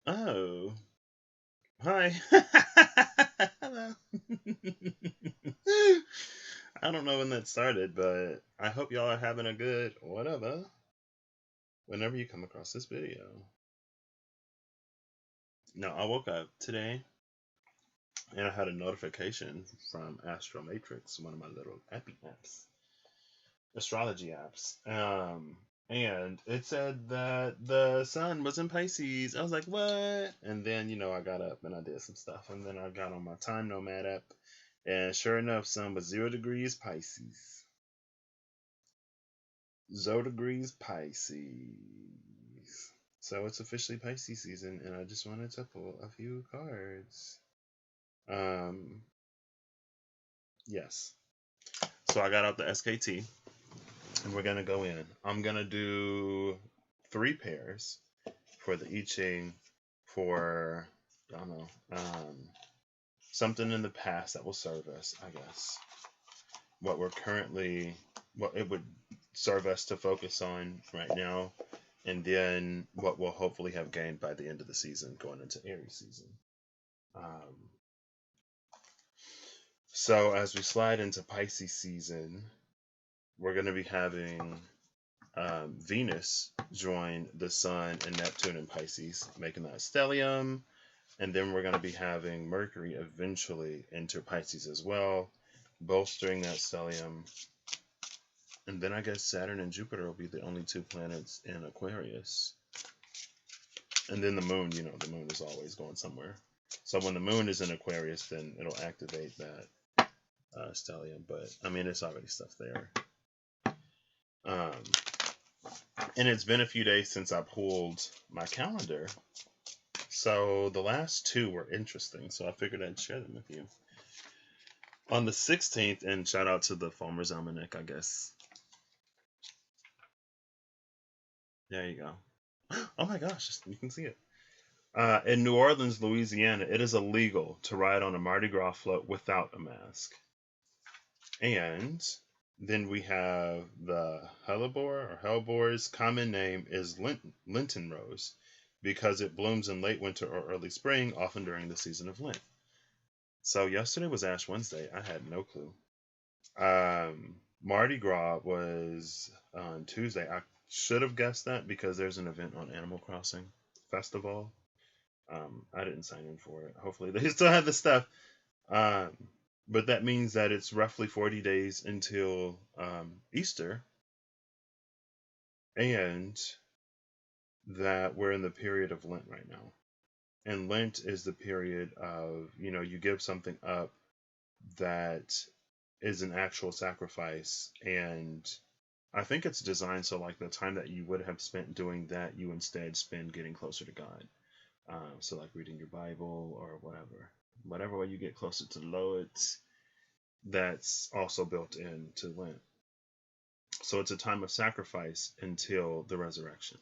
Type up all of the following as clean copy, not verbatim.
Oh, hi. Hello. I don't know when that started, but I hope y'all are having a good whatever whenever you come across this video. Now, I woke up today and I had a notification from Astro Matrix, one of my little epi apps, astrology apps. And it said that the sun was in Pisces. I was like, what? And then, I got up and I did some stuff. And then I got on my Time Nomad app. And sure enough, sun was 0 degrees Pisces. 0 degrees Pisces. So it's officially Pisces season. And I just wanted to pull a few cards. Um, yes. So I got out the SKT. And we're going to go in. I'm going to do 3 pairs for the I Ching for, I don't know, something in the past that will serve us, I guess. What it would serve us to focus on right now, and then what we'll hopefully have gained by the end of the season going into Aries season. So as we slide into Pisces season, we're going to be having Venus join the Sun and Neptune in Pisces, making that stellium. And then we're going to be having Mercury eventually enter Pisces as well, bolstering that stellium. And then I guess Saturn and Jupiter will be the only 2 planets in Aquarius. And then the moon, the moon is always going somewhere. So when the moon is in Aquarius, then it'll activate that stellium. But I mean, it's already stuff there. And it's been a few days since I pulled my calendar. So the last 2 were interesting. So I figured I'd share them with you. On the 16th, and shout out to the Farmer's Almanac, I guess. There you go. Oh my gosh, you can see it. In New Orleans, Louisiana, it is illegal to ride on a Mardi Gras float without a mask. And then we have the hellebore's common name is Lenten rose because it blooms in late winter or early spring, often during the season of Lent. So yesterday was Ash Wednesday. I had no clue. Mardi Gras was on Tuesday. I should have guessed that because there's an event on Animal Crossing Festival. I didn't sign in for it. Hopefully they still have the stuff. But that means that it's roughly 40 days until Easter, and that we're in the period of Lent right now. And Lent is the period of, you give something up that is an actual sacrifice. And I think it's designed so, like, the time that you would have spent doing that, you instead spend getting closer to God. So, like, reading your Bible or whatever way you get closer to the Lord, that's also built into Lent. So it's a time of sacrifice until the resurrection,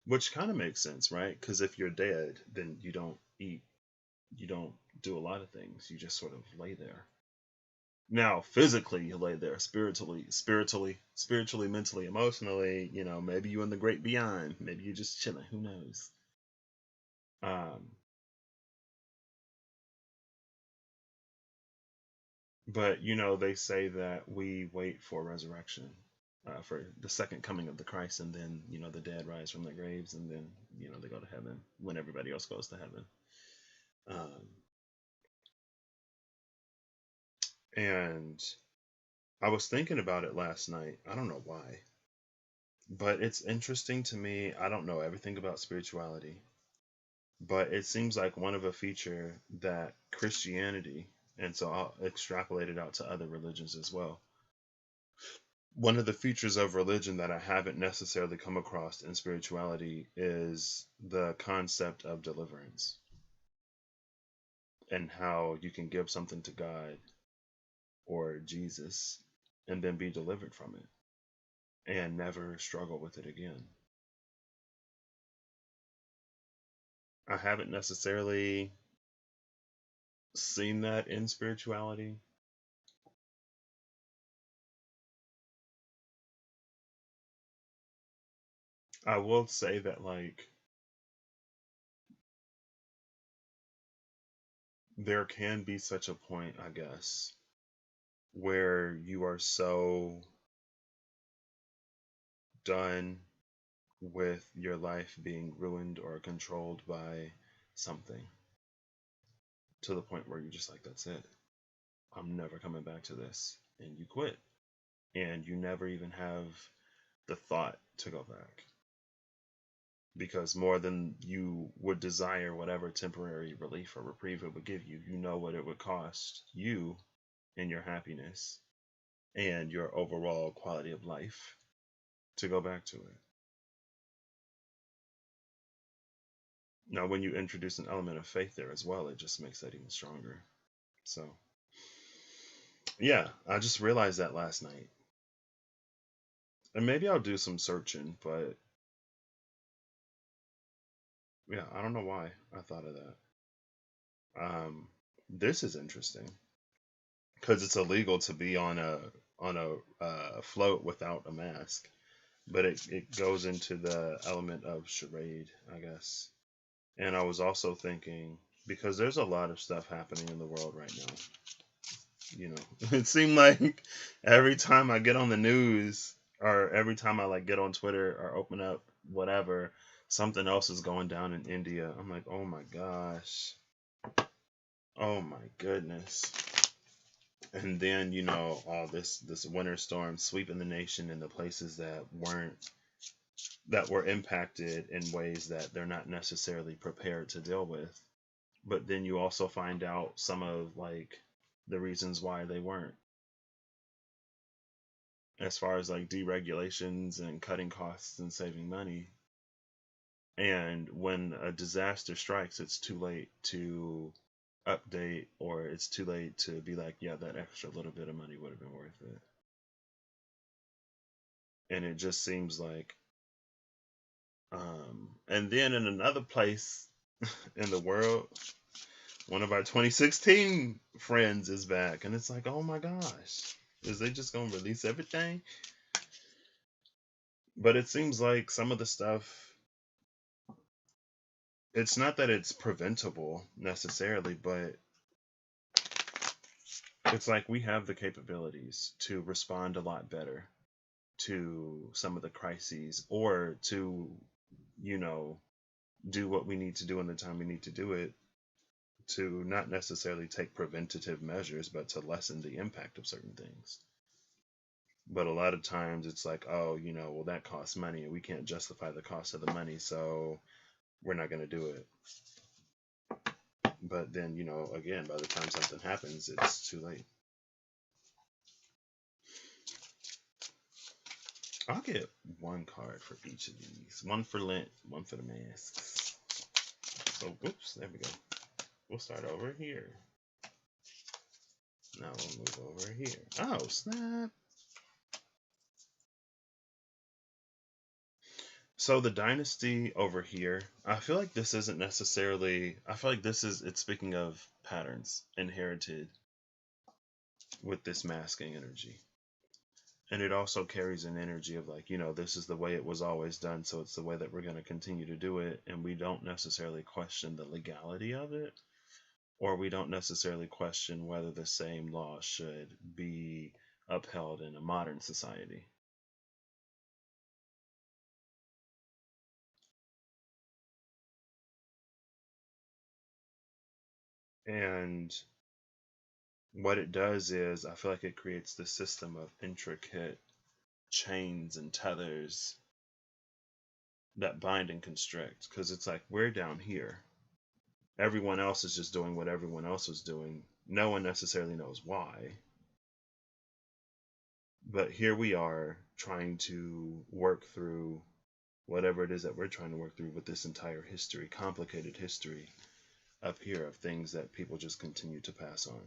which kind of makes sense, right? Because if you're dead, then you don't eat, you don't do a lot of things. You just sort of lay there. Now, physically, you lay there. Spiritually, mentally, emotionally. Maybe you in the great beyond. Maybe you're just chilling. Who knows? But they say that we wait for resurrection, for the second coming of the Christ, and then the dead rise from their graves, and then they go to heaven when everybody else goes to heaven. And I was thinking about it last night. I don't know why, but it's interesting to me. I don't know everything about spirituality, but it seems like one of a feature that Christianity, and so I'll extrapolate it out to other religions as well. One of the features of religion that I haven't necessarily come across in spirituality is the concept of deliverance, and how you can give something to God or Jesus and then be delivered from it and never struggle with it again. I haven't necessarily seen that in spirituality. I will say that, like, there can be such a point, I guess, where you are so done with your life being ruined or controlled by something, to the point where you're just like, that's it. I'm never coming back to this. And you quit. And you never even have the thought to go back. Because more than you would desire whatever temporary relief or reprieve it would give you, you know what it would cost you and your happiness and your overall quality of life to go back to it. Now, when you introduce an element of faith there as well, it just makes that even stronger. So, yeah, I just realized that last night. And maybe I'll do some searching, but yeah, I don't know why I thought of that. This is interesting because it's illegal to be on a float without a mask, but it goes into the element of charade, I guess. And I was also thinking, because there's a lot of stuff happening in the world right now. You know, it seemed like every time I get on the news or every time I like get on Twitter or open up whatever, something else is going down in India. I'm like, oh my gosh. Oh my goodness. And then, you know, all this winter storm sweeping the nation in the places that were impacted in ways that they're not necessarily prepared to deal with. But then you also find out some of like the reasons why they weren't, as far as like deregulations and cutting costs and saving money. And when a disaster strikes, it's too late to update, or it's too late to be like, yeah, that extra little bit of money would have been worth it. And it just seems like, and then in another place in the world, one of our 2016 friends is back, and it's like, oh my gosh, is they just gonna release everything? But it seems like some of the stuff, it's not that it's preventable necessarily, but it's like we have the capabilities to respond a lot better to some of the crises, or to, you know, do what we need to do in the time we need to do it, to not necessarily take preventative measures, but to lessen the impact of certain things. But a lot of times it's like, oh, you know, well, that costs money and we can't justify the cost of the money, so we're not going to do it. But then, you know, again, by the time something happens, it's too late. I'll get one card for each of these. One for Lent, one for the masks. So, whoops, there we go. We'll start over here. Now we'll move over here. Oh, snap. So the dynasty over here, I feel like this isn't necessarily, I feel like it's speaking of patterns inherited with this masking energy. And it also carries an energy of like, you know, this is the way it was always done, so it's the way that we're going to continue to do it. And we don't necessarily question the legality of it, or we don't necessarily question whether the same law should be upheld in a modern society. And what it does is, I feel like it creates this system of intricate chains and tethers that bind and constrict, because it's like we're down here, everyone else is just doing what everyone else is doing, no one necessarily knows why, but here we are trying to work through whatever it is that we're trying to work through with this entire history, complicated history up here of things that people just continue to pass on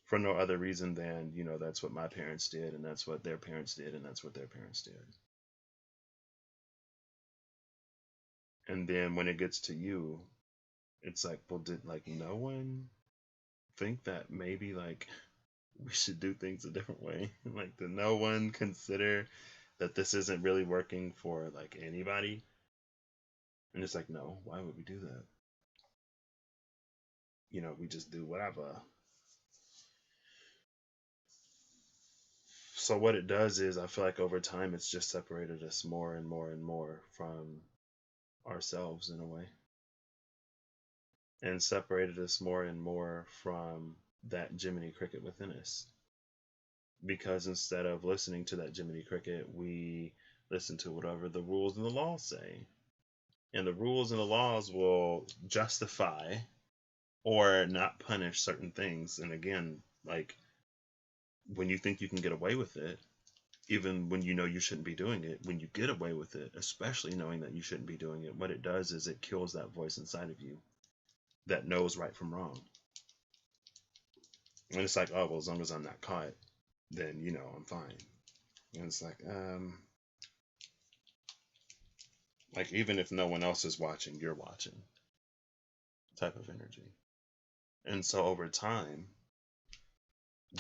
for no other reason than, you know, that's what my parents did, and that's what their parents did, and that's what their parents did. And then when it gets to you, it's like, well, did like no one think that maybe like we should do things a different way? Like, did no one consider that this isn't really working for like anybody? And it's like, no, why would we do that? we just do whatever. So what it does is, I feel like over time it's just separated us more and more and more from ourselves in a way, and separated us more and more from that Jiminy Cricket within us. Because instead of listening to that Jiminy Cricket, we listen to whatever the rules and the laws say. And the rules and the laws will justify or not punish certain things. And again, like, when you think you can get away with it, even when you know you shouldn't be doing it, when you get away with it, especially knowing that you shouldn't be doing it, what it does is it kills that voice inside of you that knows right from wrong. And it's like, oh, well, as long as I'm not caught, then, I'm fine. And it's like even if no one else is watching, you're watching type of energy. And so over time,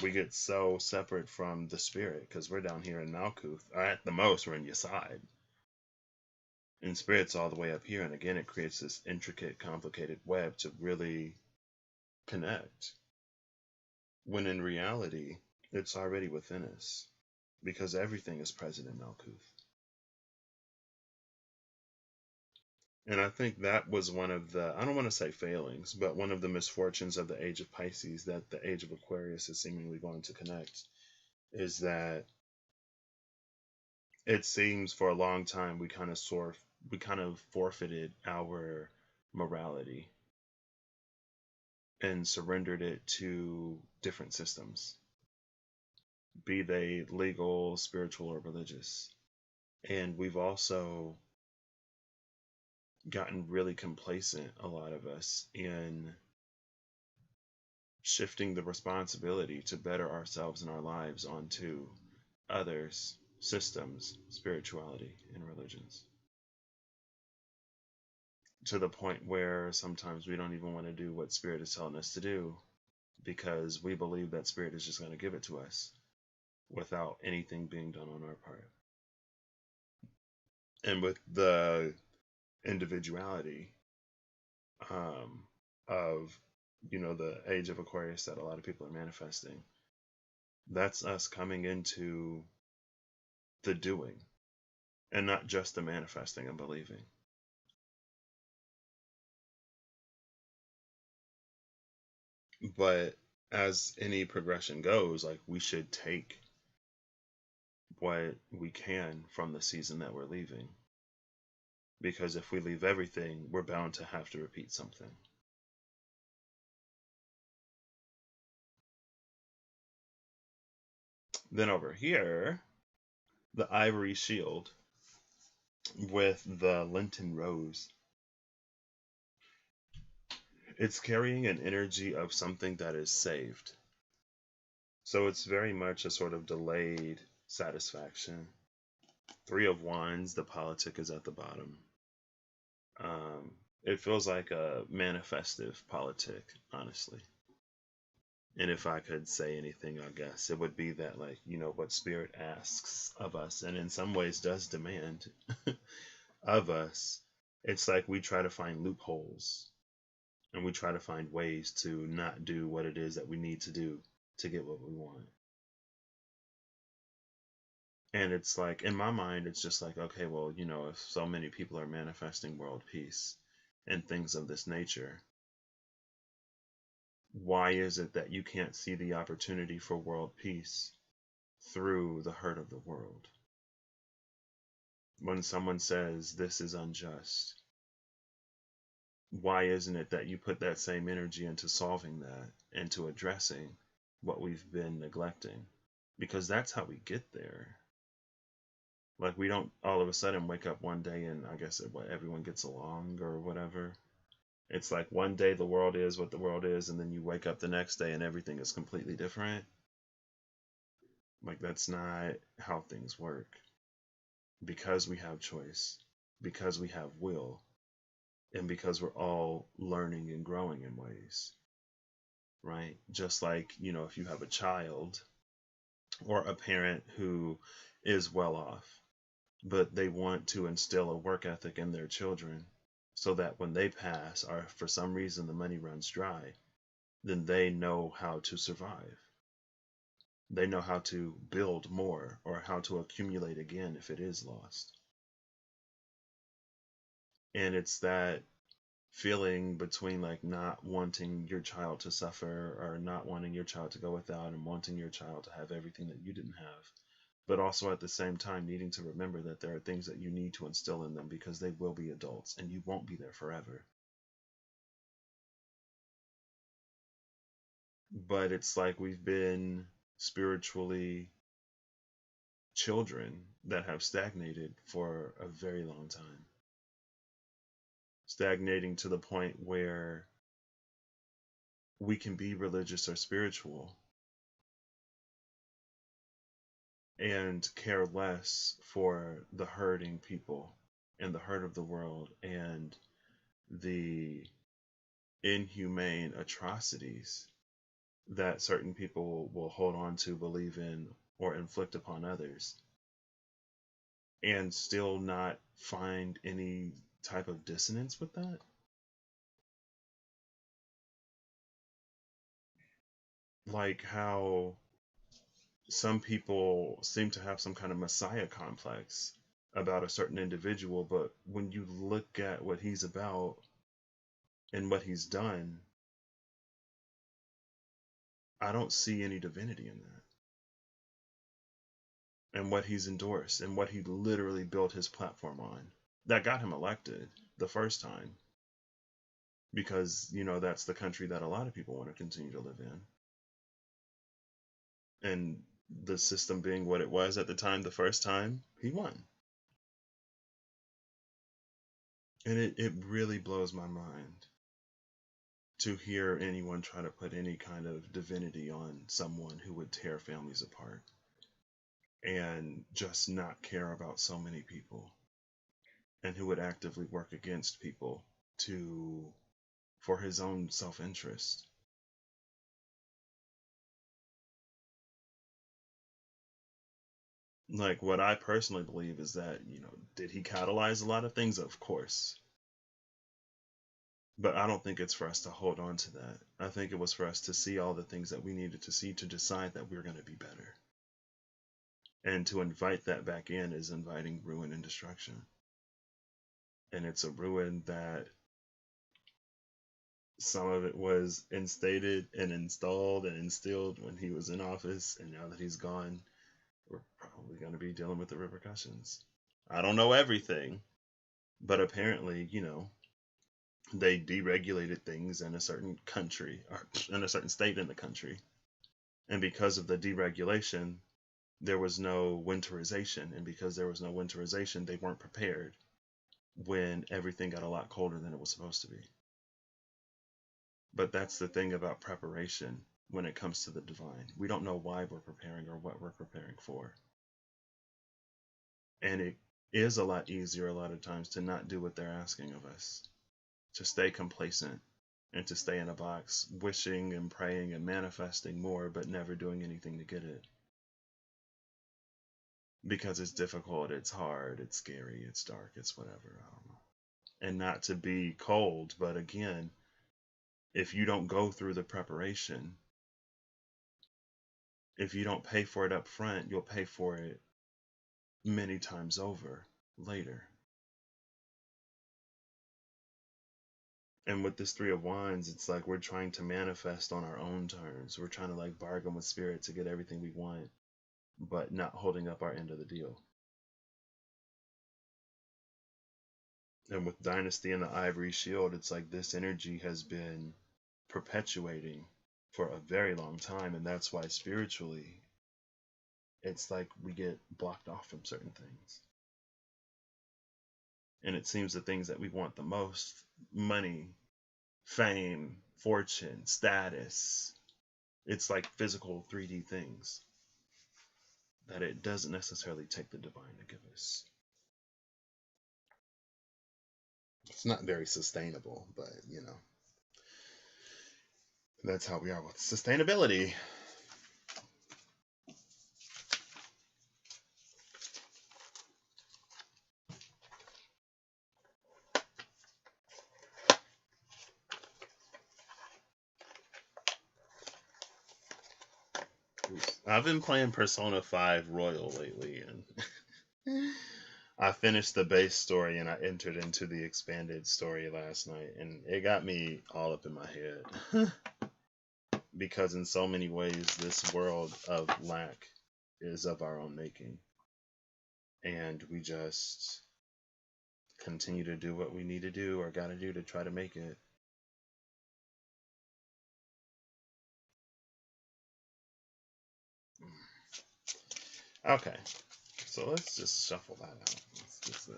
we get so separate from the spirit because we're down here in Malkuth. Or at the most, we're in your side. And spirit's all the way up here. And again, it creates this intricate, complicated web to really connect. When in reality, it's already within us because everything is present in Malkuth. And I think that was one of the, I don't want to say failings, but one of the misfortunes of the age of Pisces that the age of Aquarius is seemingly going to connect, is that it seems for a long time we kind of forfeited our morality and surrendered it to different systems, be they legal, spiritual, or religious. And we've also gotten really complacent, a lot of us, in shifting the responsibility to better ourselves and our lives onto others, systems, spirituality, and religions. To the point where sometimes we don't even want to do what Spirit is telling us to do because we believe that Spirit is just going to give it to us without anything being done on our part. And with the individuality of the age of Aquarius that a lot of people are manifesting, that's us coming into the doing and not just the manifesting and believing. But as any progression goes, like, we should take what we can from the season that we're leaving, because if we leave everything, we're bound to have to repeat something. Then over here, the ivory shield with the Lenten rose. It's carrying an energy of something that is saved. So it's very much a sort of delayed satisfaction. 3 of Wands, the politic is at the bottom. It feels like a manifestive politic, honestly. And if I could say anything, I guess it would be that, like, what Spirit asks of us, and in some ways does demand of us, it's like we try to find loopholes and we try to find ways to not do what it is that we need to do to get what we want. And it's like, in my mind, it's just like, okay, well, if so many people are manifesting world peace and things of this nature, why is it that you can't see the opportunity for world peace through the hurt of the world? When someone says this is unjust, why isn't it that you put that same energy into solving that, into addressing what we've been neglecting? Because that's how we get there. Like, we don't all of a sudden wake up one day and I guess everyone gets along or whatever. It's like one day the world is what the world is, and then you wake up the next day and everything is completely different. Like, that's not how things work. Because we have choice, because we have will, and because we're all learning and growing in ways, right? Just like, if you have a child or a parent who is well off, but they want to instill a work ethic in their children so that when they pass, or for some reason the money runs dry, then they know how to survive. They know how to build more or how to accumulate again if it is lost. And it's that feeling between like not wanting your child to suffer or not wanting your child to go without and wanting your child to have everything that you didn't have, but also at the same time needing to remember that there are things that you need to instill in them because they will be adults and you won't be there forever. But it's like we've been spiritually children that have stagnated for a very long time. Stagnating to the point where we can be religious or spiritual and care less for the hurting people and the hurt of the world and the inhumane atrocities that certain people will hold on to, believe in, or inflict upon others, and still not find any type of dissonance with that. Like how some people seem to have some kind of messiah complex about a certain individual, but when you look at what he's about and what he's done, I don't see any divinity in that. And what he's endorsed and what he literally built his platform on that got him elected the first time, because that's the country that a lot of people want to continue to live in, and the system being what it was at the time, the first time he won. And it really blows my mind to hear anyone try to put any kind of divinity on someone who would tear families apart and just not care about so many people, and who would actively work against people for his own self-interest. Like, what I personally believe is that, did he catalyze a lot of things? Of course. But I don't think it's for us to hold on to that. I think it was for us to see all the things that we needed to see to decide that we're going to be better. And to invite that back in is inviting ruin and destruction. And it's a ruin that some of it was instated and installed and instilled when he was in office, and now that he's gone, we're probably going to be dealing with the repercussions. I don't know everything, but apparently, they deregulated things in a certain country or in a certain state in the country. And because of the deregulation, there was no winterization. And because there was no winterization, they weren't prepared when everything got a lot colder than it was supposed to be. But that's the thing about preparation when it comes to the divine. We don't know why we're preparing or what we're preparing for. And it is a lot easier a lot of times to not do what they're asking of us, to stay complacent and to stay in a box, wishing and praying and manifesting more, but never doing anything to get it. Because it's difficult, it's hard, it's scary, it's dark, it's whatever, I don't know. And not to be cold, but again, if you don't go through the preparation, if you don't pay for it up front, you'll pay for it many times over later. And with this Three of Wands, it's like we're trying to manifest on our own terms. We're trying to like bargain with spirit to get everything we want, but not holding up our end of the deal. And with Dynasty and the Ivory Shield, it's like this energy has been perpetuating for a very long time, and that's why spiritually it's like we get blocked off from certain things. And it seems the things that we want the most, money, fame, fortune, status, it's like physical 3D things that it doesn't necessarily take the divine to give us. It's not very sustainable, but that's how we are with sustainability. I've been playing Persona 5 Royal lately, and I finished the base story and I entered into the expanded story last night, and it got me all up in my head. Because in so many ways, this world of lack is of our own making, and we just continue to do what we need to do or got to do to try to make it. Okay, so let's just shuffle that out. Let's just,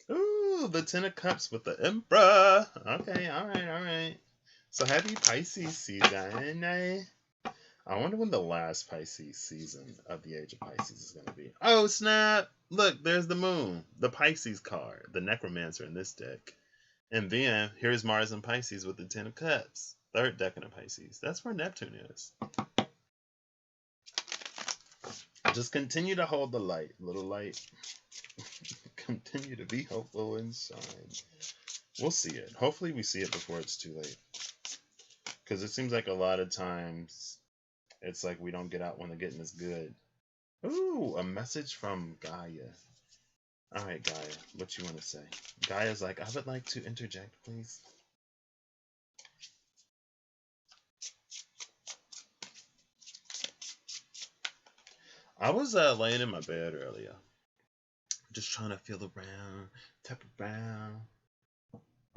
ooh, the Ten of Cups with the Emperor. Okay, all right, all right. So happy Pisces season. I wonder when the last Pisces season of the Age of Pisces is going to be. Oh, snap! Look, there's the moon, the Pisces card, the Necromancer in this deck. And then here's Mars and Pisces with the Ten of Cups. Third decan of Pisces. That's where Neptune is. Just continue to hold the light, little light. Continue to be hopeful and shine. We'll see it. Hopefully we see it before it's too late. Because it seems like a lot of times it's like we don't get out when the getting is good. Ooh, a message from Gaia. All right, Gaia, what you want to say? Gaia's like, I would like to interject, please. I was laying in my bed earlier, just trying to feel around, tap around,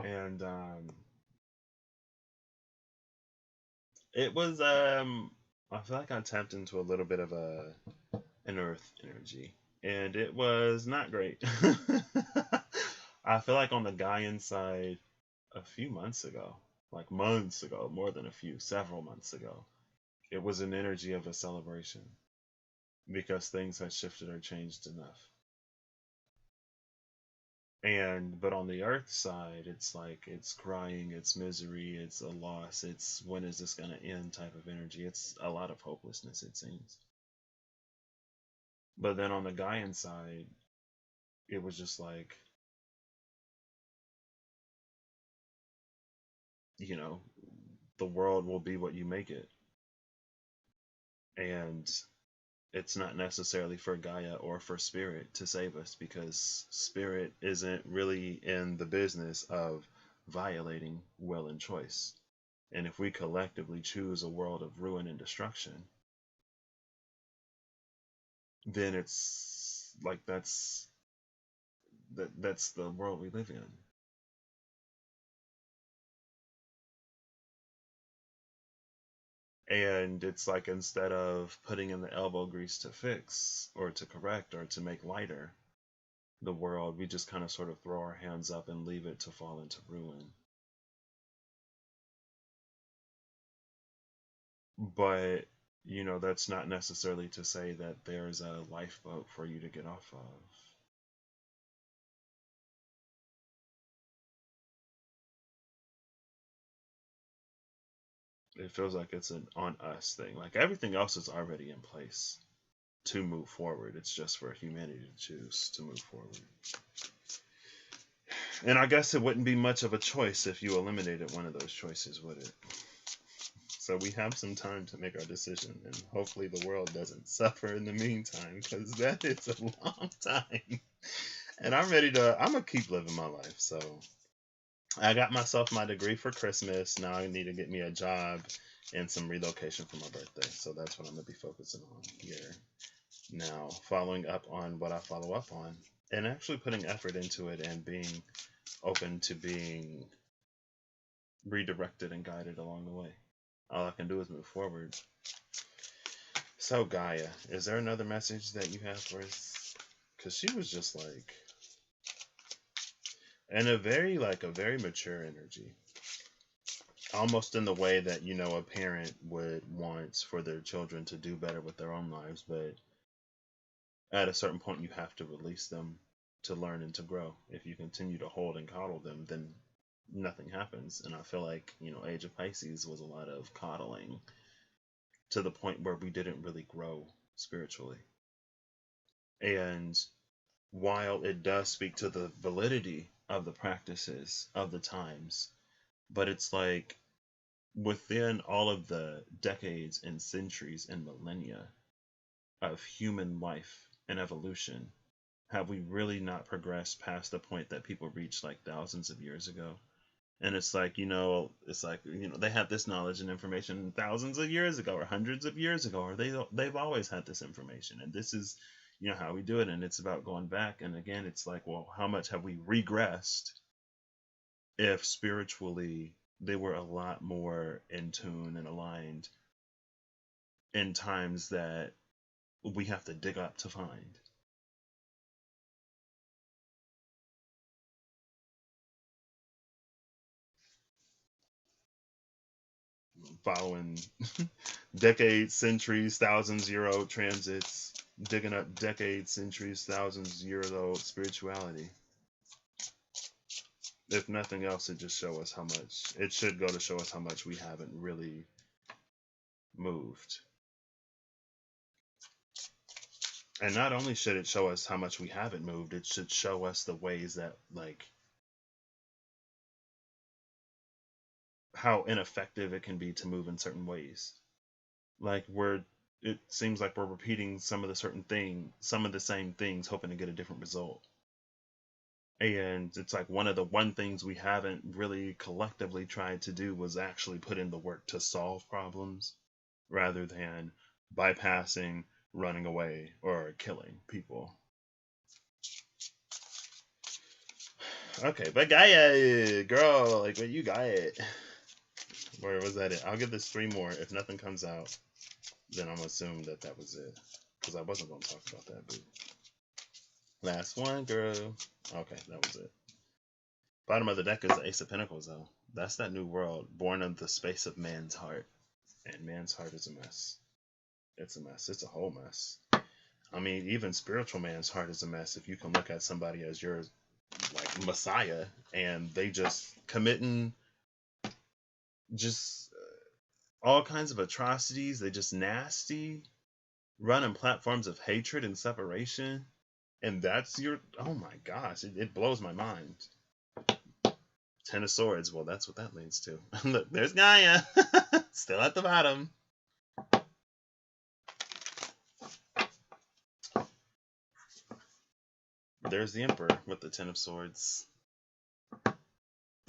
and it was I feel like I tapped into a little bit of an earth energy, and it was not great. I feel like on the Gaian side, a few months ago, like months ago, more than a few, several months ago, it was an energy of a celebration because things had shifted or changed enough. And but on the earth side, it's like it's crying, it's misery, it's a loss, it's when is this going to end type of energy. It's a lot of hopelessness, it seems. But then on the Gaian side, it was just like, you know, the world will be what you make it. And it's not necessarily for Gaia or for Spirit to save us because Spirit isn't really in the business of violating will and choice. And if we collectively choose a world of ruin and destruction, then it's like that's the world we live in. And it's like instead of putting in the elbow grease to fix or to correct or to make lighter the world, we just kind of sort of throw our hands up and leave it to fall into ruin. But, you know, that's not necessarily to say that there's a lifeboat for you to get off of. It feels like it's an on us thing. Like everything else is already in place to move forward. It's just for humanity to choose to move forward. And I guess it wouldn't be much of a choice if you eliminated one of those choices, would it? So we have some time to make our decision, and hopefully the world doesn't suffer in the meantime, because that is a long time. And I'm gonna keep living my life. So I got myself my degree for Christmas. Now I need to get me a job and some relocation for my birthday. So that's what I'm gonna be focusing on here. Now, following up on what I follow up on, and actually putting effort into it and being open to being redirected and guided along the way. All I can do is move forward. So Gaia, is there another message that you have for us? Because she was just like, and a very mature energy, almost in the way that, you know, a parent would want for their children to do better with their own lives, but at a certain point you have to release them to learn and to grow. If you continue to hold and coddle them, then nothing happens. And I feel like, you know, Age of Pisces was a lot of coddling to the point where we didn't really grow spiritually. And while it does speak to the validity of the practices of the times, but it's like within all of the decades and centuries and millennia of human life and evolution, have we really not progressed past the point that people reached like thousands of years ago? And it's like, they had this knowledge and information thousands of years ago or hundreds of years ago, or they've always had this information. And this is, how we do it. And it's about going back. And again, it's like, well, how much have we regressed if spiritually they were a lot more in tune and aligned in times that we have to dig up to find? Following decades, centuries, thousands year old transits, digging up decades, centuries, thousands years old spirituality. If nothing else, it just show us how much, it should go to show us how much we haven't really moved. And not only should it show us how much we haven't moved, it should show us the ways that, like, how ineffective it can be to move in certain ways. Like, it seems like we're repeating some of the same things, hoping to get a different result. And it's like one things we haven't really collectively tried to do was actually put in the work to solve problems rather than bypassing, running away, or killing people. Okay, but Gaia, girl, like, what you got it? Where was that it? I'll give this 3 more. If nothing comes out, then I'm gonna assume that was it. Because I wasn't gonna talk about that, but last one, girl. Okay, that was it. Bottom of the deck is the Ace of Pentacles, though. That's that new world, born of the space of man's heart. And man's heart is a mess. It's a mess. It's a whole mess. I mean, even spiritual man's heart is a mess. If you can look at somebody as your, like, messiah, and they just committing just all kinds of atrocities. They just nasty, running platforms of hatred and separation. And that's your, oh my gosh, it blows my mind. 10 of Swords, well, that's what that leads to. Look, there's Gaia, still at the bottom. There's the Emperor with the 10 of Swords.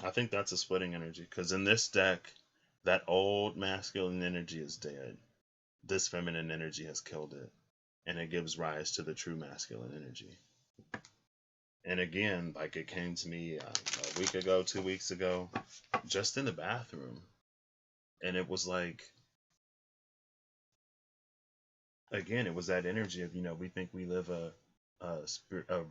I think that's a splitting energy, because in this deck, that old masculine energy is dead. This feminine energy has killed it, and it gives rise to the true masculine energy. And again, like, it came to me a week ago, 2 weeks ago, just in the bathroom. And it was like, again, it was that energy of, we think we live a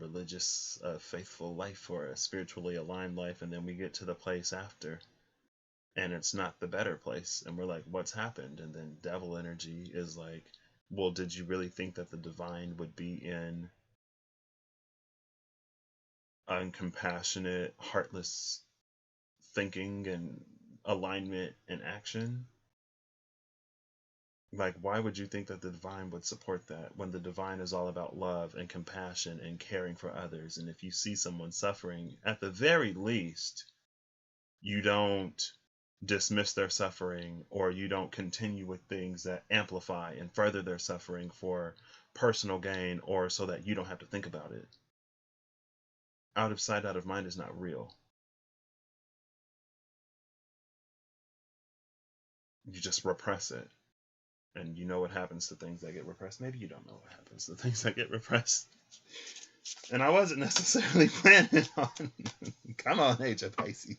religious, faithful life, or a spiritually aligned life, and then we get to the place after, and it's not the better place, and we're like, what's happened? And then devil energy is like, well, did you really think that the divine would be in uncompassionate, heartless thinking and alignment and action? Like, why would you think that the divine would support that when the divine is all about love and compassion and caring for others? And if you see someone suffering, at the very least, you don't dismiss their suffering, or you don't continue with things that amplify and further their suffering for personal gain, or so that you don't have to think about it. Out of sight, out of mind is not real. You just repress it. And you know what happens to things that get repressed. Maybe you don't know what happens to things that get repressed. And I wasn't necessarily planning on... Come on, Age of Pisces.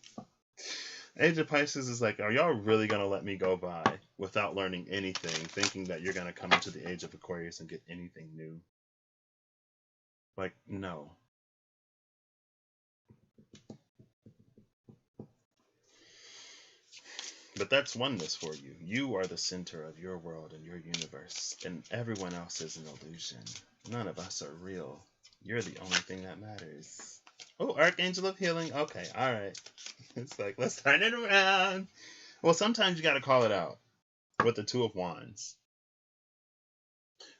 Age of Pisces is like, are y'all really going to let me go by without learning anything, thinking that you're going to come into the Age of Aquarius and get anything new? Like, no. But that's oneness for you. You are the center of your world and your universe, and everyone else is an illusion. None of us are real. You're the only thing that matters. Oh, Archangel of Healing. Okay, all right. It's like, let's turn it around. Well, sometimes you got to call it out with the Two of Wands.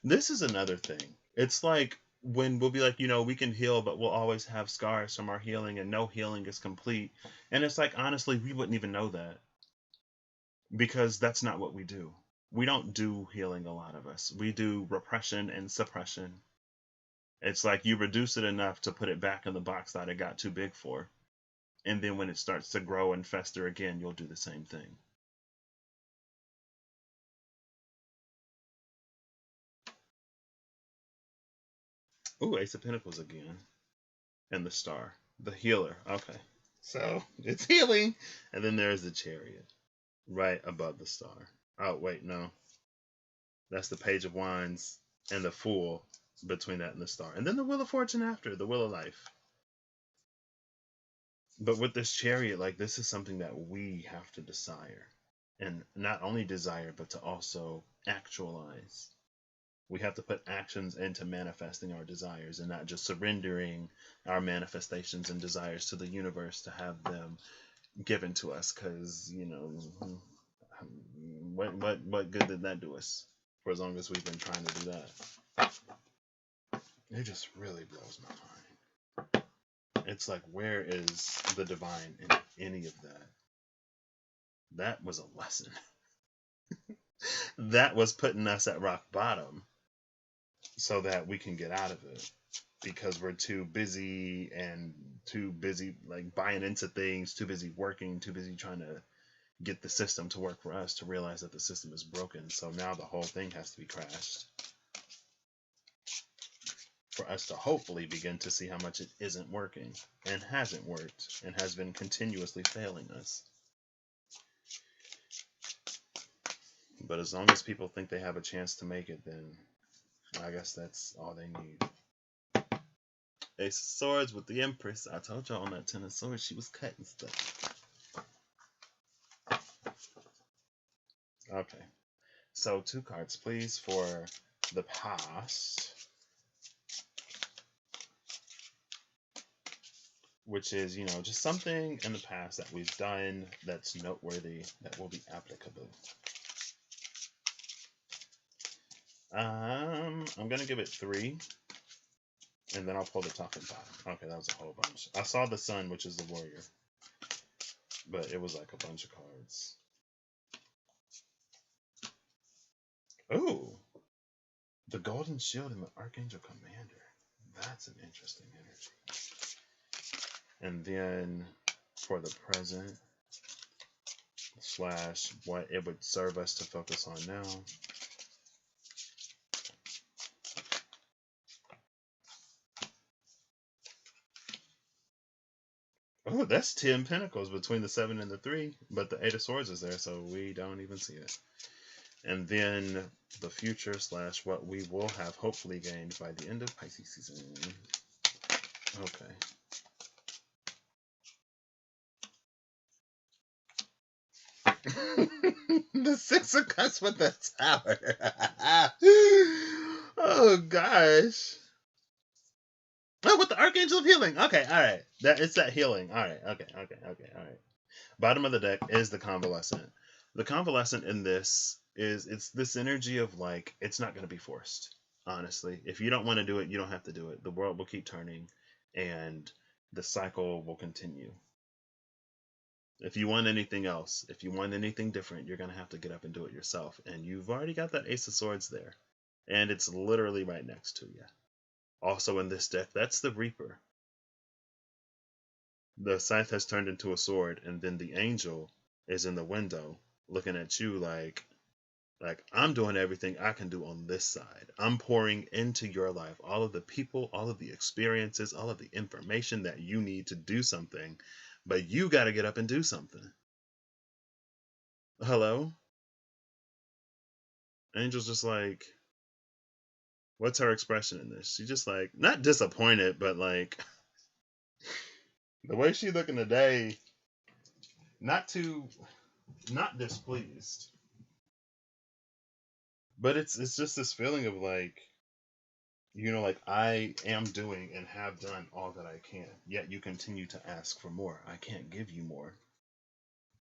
This is another thing. It's like when we'll be like, we can heal, but we'll always have scars from our healing, and no healing is complete. And it's like, honestly, we wouldn't even know that. because that's not what we do. We don't do healing, a lot of us. We do repression and suppression. It's like you reduce it enough to put it back in the box that it got too big for. And then when it starts to grow and fester again, you'll do the same thing. Ooh, Ace of Pentacles again. And the star. The healer. Okay. So it's healing. And then there's the Chariot right above the star. Oh, wait, no. That's the Page of Wands and the Fool between that and the star. And then the Wheel of Fortune after, the Wheel of Life. But with this Chariot, like, this is something that we have to desire. And not only desire, but to also actualize. We have to put actions into manifesting our desires and not just surrendering our manifestations and desires to the universe to have them given to us. Because, you know, what good did that do us for as long as we've been trying to do that? It just really blows my mind. It's like, where is the divine in any of that? That was a lesson. That was putting us at rock bottom so that we can get out of it, because we're too busy like buying into things, too busy working, too busy trying to get the system to work for us to realize that the system is broken. So now the whole thing has to be crashed for us to hopefully begin to see how much it isn't working and hasn't worked and has been continuously failing us. But as long as people think they have a chance to make it, then I guess that's all they need. Ace of Swords with the Empress. I told y'all on that Ten of Swords she was cutting stuff. Okay. So 2 cards, please, for the past. Which is, you know, just something in the past that we've done that's noteworthy, that will be applicable. I'm going to give it 3. And then I'll pull the top and bottom. Okay, that was a whole bunch. I saw the Sun, which is the Warrior. But it was like a bunch of cards. Ooh. The Golden Shield and the Archangel Commander. That's an interesting energy. And then for the present, / what it would serve us to focus on now. Oh, that's 10 Pentacles between the 7 and the 3, but the 8 of Swords is there, so we don't even see it. And then the future / what we will have hopefully gained by the end of Pisces season. Okay. The 6 of Cups with the Tower. Oh gosh. Oh, with the Archangel of Healing. Okay, all right. It's that healing. All right. Okay. All right. Bottom of the deck is the Convalescent. The Convalescent in this it's this energy of like, it's not going to be forced. Honestly, if you don't want to do it, you don't have to do it. The world will keep turning, and the cycle will continue. If you want anything else, if you want anything different, you're going to have to get up and do it yourself. And you've already got that Ace of Swords there. And it's literally right next to you. Also in this deck, that's the Reaper. The scythe has turned into a sword, and then the angel is in the window looking at you like I'm doing everything I can do on this side. I'm pouring into your life all of the people, all of the experiences, all of the information that you need to do something, but you got to get up and do something. Hello? Angel's just like, what's her expression in this? She's just like, not disappointed, but like, the way she's looking today, not displeased. But it's just this feeling of like, you know, like, I am doing and have done all that I can, yet you continue to ask for more. I can't give you more,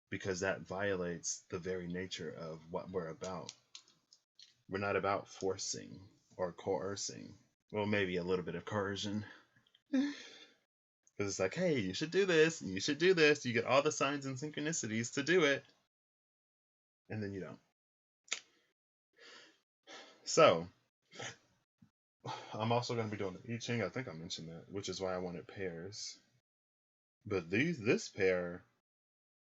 because that violates the very nature of what we're about. We're not about forcing or coercing. Well, maybe a little bit of coercion. Because it's like, hey, you should do this, and you should do this. You get all the signs and synchronicities to do it. and then you don't. So I'm also going to be doing the I Ching. I think I mentioned that, which is why I wanted pairs. But this pair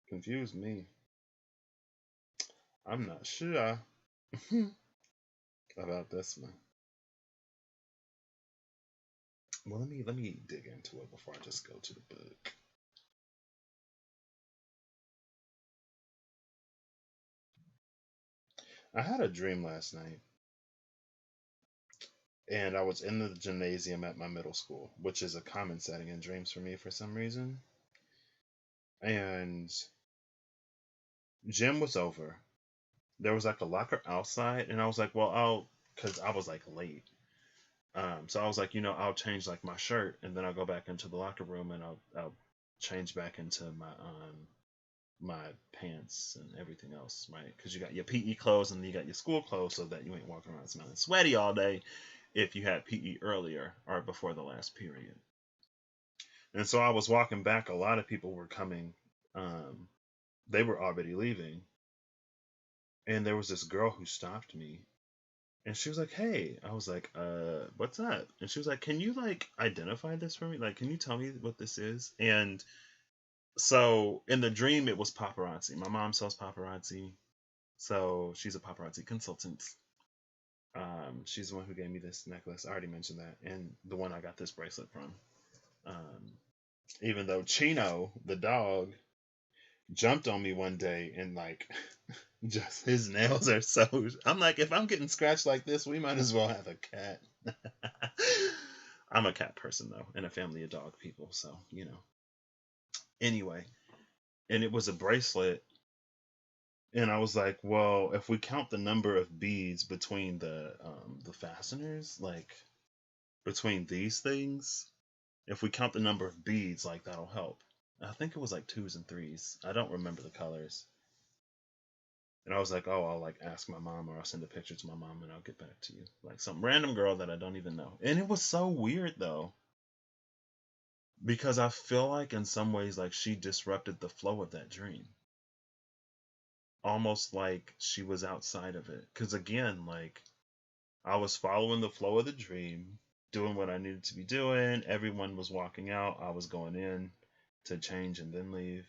confused me. I'm not sure about this one. Well, let me dig into it before I just go to the book. I had a dream last night, and I was in the gymnasium at my middle school, which is a common setting in dreams for me for some reason. And gym was over. There was like a locker outside, and I was like, well, because I was like late. So I was like, I'll change like my shirt, and then I'll go back into the locker room, and I'll change back into my pants and everything else, right? Because you got your PE clothes and you got your school clothes, so that you ain't walking around smelling sweaty all day if you had PE earlier or before the last period. And so I was walking back. A lot of people were coming. They were already leaving, and there was this girl who stopped me, and she was like, "Hey," I was like, "What's up?" And she was like, "Can you like identify this for me? Like, can you tell me what this is?" And so in the dream, it was paparazzi. My mom sells paparazzi, so she's a paparazzi consultant. She's the one who gave me this necklace. I already mentioned that, and the one I got this bracelet from. Even though Chino, the dog, jumped on me one day and like just his nails are so. I'm like, if I'm getting scratched like this, we might as well have a cat. I'm a cat person though, and a family of dog people, so Anyway, and it was a bracelet, and I was like, well, if we count the number of beads between the fasteners, like between these things, if we count the number of beads, like that'll help. I think it was like 2s and 3s. I don't remember the colors. And I was like, oh, I'll like ask my mom, or I'll send a picture to my mom and I'll get back to you. Like some random girl that I don't even know. And it was so weird though. Because I feel like in some ways like she disrupted the flow of that dream. Almost like she was outside of it. Because again, like I was following the flow of the dream, doing what I needed to be doing. Everyone was walking out. I was going in to change and then leave.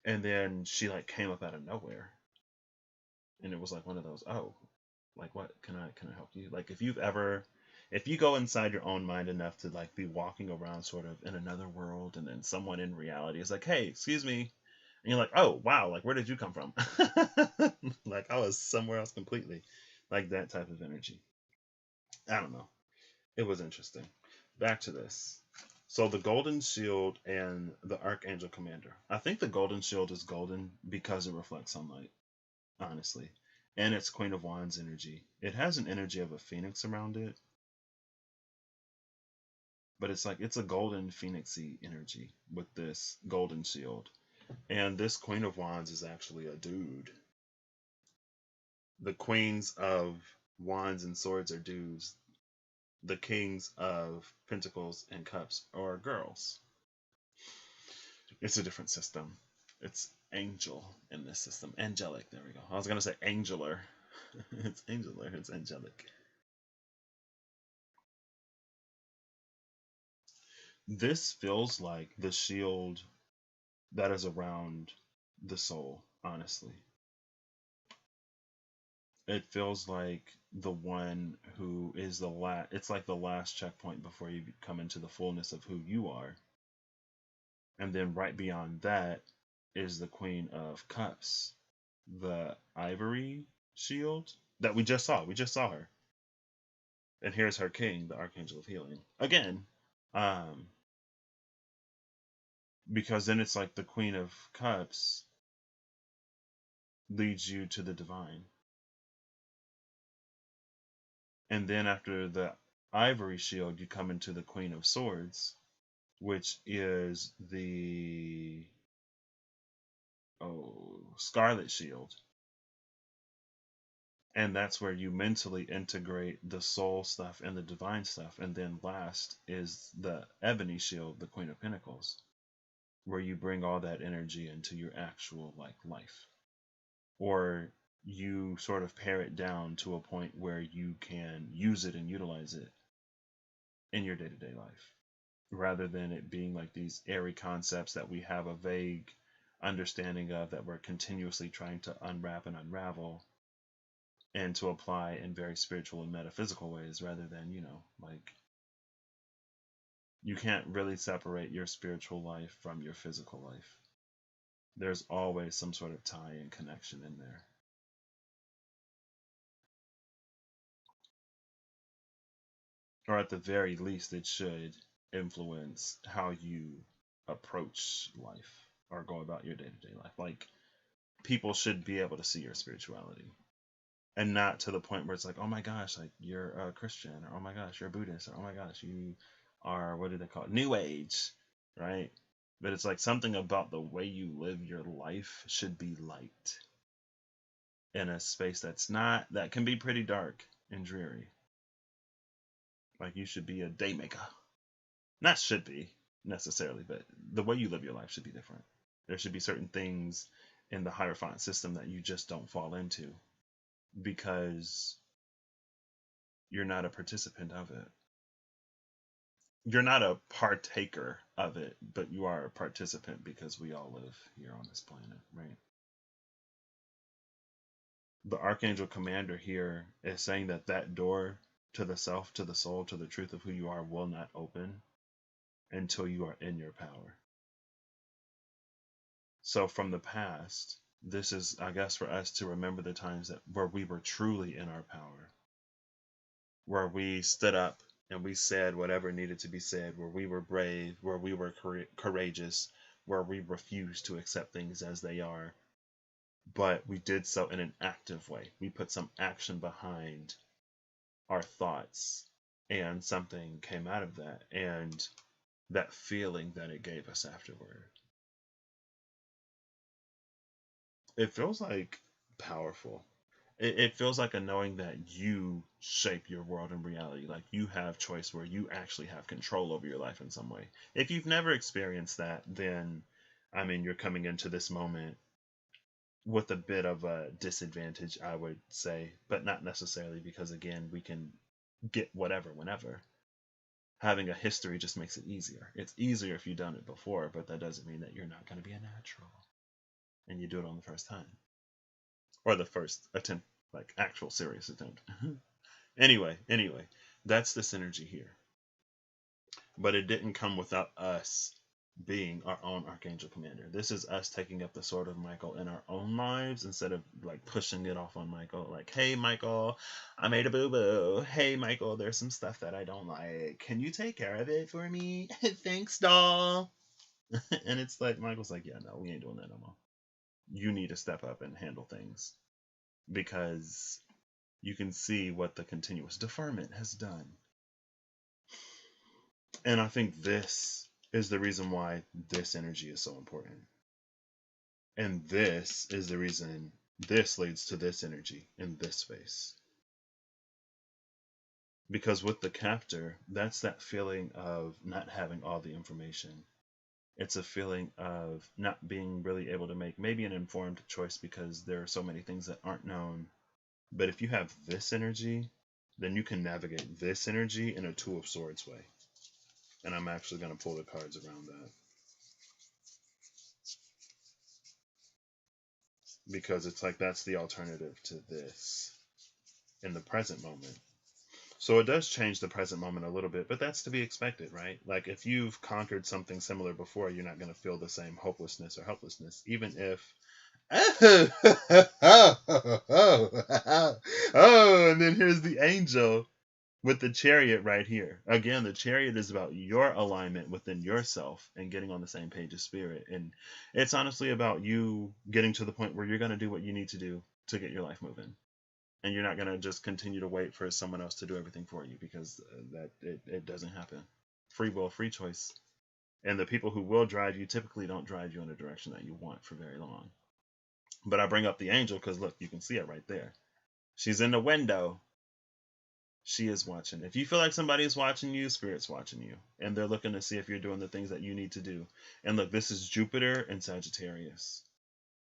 And then she like came up out of nowhere. And it was like one of those, oh, like what can I help you? Like if you go inside your own mind enough to like be walking around sort of in another world, and then someone in reality is like, hey, excuse me, and you're like, oh wow, like where did you come from? Like I was somewhere else completely. Like that type of energy. I don't know. It was interesting. Back to this. So the golden shield and the archangel commander. I think the golden shield is golden because it reflects sunlight, honestly. And it's Queen of Wands energy. It has an energy of a phoenix around it. But it's like it's a golden phoenixy energy with this golden shield. And this Queen of Wands is actually a dude. The queens of wands and swords are dudes. The kings of pentacles and cups are girls. It's a different system. It's angel in this system. Angelic, there we go. I was going to say angular. It's angular, it's angelic. This feels like the shield that is around the soul, honestly. It feels like the one who is the last, it's like the last checkpoint before you come into the fullness of who you are. And then right beyond that is the Queen of Cups, the ivory shield that we just saw. We just saw her. And here's her king, the Archangel of Healing. Again, because then it's like the Queen of Cups leads you to the divine. And then after the ivory shield, you come into the Queen of Swords, which is the Scarlet Shield. And that's where you mentally integrate the soul stuff and the divine stuff. And then last is the Ebony Shield, the Queen of Pentacles. where you bring all that energy into your actual like life, or you sort of pare it down to a point where you can use it and utilize it in your day-to-day life, rather than it being like these airy concepts that we have a vague understanding of, that we're continuously trying to unwrap and unravel and to apply in very spiritual and metaphysical ways, rather than, like, you can't really separate your spiritual life from your physical life. There's always some sort of tie and connection in there. Or at the very least, it should influence how you approach life or go about your day-to-day life. Like, people should be able to see your spirituality, and not to the point where it's like, oh my gosh, like, you're a Christian, or oh my gosh, you're a Buddhist, or oh my gosh, you are, what do they call it, New Age, right? But it's like something about the way you live your life should be light in a space that can be pretty dark and dreary. Like, you should be a day maker. Not should be necessarily, but the way you live your life should be different. There should be certain things in the Hierophant system that you just don't fall into, because you're not a participant of it. You're not a partaker of it, but you are a participant, because we all live here on this planet, right? The Archangel Commander here is saying that that door to the self, to the soul, to the truth of who you are will not open until you are in your power. So from the past, this is, I guess, for us to remember the times where we were truly in our power, where we stood up and we said whatever needed to be said, where we were brave, where we were courageous, where we refused to accept things as they are, but we did so in an active way. We put some action behind our thoughts, and something came out of that, and that feeling that it gave us afterward. It feels like powerful. It feels like a knowing that you shape your world and reality. Like, you have choice, where you actually have control over your life in some way. If you've never experienced that, then, I mean, you're coming into this moment with a bit of a disadvantage, I would say, but not necessarily, because, again, we can get whatever whenever. Having a history just makes it easier. It's easier if you've done it before, but that doesn't mean that you're not going to be a natural and you do it on the first time, or the first attempt, like actual serious attempt. Anyway, that's the synergy here. But it didn't come without us being our own Archangel Commander. This is us taking up the sword of Michael in our own lives, instead of like pushing it off on Michael. Like, hey, Michael, I made a boo-boo. Hey, Michael, there's some stuff that I don't like. Can you take care of it for me? Thanks, doll. And it's like, Michael's like, yeah, no, we ain't doing that no more. You need to step up and handle things, because you can see what the continuous deferment has done. And I think this is the reason why this energy is so important. And this is the reason this leads to this energy in this space. Because with the captor, that's that feeling of not having all the information. It's a feeling of not being really able to make maybe an informed choice, because there are so many things that aren't known. But if you have this energy, then you can navigate this energy in a Two of Swords way. And I'm actually going to pull the cards around that, because it's like that's the alternative to this in the present moment. So it does change the present moment a little bit, but that's to be expected, right? Like, if you've conquered something similar before, you're not going to feel the same hopelessness or helplessness, even if oh, and then here's the angel with the Chariot right here. Again, the Chariot is about your alignment within yourself and getting on the same page of spirit. And it's honestly about you getting to the point where you're going to do what you need to do to get your life moving. And you're not going to just continue to wait for someone else to do everything for you, because it doesn't happen. Free will, free choice. And the people who will drive you typically don't drive you in a direction that you want for very long. But I bring up the angel because, look, you can see it right there. She's in the window. She is watching. If you feel like somebody is watching you, Spirit's watching you. And they're looking to see if you're doing the things that you need to do. And look, this is Jupiter and Sagittarius.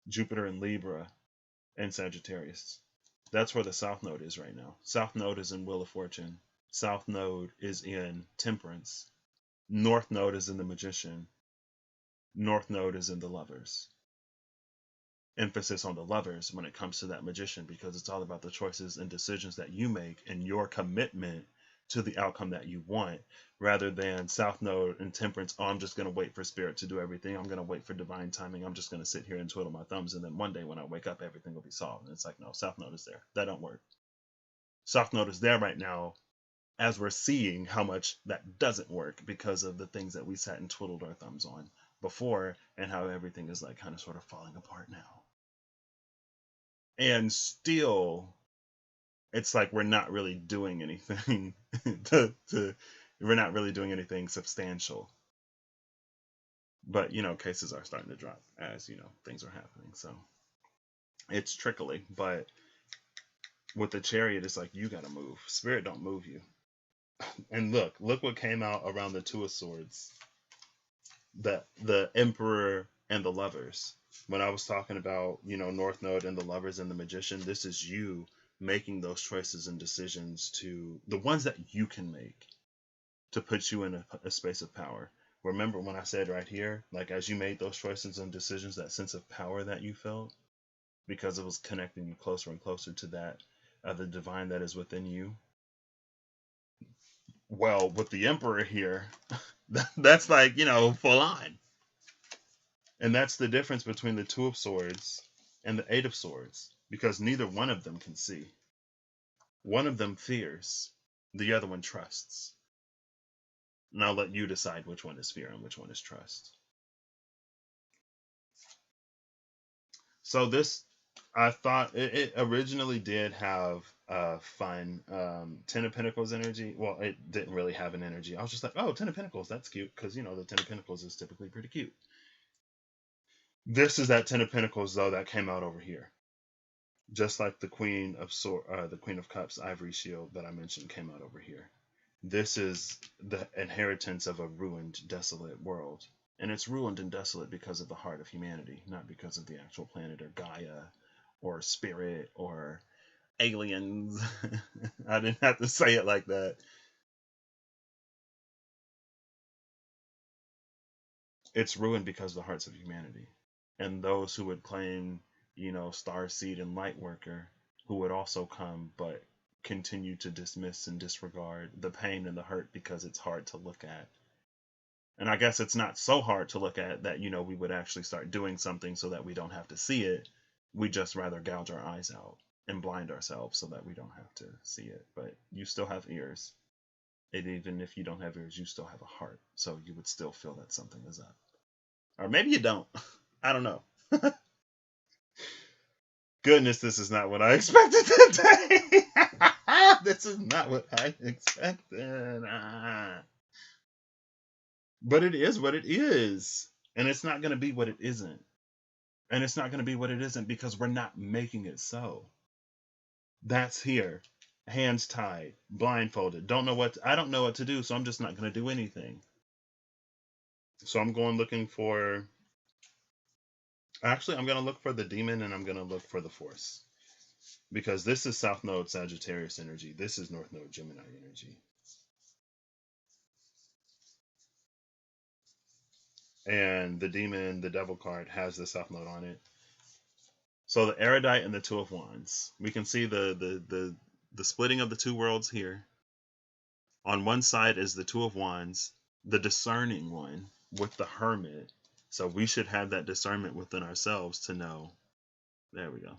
Jupiter and Libra and Sagittarius. That's where the South Node is right now. South Node is in Wheel of Fortune. South Node is in Temperance. North Node is in the Magician. North Node is in the Lovers. Emphasis on the Lovers when it comes to that Magician, because it's all about the choices and decisions that you make and your commitment to the outcome that you want, rather than South Node and Temperance. Oh, I'm just going to wait for Spirit to do everything. I'm going to wait for divine timing. I'm just going to sit here and twiddle my thumbs, and then one day when I wake up, everything will be solved. And it's like, no, South Node is there. That don't work. South Node is there right now, as we're seeing how much that doesn't work because of the things that we sat and twiddled our thumbs on before, and how everything is like kind of sort of falling apart now. And still, it's like we're not really doing anything we're not really doing anything substantial. But, cases are starting to drop as, things are happening. So it's trickly. But with the Chariot, it's like, you got to move. Spirit don't move you. And look what came out around the Two of Swords. The Emperor and the Lovers. When I was talking about, North Node and the Lovers and the Magician, this is you making those choices and decisions, to the ones that you can make, to put you in a space of power. Remember when I said right here, like, as you made those choices and decisions, that sense of power that you felt, because it was connecting you closer and closer to that, the divine that is within you. Well, with the Emperor here, that's like, full on. And that's the difference between the Two of Swords and the Eight of Swords, because neither one of them can see. One of them fears, the other one trusts. And I'll let you decide which one is fear and which one is trust. So this, I thought, it originally did have fun Ten of Pentacles energy. Well, it didn't really have an energy. I was just like, oh, Ten of Pentacles, that's cute, because, the Ten of Pentacles is typically pretty cute. This is that Ten of Pentacles, though, that came out over here. Just like the Queen of Cups Ivory Shield that I mentioned came out over here. This is the inheritance of a ruined, desolate world. And it's ruined and desolate because of the heart of humanity, not because of the actual planet or Gaia or spirit or aliens. I didn't have to say it like that. It's ruined because of the hearts of humanity. And those who would claim, starseed and light worker, who would also come but continue to dismiss and disregard the pain and the hurt because it's hard to look at. And I guess it's not so hard to look at that, we would actually start doing something so that we don't have to see it. We just rather gouge our eyes out and blind ourselves so that we don't have to see it. But you still have ears. And even if you don't have ears, you still have a heart. So you would still feel that something is up. Or maybe you don't. I don't know. Goodness, this is not what I expected today. This is not what I expected. But it is what it is. And it's not going to be what it isn't. And it's not going to be what it isn't because we're not making it so. That's here. Hands tied. Blindfolded. I don't know what to do, so I'm just not going to do anything. So I'm going looking for... Actually, I'm going to look for the demon and I'm going to look for the force. Because this is South Node Sagittarius energy. This is North Node Gemini energy. And the demon, the devil card, has the South Node on it. So the erudite and the Two of Wands. We can see the splitting of the two worlds here. On one side is the Two of Wands, the discerning one, with the Hermit. So we should have that discernment within ourselves to know. There we go.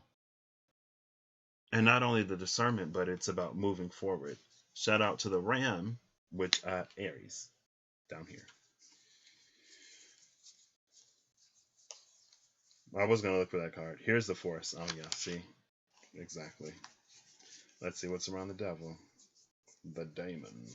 And not only the discernment, but it's about moving forward. Shout out to the Ram, which Aries, down here. I was going to look for that card. Here's the force. Oh, yeah, see? Exactly. Let's see what's around the devil. The daemon.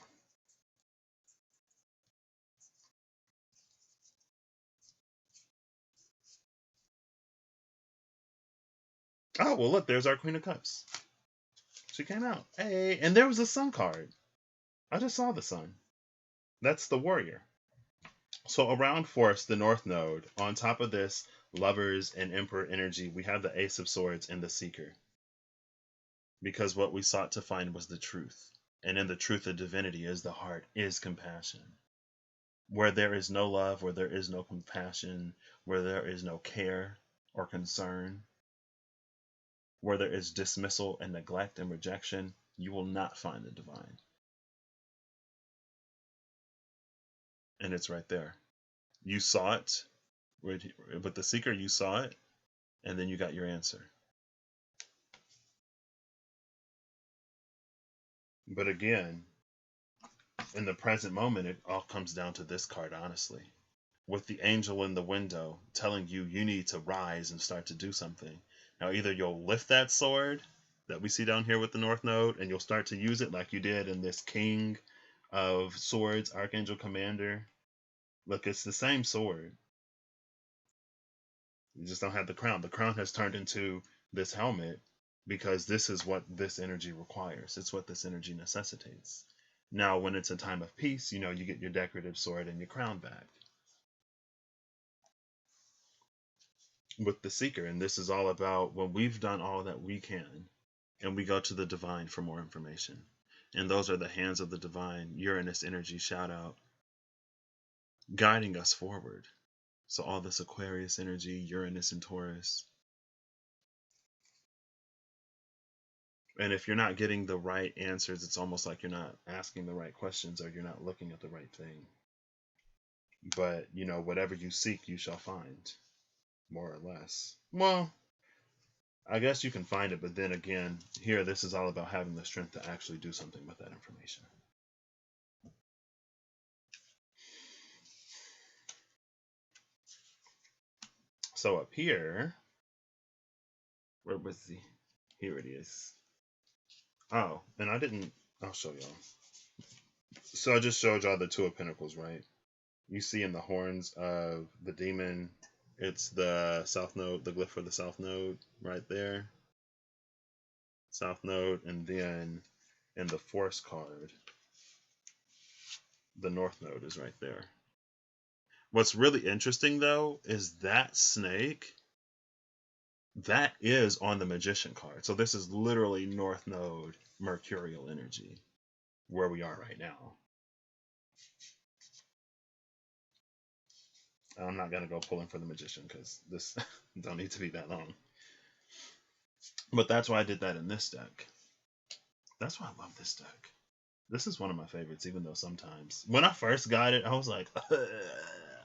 Oh, well, look, there's our Queen of Cups. She came out. Hey, and there was a sun card. I just saw the sun. That's the warrior. So around Force, the North Node, on top of this Lovers and Emperor energy, we have the Ace of Swords and the Seeker. Because what we sought to find was the truth. And in the truth of divinity is the heart, is compassion. Where there is no love, where there is no compassion, where there is no care or concern, where there is dismissal and neglect and rejection, you will not find the divine. And it's right there. You saw it with the Seeker, you saw it, and then you got your answer. But again, in the present moment, it all comes down to this card, honestly. With the angel in the window telling you you need to rise and start to do something. Now, either you'll lift that sword that we see down here with the North Node, and you'll start to use it like you did in this King of Swords, Archangel Commander. Look, it's the same sword. You just don't have the crown. The crown has turned into this helmet because this is what this energy requires. It's what this energy necessitates. Now, when it's a time of peace, you get your decorative sword and your crown back. With the Seeker, and this is all about when we've done all that we can, and we go to the divine for more information. And those are the hands of the divine, Uranus energy, shout out, guiding us forward. So all this Aquarius energy, Uranus and Taurus. And if you're not getting the right answers, it's almost like you're not asking the right questions or you're not looking at the right thing. But, whatever you seek, you shall find, more or less. Well, I guess you can find it, but then again, here, this is all about having the strength to actually do something with that information. So up here, where was he? Here it is. Oh, and I'll show y'all. So I just showed y'all the Two of Pentacles, right? You see in the horns of the demon, it's the South Node, the glyph for the South Node right there. South Node, and then in the Force card, the North Node is right there. What's really interesting, though, is that snake, that is on the Magician card. So this is literally North Node Mercurial energy, where we are right now. I'm not going to go pulling for the Magician because this don't need to be that long. But that's why I did that in this deck. That's why I love this deck. This is one of my favorites, even though sometimes when I first got it, I was like,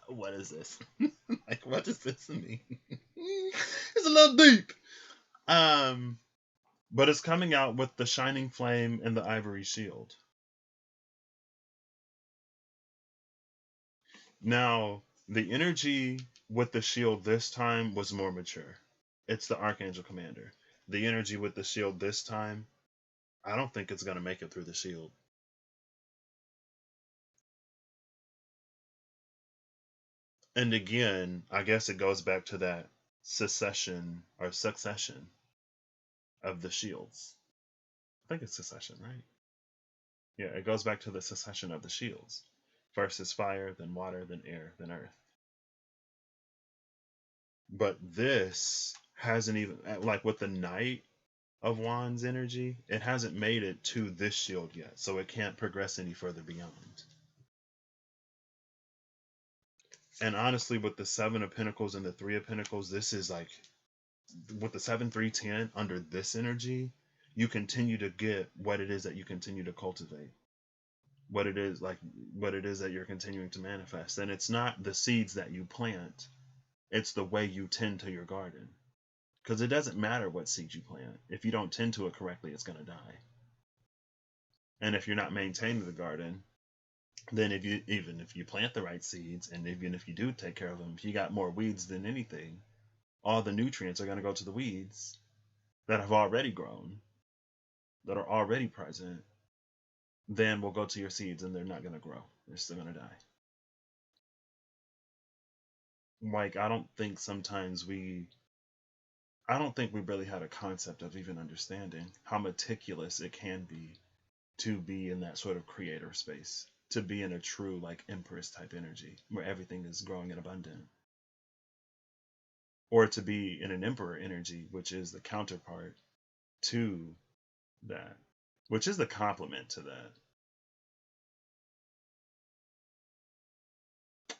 what is this? Like, what does this mean? It's a little deep. But it's coming out with the Shining Flame and the Ivory Shield. Now, the energy with the shield this time was more mature. It's the Archangel Commander. The energy with the shield this time, I don't think it's going to make it through the shield. And again, I guess it goes back to that succession of the shields. I think it's succession, right? Yeah, it goes back to the succession of the shields. First is fire, then water, then air, then earth. But this hasn't even, like with the Knight of Wands energy, it hasn't made it to this shield yet, so it can't progress any further beyond. And honestly, with the Seven of Pentacles and the Three of Pentacles, this is like, with the 7-3-10 under this energy, you continue to get what it is that you continue to cultivate. What it is that you're continuing to manifest. And it's not the seeds that you plant, it's the way you tend to your garden. Because it doesn't matter what seed you plant. If you don't tend to it correctly, it's going to die. And if you're not maintaining the garden, then even if you plant the right seeds, and even if you do take care of them, if you got more weeds than anything, all the nutrients are going to go to the weeds that have already grown, that are already present, then will go to your seeds and they're not going to grow. They're still going to die. Like, I don't think sometimes we I don't think we really had a concept of even understanding how meticulous it can be to be in that sort of creator space, to be in a true like empress type energy where everything is growing and abundant, or to be in an emperor energy, which is the counterpart to that, which is the complement to that.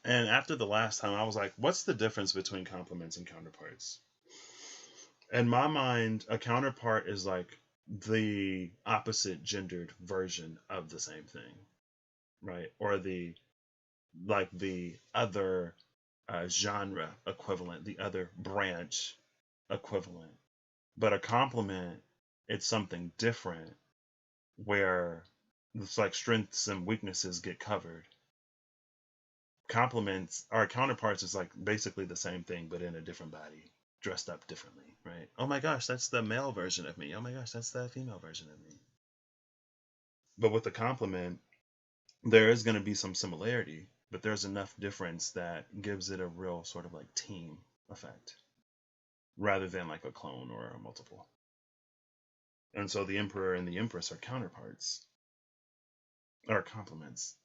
And after the last time, I was like, what's the difference between complements and counterparts? In my mind, a counterpart is like the opposite gendered version of the same thing, right? Or the like the other genre equivalent, the other branch equivalent. But a complement, it's something different where it's like strengths and weaknesses get covered. Complements our counterparts is like basically the same thing but in a different body, dressed up differently, right? Oh my gosh, that's the male version of me. Oh my gosh, that's the female version of me. But with the complement, there is going to be some similarity, but there's enough difference that gives it a real sort of like team effect rather than like a clone or a multiple. And so the emperor and the empress are counterparts, are complements.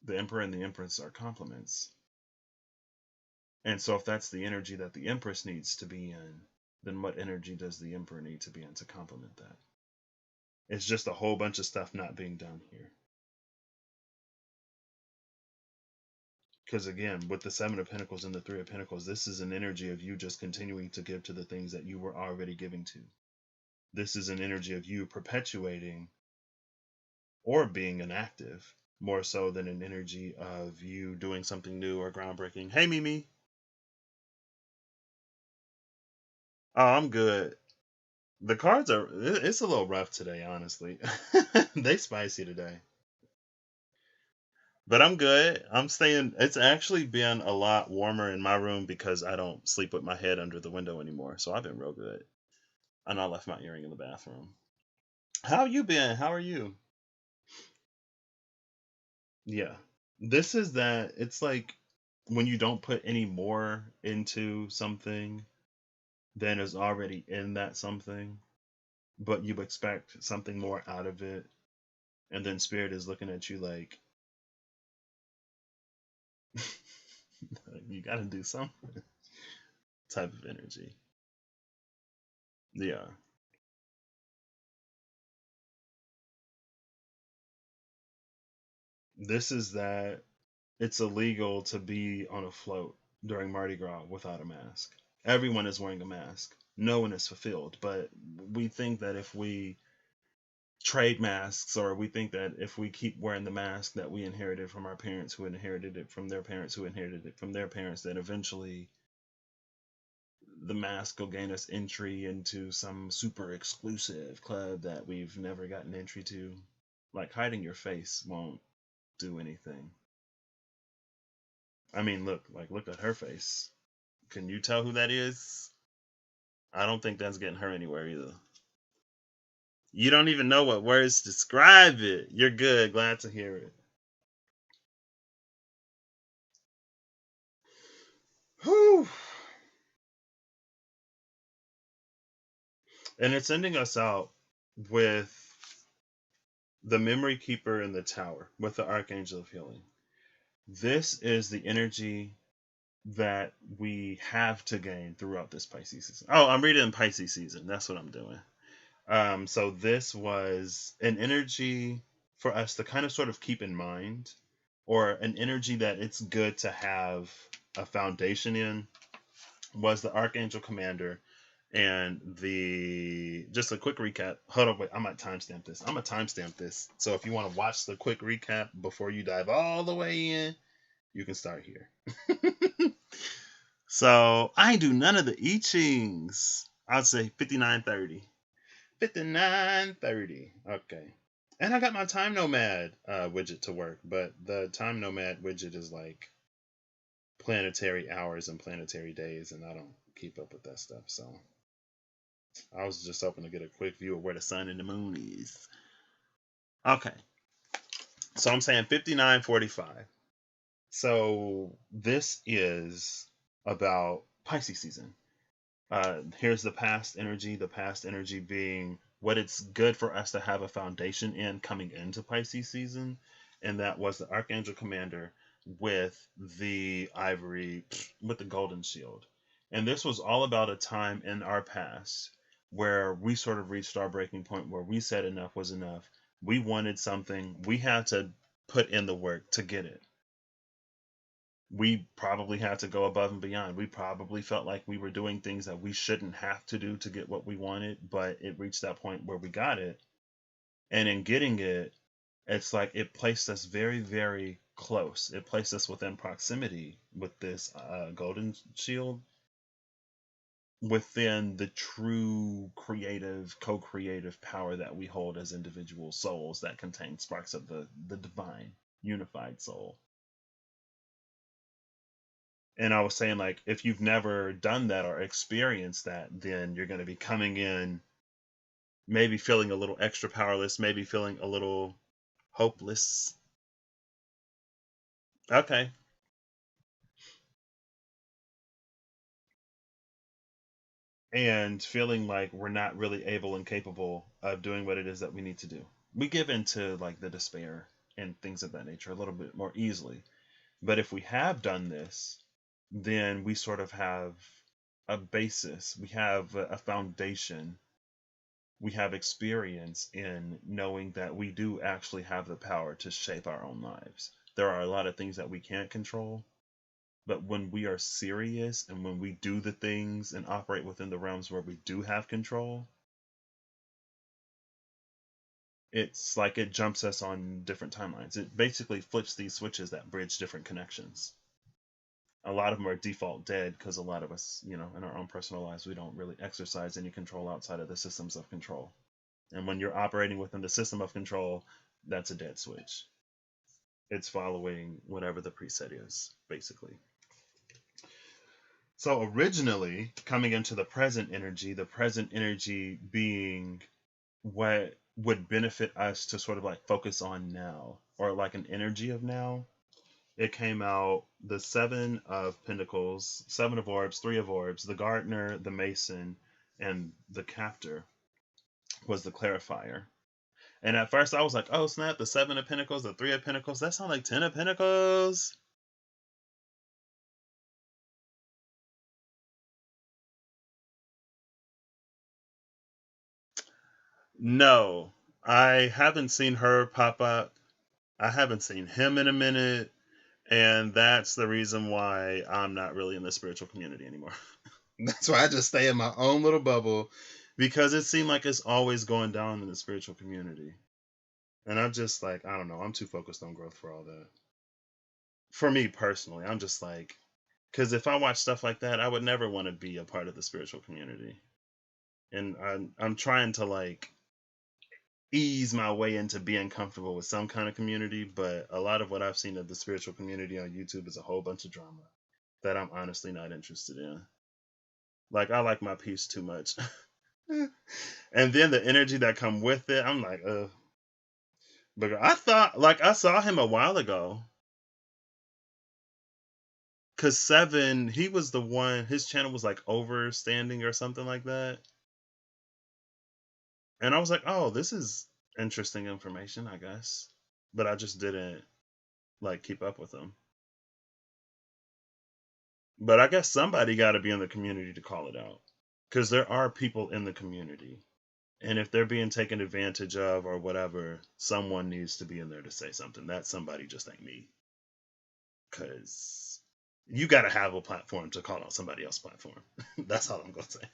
The emperor and the empress are complements. And so if that's the energy that the empress needs to be in, then what energy does the emperor need to be in to complement that? It's just a whole bunch of stuff not being done here. Because again, with the Seven of Pentacles and the Three of Pentacles, this is an energy of you just continuing to give to the things that you were already giving to. This is an energy of you perpetuating or being inactive more so than an energy of you doing something new or groundbreaking. Hey, Mimi. Oh, I'm good. The cards are, it's a little rough today, honestly. They spicy today. But I'm good. I'm staying. It's actually been a lot warmer in my room because I don't sleep with my head under the window anymore. So I've been real good. And I left my earring in the bathroom. How you been? How are you? Yeah. This is that. It's like when you don't put any more into something than is already in that something, but you expect something more out of it. And then spirit is looking at you like, you got to do something type of energy. Yeah. This is that it's illegal to be on a float during Mardi Gras without a mask. Everyone is wearing a mask. No one is fulfilled. But we think that if we trade masks, or we think that if we keep wearing the mask that we inherited from our parents who inherited it from their parents who inherited it from their parents, that eventually the mask will gain us entry into some super exclusive club that we've never gotten entry to. Like hiding your face won't do anything. I mean, look at her face. Can you tell who that is? I don't think that's getting her anywhere either. You don't even know what words describe it. You're good. Glad to hear it. Whew. And it's ending us out with the Memory Keeper in the Tower with the Archangel of Healing. This is the energy that we have to gain throughout this Pisces season. Oh, I'm reading Pisces season. That's what I'm doing. So this was an energy for us to kind of sort of keep in mind, or an energy that it's good to have a foundation in, was the Archangel Commander. And the just a quick recap. Hold on, wait. I'm gonna timestamp this. I'm gonna timestamp this. So if you want to watch the quick recap before you dive all the way in, you can start here. So I do none of the I Chings. I'd say 59:30. 59:30. Okay. And I got my Time Nomad widget to work, but the Time Nomad widget is like planetary hours and planetary days, and I don't keep up with that stuff. So I was just hoping to get a quick view of where the sun and the moon is. Okay. So I'm saying 59:45. So this is about Pisces season. Here's the past energy being what it's good for us to have a foundation in coming into Pisces season. And that was the Archangel Commander with the ivory, with the golden shield. And this was all about a time in our past where we sort of reached our breaking point where we said enough was enough. We wanted something, we had to put in the work to get it. We probably had to go above and beyond. We probably felt like we were doing things that we shouldn't have to do to get what we wanted, but it reached that point where we got it. And in getting it, it's like it placed us very, very close. It placed us within proximity with this golden shield, within the true creative, co-creative power that we hold as individual souls that contain sparks of the divine, unified soul. And I was saying, like, if you've never done that or experienced that, then you're going to be coming in maybe feeling a little extra powerless, maybe feeling a little hopeless. Okay. And feeling like we're not really able and capable of doing what it is that we need to do. We give into like the despair and things of that nature a little bit more easily. But if we have done this, then we sort of have a basis, we have a foundation, we have experience in knowing that we do actually have the power to shape our own lives. There are a lot of things that we can't control, but when we are serious and when we do the things and operate within the realms where we do have control, it's like it jumps us on different timelines. It basically flips these switches that bridge different connections. A lot of them are default dead because a lot of us, in our own personal lives, we don't really exercise any control outside of the systems of control. And when you're operating within the system of control, that's a dead switch. It's following whatever the preset is, basically. So originally, coming into the present energy being what would benefit us to sort of like focus on now, or like an energy of now. It came out the Seven of Pentacles, Seven of Orbs, Three of Orbs, the Gardener, the Mason, and the Captor was the clarifier. And at first I was like, oh snap, the Seven of Pentacles, the Three of Pentacles, that sounds like Ten of Pentacles. No, I haven't seen her pop up. I haven't seen him in a minute. And that's the reason why I'm not really in the spiritual community anymore. That's why I just stay in my own little bubble because it seemed like it's always going down in the spiritual community. And I'm just like, I don't know, I'm too focused on growth for all that. For me personally, I'm just like, because if I watch stuff like that, I would never want to be a part of the spiritual community. And I'm trying to like ease my way into being comfortable with some kind of community, but a lot of what I've seen of the spiritual community on YouTube is a whole bunch of drama that I'm honestly not interested in. Like I like my peace too much. And then the energy that come with it, I'm like, but I thought like I saw him a while ago. Cause Seven, he was the one, his channel was like overstanding or something like that. And I was like, oh, this is interesting information, I guess. But I just didn't like keep up with him. But I guess somebody got to be in the community to call it out. Because there are people in the community. And if they're being taken advantage of or whatever, someone needs to be in there to say something. That somebody just ain't me. Because you got to have a platform to call out somebody else's platform. That's all I'm going to say.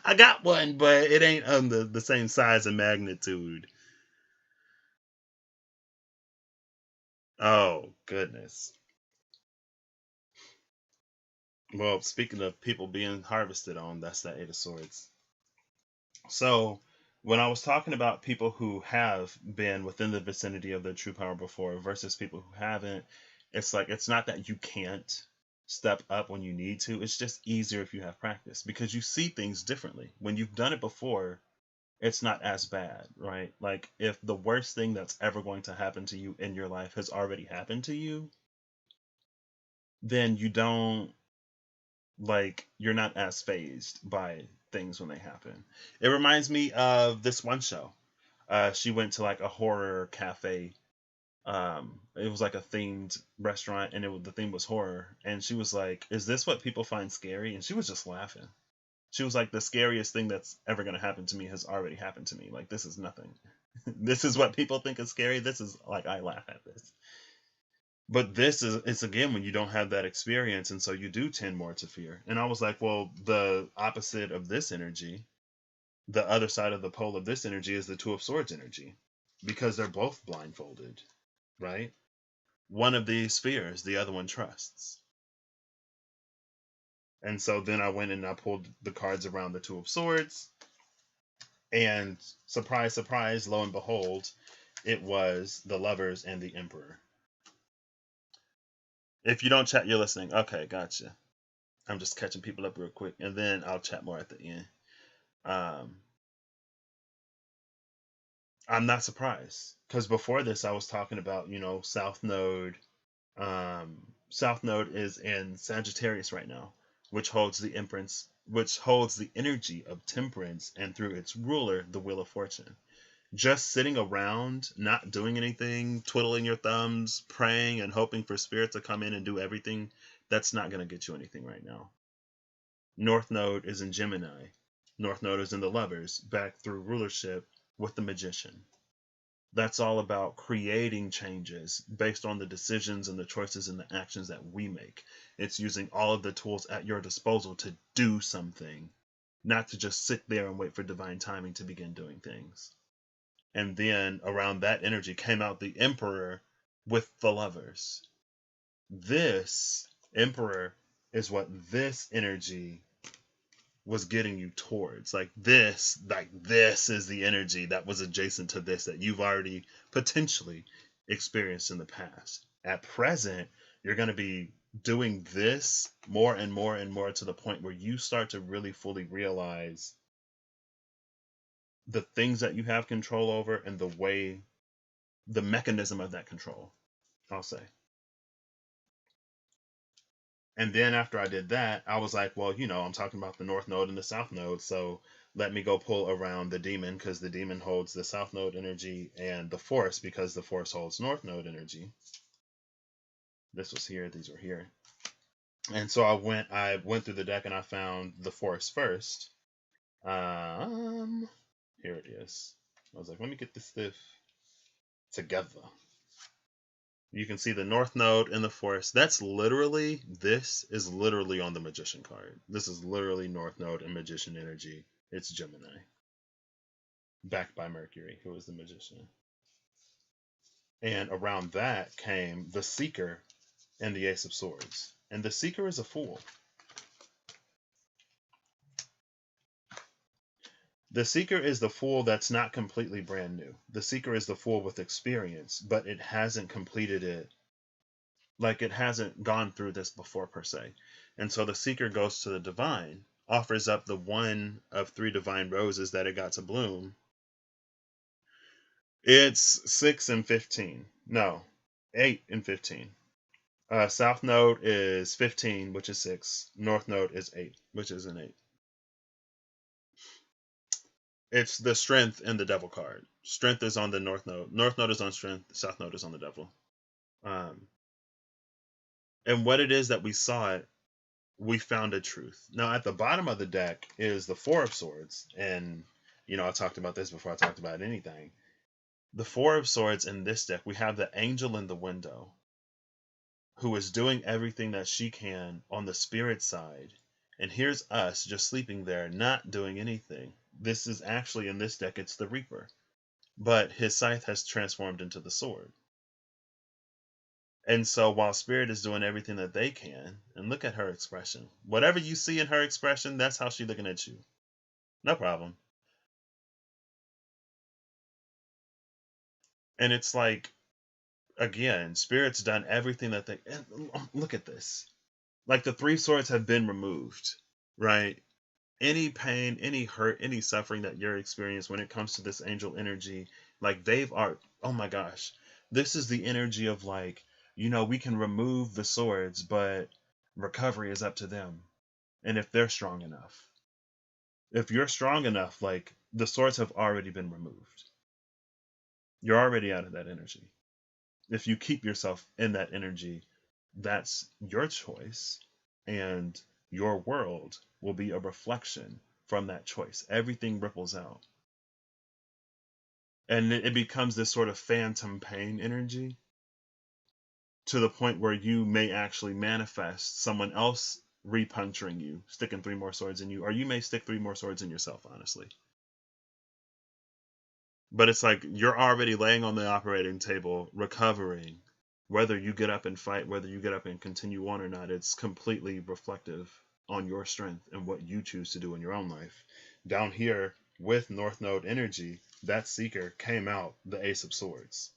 I got one, but it ain't on the same size and magnitude. Oh, goodness. Well, speaking of people being harvested on, that's that Eight of Swords. So, when I was talking about people who have been within the vicinity of their true power before versus people who haven't, it's like it's not that you can't step up when you need to. It's just easier if you have practice because you see things differently. When you've done it before, it's not as bad, right? Like if the worst thing that's ever going to happen to you in your life has already happened to you, then you don't Like you're not as phased by things when they happen. It reminds me of this one show. She went to like a horror cafe. It was like a themed restaurant, and the theme was horror. And she was like, "Is this what people find scary?" And she was just laughing. She was like, "The scariest thing that's ever gonna happen to me has already happened to me. Like this is nothing. This is what people think is scary. This is like I laugh at this." But this is it's again when you don't have that experience, and so you do tend more to fear. And I was like, well, the opposite of this energy, the other side of the pole of this energy is the Two of Swords energy, because they're both blindfolded, right? One of these fears, the other one trusts. And so then I went and I pulled the cards around the Two of Swords, and surprise, surprise, lo and behold, it was the Lovers and the Emperor. If you don't chat, you're listening. Okay, gotcha. I'm just catching people up real quick, and then I'll chat more at the end. Um, I'm not surprised because before this, I was talking about South Node. South Node is in Sagittarius right now, which holds the Empress, which holds the energy of temperance, and through its ruler, the Wheel of Fortune. Just sitting around, not doing anything, twiddling your thumbs, praying and hoping for spirit to come in and do everything, that's not going to get you anything right now. North Node is in Gemini. North Node is in the Lovers, back through rulership with the Magician. That's all about creating changes based on the decisions and the choices and the actions that we make. It's using all of the tools at your disposal to do something, not to just sit there and wait for divine timing to begin doing things. And then around that energy came out the Emperor with the Lovers. This Emperor is what this energy was getting you towards. Like this is the energy that was adjacent to this that you've already potentially experienced in the past. At present, you're going to be doing this more and more and more to the point where you start to really fully realize the things that you have control over and the mechanism of that control, I'll say. And then after I did that, I was like, well, I'm talking about the North Node and the South Node. So let me go pull around the Demon, because the Demon holds the South Node energy, and the Force, because the Force holds North Node energy. This was here. These were here. And so I went through the deck and I found the Force first. Here it is. I was like, let me get this stuff together. You can see the North Node and the Force. This is literally on the Magician card. This is literally North Node and Magician energy. It's Gemini. Backed by Mercury, who is the Magician. And around that came the Seeker and the Ace of Swords. And the Seeker is a fool. The Seeker is the fool that's not completely brand new. The Seeker is the fool with experience, but it hasn't completed it. Like it hasn't gone through this before per se. And so the Seeker goes to the Divine, offers up the one of 3 divine roses that it got to bloom. It's 6 and 15. No, 8 and 15. South Node is 15, which is 6. North Node is 8, which is an 8. It's the Strength and the Devil card. Strength is on the North Node. North Node is on Strength. South Node is on the Devil. And what it is that we saw it, we found a truth. Now, at the bottom of the deck is the Four of Swords. And, I talked about this before I talked about anything. The Four of Swords in this deck, we have the Angel in the window, who is doing everything that she can on the spirit side. And here's us just sleeping there, not doing anything. This is actually, in this deck, it's the Reaper. But his scythe has transformed into the sword. And so while Spirit is doing everything that they can, and look at her expression. Whatever you see in her expression, that's how she's looking at you. No problem. And it's like, again, Spirit's done everything that they... And look at this. Like the 3 swords have been removed, right? Any pain, any hurt, any suffering that you're experiencing when it comes to this angel energy, like oh my gosh. This is the energy of like, we can remove the swords, but recovery is up to them. and if they're strong enough. If you're strong enough, like the swords have already been removed. You're already out of that energy. If you keep yourself in that energy, that's your choice, and your world will be a reflection from that choice. Everything ripples out. And it becomes this sort of phantom pain energy to the point where you may actually manifest someone else repuncturing you, sticking 3 more swords in you, or you may stick 3 more swords in yourself, honestly. But it's like you're already laying on the operating table, recovering. Whether you get up and fight, whether you get up and continue on or not, it's completely reflective on your strength and what you choose to do in your own life. Down here with North Node energy, that seeker came out the Ace of Swords,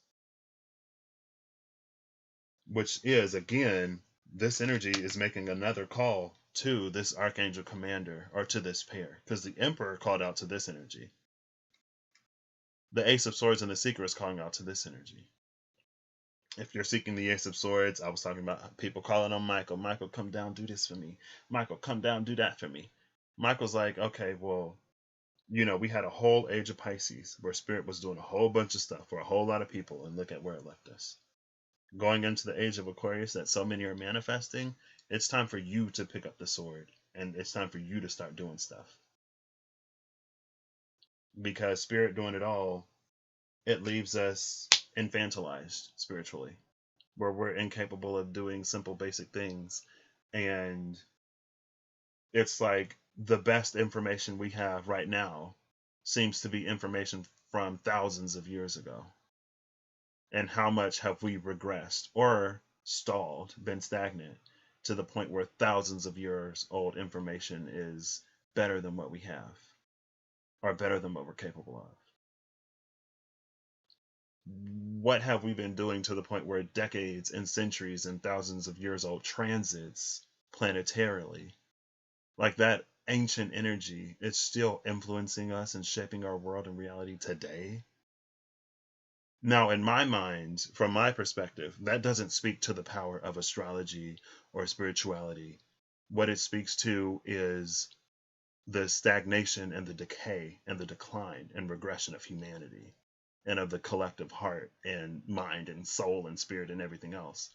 which is, again, this energy is making another call to this Archangel Commander, or to this pair, because the Emperor called out to this energy. The Ace of Swords and the Seeker is calling out to this energy. If you're seeking the Ace of Swords, I was talking about people calling on Michael. Michael, come down, do this for me. Michael, come down, do that for me. Michael's like, okay, well, we had a whole age of Pisces where Spirit was doing a whole bunch of stuff for a whole lot of people, and look at where it left us. Going into the age of Aquarius that so many are manifesting, it's time for you to pick up the sword, and it's time for you to start doing stuff. Because Spirit doing it all, it leaves us infantilized spiritually, where we're incapable of doing simple basic things. And it's like the best information we have right now seems to be information from thousands of years ago. And how much have we regressed or stalled, been stagnant, to the point where thousands of years old information is better than what we have, or better than what we're capable of? What have we been doing to the point where decades and centuries and thousands of years old transits planetarily, like that ancient energy, is still influencing us and shaping our world and reality today? Now, in my mind, from my perspective, that doesn't speak to the power of astrology or spirituality. What it speaks to is the stagnation and the decay and the decline and regression of humanity, and of the collective heart and mind and soul and spirit and everything else.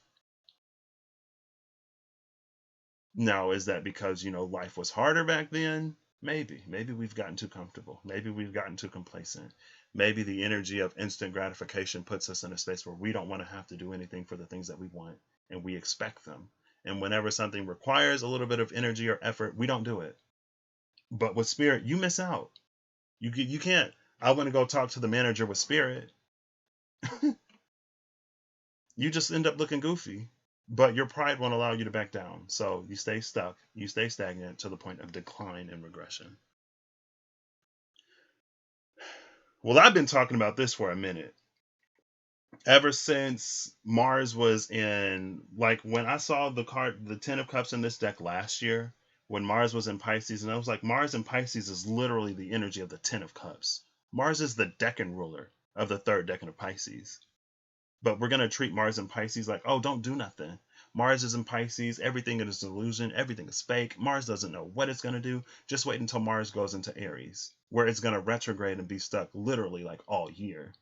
Now, is that because, life was harder back then? Maybe. Maybe we've gotten too comfortable. Maybe we've gotten too complacent. Maybe the energy of instant gratification puts us in a space where we don't want to have to do anything for the things that we want, and we expect them. And whenever something requires a little bit of energy or effort, we don't do it. But with Spirit, you miss out. You can't. I want to go talk to the manager with Spirit. You just end up looking goofy. But your pride won't allow you to back down. So you stay stuck. You stay stagnant to the point of decline and regression. Well, I've been talking about this for a minute. Ever since Mars was in, like, when I saw the card, the 10 of Cups in this deck last year, when Mars was in Pisces, and I was like, Mars in Pisces is literally the energy of the 10 of Cups. Mars is the decan ruler of the 3rd decan of Pisces. But we're going to treat Mars in Pisces like, oh, don't do nothing. Mars is in Pisces. Everything is an illusion. Everything is fake. Mars doesn't know what it's going to do. Just wait until Mars goes into Aries, where it's going to retrograde and be stuck literally like all year.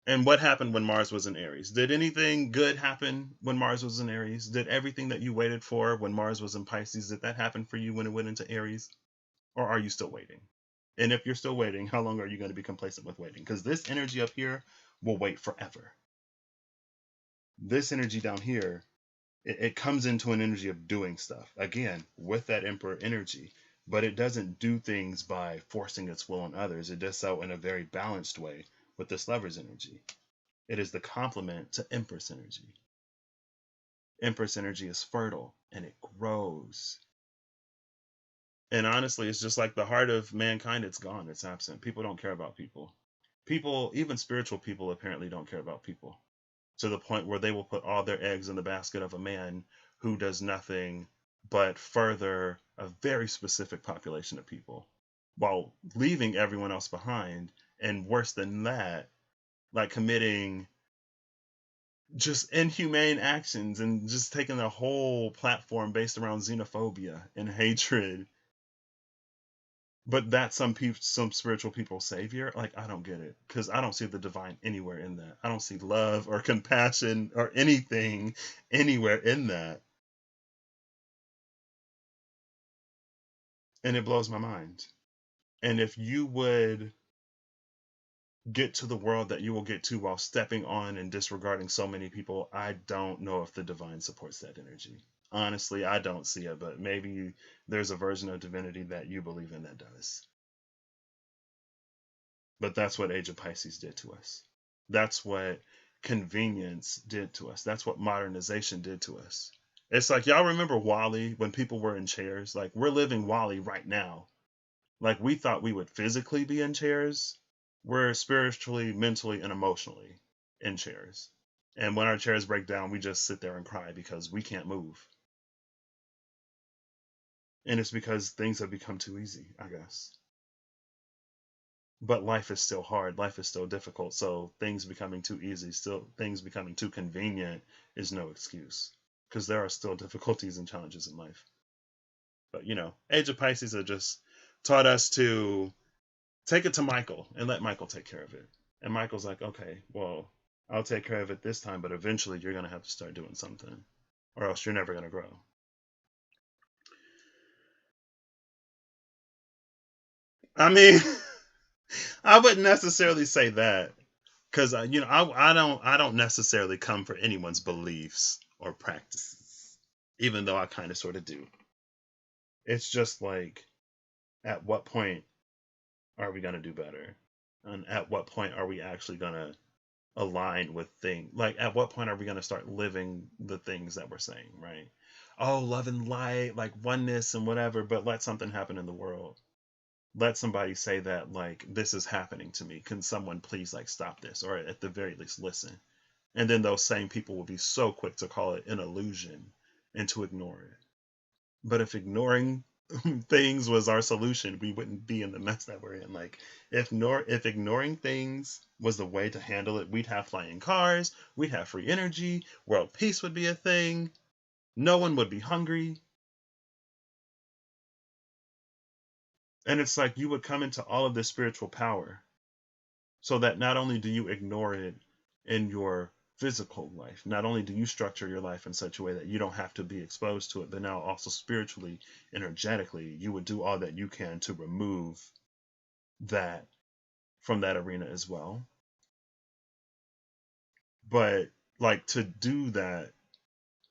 And what happened when Mars was in Aries? Did anything good happen when Mars was in Aries? Did everything that you waited for when Mars was in Pisces, did that happen for you when it went into Aries? Or are you still waiting? And if you're still waiting, how long are you going to be complacent with waiting? Because this energy up here will wait forever. This energy down here, it comes into an energy of doing stuff, again, with that Emperor energy. But it doesn't do things by forcing its will on others. It does so in a very balanced way with this Lover's energy. It is the complement to Empress energy. Empress energy is fertile and it grows. And honestly, it's just like the heart of mankind. It's gone. It's absent. People don't care about people. People, even spiritual people, apparently don't care about people, to the point where they will put all their eggs in the basket of a man who does nothing but further a very specific population of people, while leaving everyone else behind. And worse than that, like committing just inhumane actions and just taking a whole platform based around xenophobia and hatred. But that's some spiritual people's savior. Like, I don't get it, because I don't see the divine anywhere in that. I don't see love or compassion or anything anywhere in that, and it blows my mind. And if you would get to the world that you will get to while stepping on and disregarding so many people, I don't know if the divine supports that energy. Honestly, I don't see it, but maybe there's a version of divinity that you believe in that does. But that's what Age of Pisces did to us. That's what convenience did to us. That's what modernization did to us. It's like, y'all remember Wally when people were in chairs? Like, we're living Wally right now. Like, we thought we would physically be in chairs. We're spiritually, mentally, and emotionally in chairs. And when our chairs break down, we just sit there and cry because we can't move. And it's because things have become too easy, I guess. But life is still hard. Life is still difficult. So things becoming too easy, still things becoming too convenient is no excuse, because there are still difficulties and challenges in life. But Age of Pisces have just taught us to take it to Michael and let Michael take care of it. And Michael's like, okay, well, I'll take care of it this time, but eventually you're going to have to start doing something, or else you're never going to grow. I mean, I wouldn't necessarily say that, because I don't necessarily come for anyone's beliefs or practices, even though I kind of sort of do. It's just like, at what point are we going to do better? And at what point are we actually going to align with things? Like, at what point are we going to start living the things that we're saying, right? Oh, love and light, like oneness and whatever, but let something happen in the world. Let somebody say that, like, this is happening to me. Can someone please, like, stop this? Or at the very least, listen. And then those same people will be so quick to call it an illusion and to ignore it. But if ignoring things was our solution, we wouldn't be in the mess that we're in. Like, if ignoring things was the way to handle it, we'd have flying cars, we'd have free energy, world peace would be a thing, no one would be hungry. And it's like, you would come into all of this spiritual power, so that not only do you ignore it in your physical life, not only do you structure your life in such a way that you don't have to be exposed to it, but now also spiritually, energetically, you would do all that you can to remove that from that arena as well. But, like, to do that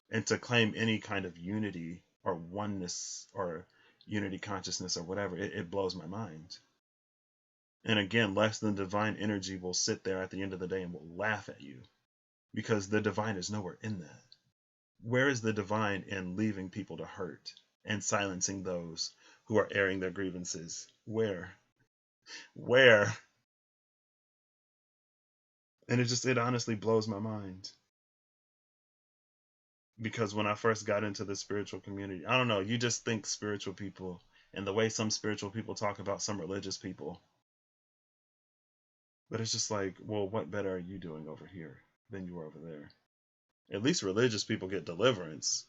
and to claim any kind of unity or oneness or unity consciousness or whatever, it blows my mind. And again, less than divine energy will sit there at the end of the day and will laugh at you, because the divine is nowhere in that. Where is the divine in leaving people to hurt and silencing those who are airing their grievances? Where? Where? And it honestly blows my mind. Because when I first got into the spiritual community, I don't know, you just think spiritual people, and the way some spiritual people talk about some religious people. But it's just like, well, what better are you doing over here than you were over there? At least religious people get deliverance.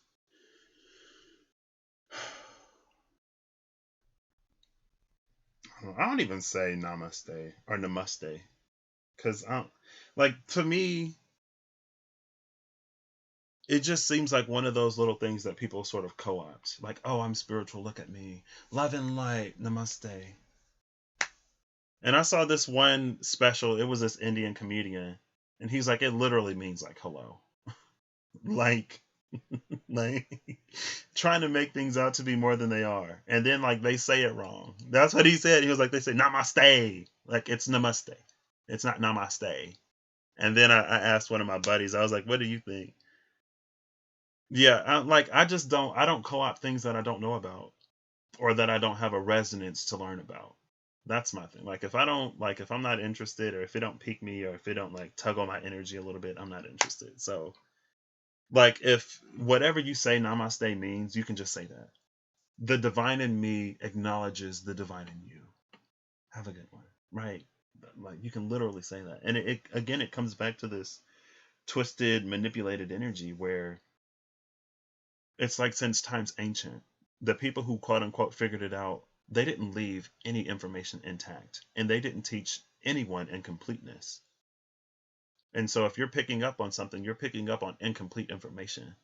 I don't even say namaste or namaste, because like, to me, it just seems like one of those little things that people sort of co-opt. Like, oh, I'm spiritual, look at me, love and light, namaste. And I saw this one special. It was this Indian comedian, and he's like, it literally means like hello, like, like, trying to make things out to be more than they are, and then, like, they say it wrong. That's what he said. He was like, they say namaste, like it's namaste, it's not namaste. And then I asked one of my buddies, I was like, what do you think? Yeah, I don't co-opt things that I don't know about, or that I don't have a resonance to learn about. That's my thing. Like, if I don't, like, if I'm not interested, or if it don't pique me, or if it don't, like, tug on my energy a little bit, I'm not interested. So, like, if whatever you say namaste means, you can just say that. The divine in me acknowledges the divine in you. Have a good one. Right? Like, you can literally say that. And it again, it comes back to this twisted, manipulated energy where it's like since times ancient, the people who quote unquote figured it out, they didn't leave any information intact and they didn't teach anyone incompleteness. And so if you're picking up on something, you're picking up on incomplete information.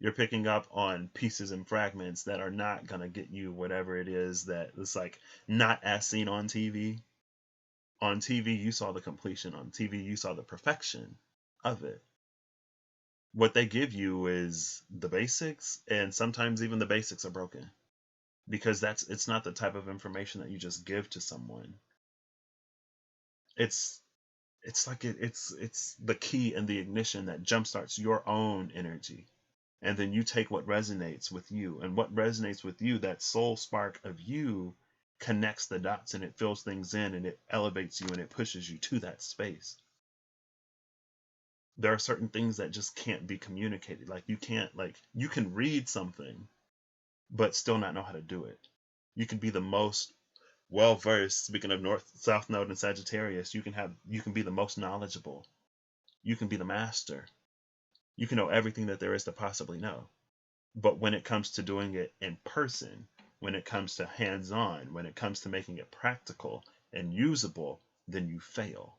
You're picking up on pieces and fragments that are not going to get you whatever it is that it's like not as seen on TV. On TV, you saw the completion. On TV, you saw the perfection of it. What they give you is the basics, and sometimes even the basics are broken because it's not the type of information that you just give to someone. It's it's the key and the ignition that jumpstarts your own energy. And then you take what resonates with you, and what resonates with you, that soul spark of you connects the dots and it fills things in and it elevates you and it pushes you to that space. There are certain things that just can't be communicated. Like you can read something but still not know how to do it. You can be the most well versed, speaking of North South Node and Sagittarius, you can be the most knowledgeable. You can be the master. You can know everything that there is to possibly know. But when it comes to doing it in person, when it comes to hands-on, when it comes to making it practical and usable, then you fail.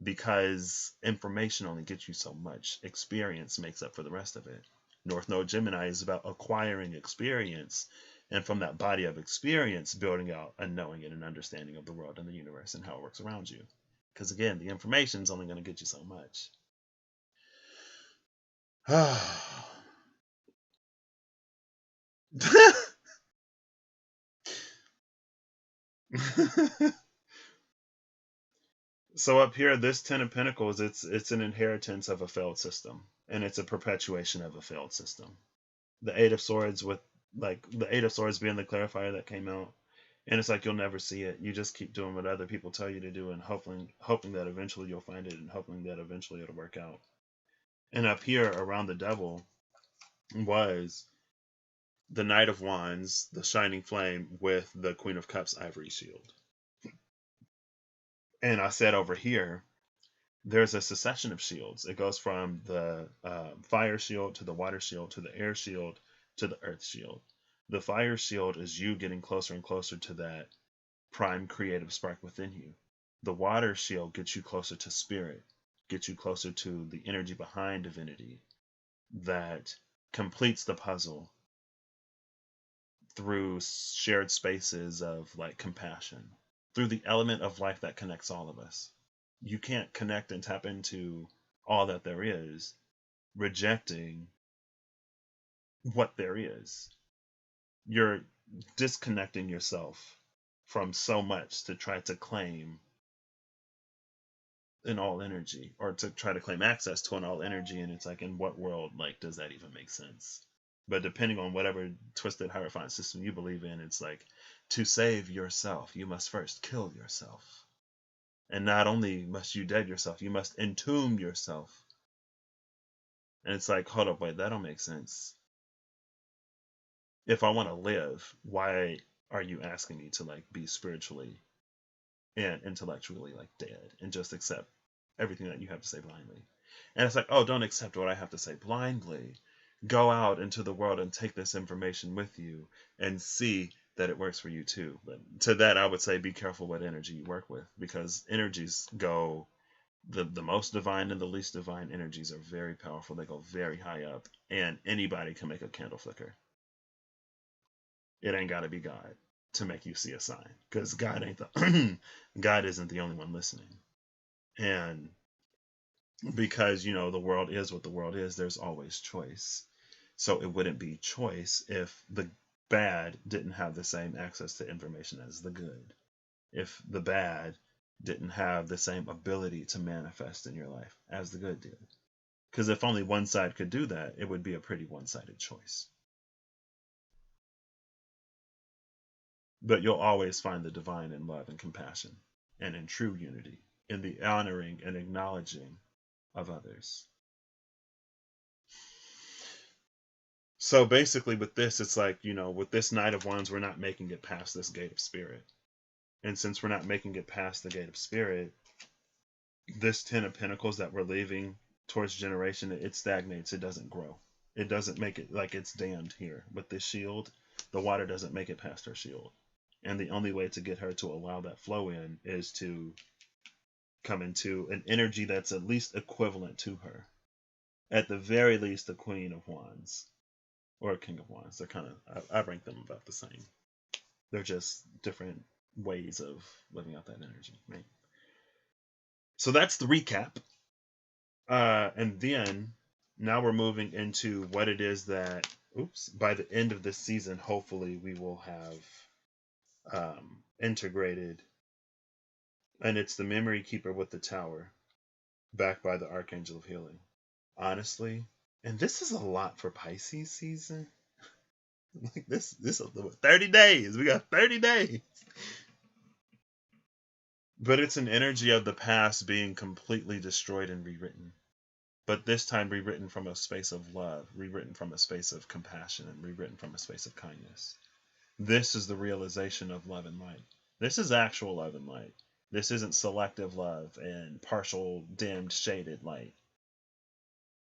Because information only gets you so much. Experience makes up for the rest of it. North Node Gemini is about acquiring experience, and from that body of experience, building out a knowing and an understanding of the world and the universe and how it works around you. Because again, the information is only going to get you so much. So up here, this Ten of Pentacles, it's an inheritance of a failed system, and it's a perpetuation of a failed system. The Eight of Swords, with like the Eight of Swords being the clarifier that came out, and it's like you'll never see it. You just keep doing what other people tell you to do, and hoping that eventually you'll find it, and hoping that eventually it'll work out. And up here around the Devil was the Knight of Wands, the Shining Flame, with the Queen of Cups ivory shield. And I said over here, there's a succession of shields. It goes from the fire shield to the water shield to the air shield to the earth shield. The fire shield is you getting closer and closer to that prime creative spark within you. The water shield gets you closer to spirit, gets you closer to the energy behind divinity that completes the puzzle through shared spaces of like compassion, through the element of life that connects all of us. You can't connect and tap into all that there is, rejecting what there is. You're disconnecting yourself from so much to try to claim an all energy, or to try to claim access to an all energy. And it's like, in what world like does that even make sense? But depending on whatever twisted hierophant system you believe in, it's like, to save yourself, you must first kill yourself. And not only must you dead yourself, you must entomb yourself. And it's like, hold up, wait, that don't make sense. If I want to live, why are you asking me to like be spiritually and intellectually like dead and just accept everything that you have to say blindly? And it's like, oh, don't accept what I have to say blindly. Go out into the world and take this information with you and see that it works for you too. But to that, I would say be careful what energy you work with, because energies go, the most divine and the least divine energies are very powerful. They go very high up, and anybody can make a candle flicker. It ain't got to be God to make you see a sign, because God ain't God isn't the only one listening. And because, you know, the world is what the world is, there's always choice. So it wouldn't be choice if the bad didn't have the same access to information as the good. If the bad didn't have the same ability to manifest in your life as the good did. Because if only one side could do that, it would be a pretty one-sided choice. But you'll always find the divine in love and compassion, and in true unity, in the honoring and acknowledging of others. So basically with this, it's like, you know, with this Knight of Wands, we're not making it past this gate of spirit. And since we're not making it past the gate of spirit, this Ten of Pentacles that we're leaving towards generation, it stagnates. It doesn't grow. It doesn't make it, like it's dammed here. With this shield, the water doesn't make it past her shield. And the only way to get her to allow that flow in is to come into an energy that's at least equivalent to her. At the very least, the Queen of Wands or King of Wands. They're kind of, I rank them about the same. They're just different ways of living out that energy, right? So that's the recap. And then now we're moving into what it is that, by the end of this season, hopefully we will have integrated. And it's the Memory Keeper with the Tower, backed by the Archangel of Healing. Honestly, and this is a lot for Pisces season. Like this is 30 days. We got 30 days. But it's an energy of the past being completely destroyed and rewritten. But this time rewritten from a space of love, rewritten from a space of compassion, and rewritten from a space of kindness. This is the realization of love and light. This is actual love and light. This isn't selective love and partial, dimmed, shaded light.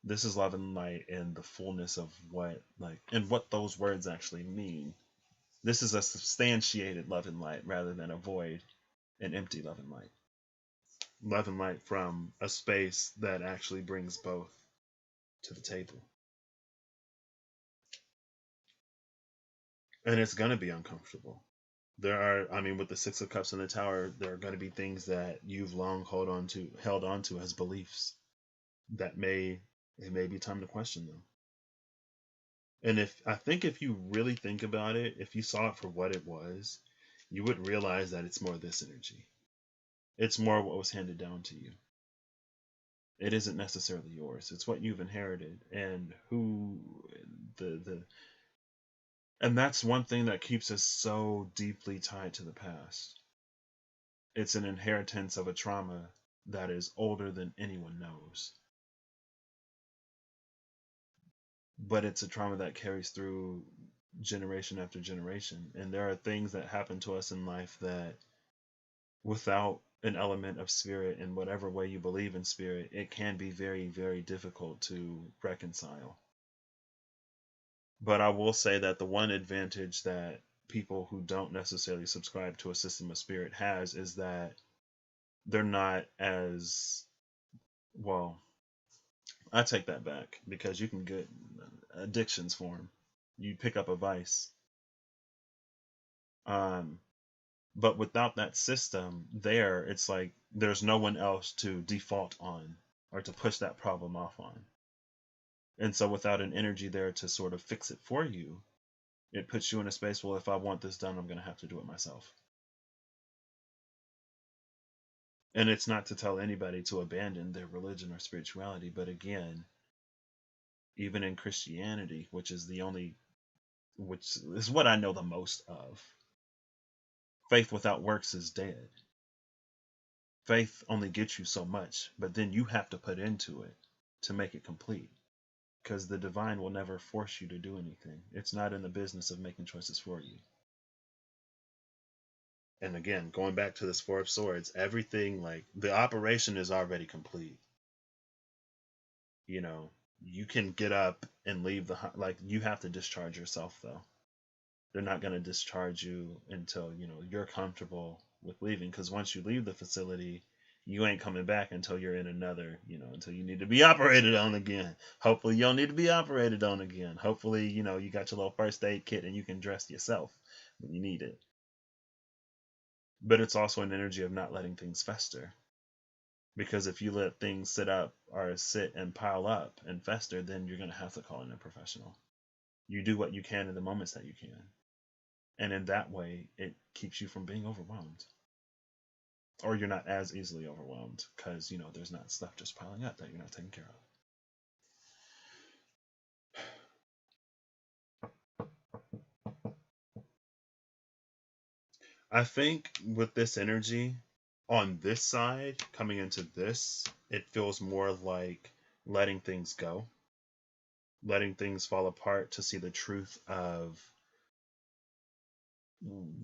This is love and light in the fullness of what those words actually mean. This is a substantiated love and light rather than a void and empty love and light. Love and light from a space that actually brings both to the table. And it's going to be uncomfortable. There are, with the Six of Cups in the Tower, there are going to be things that you've long held on to as beliefs that it may be time to question them. And if you really think about it, if you saw it for what it was, you would realize that it's more this energy. It's more what was handed down to you. It isn't necessarily yours. It's what you've inherited, and and that's one thing that keeps us so deeply tied to the past. It's an inheritance of a trauma that is older than anyone knows. But it's a trauma that carries through generation after generation. And there are things that happen to us in life that, without an element of spirit, in whatever way you believe in spirit, it can be very, very difficult to reconcile. But I will say that the one advantage that people who don't necessarily subscribe to a system of spirit has is that they're not as, well, I take that back, because you can get addictions for them. You pick up a vice. But without that system there, it's like there's no one else to default on or to push that problem off on. And so without an energy there to sort of fix it for you, it puts you in a space, well, if I want this done, I'm going to have to do it myself. And it's not to tell anybody to abandon their religion or spirituality, but again, even in Christianity, which is what I know the most of, faith without works is dead. Faith only gets you so much, but then you have to put into it to make it complete. Because the divine will never force you to do anything. It's not in the business of making choices for you. And again, going back to this Four of Swords, everything, like, the operation is already complete. You can get up and leave you have to discharge yourself, though. They're not going to discharge you until, you're comfortable with leaving. Because once you leave the facility, you ain't coming back until you're in another, until you need to be operated on again. Hopefully you don't need to be operated on again. Hopefully, you got your little first aid kit and you can dress yourself when you need it. But it's also an energy of not letting things fester. Because if you let things sit and pile up and fester, then you're going to have to call in a professional. You do what you can in the moments that you can. And in that way, it keeps you from being overwhelmed. Or you're not as easily overwhelmed because, there's not stuff just piling up that you're not taking care of. I think with this energy, on this side, coming into this, it feels more like letting things go. Letting things fall apart to see the truth of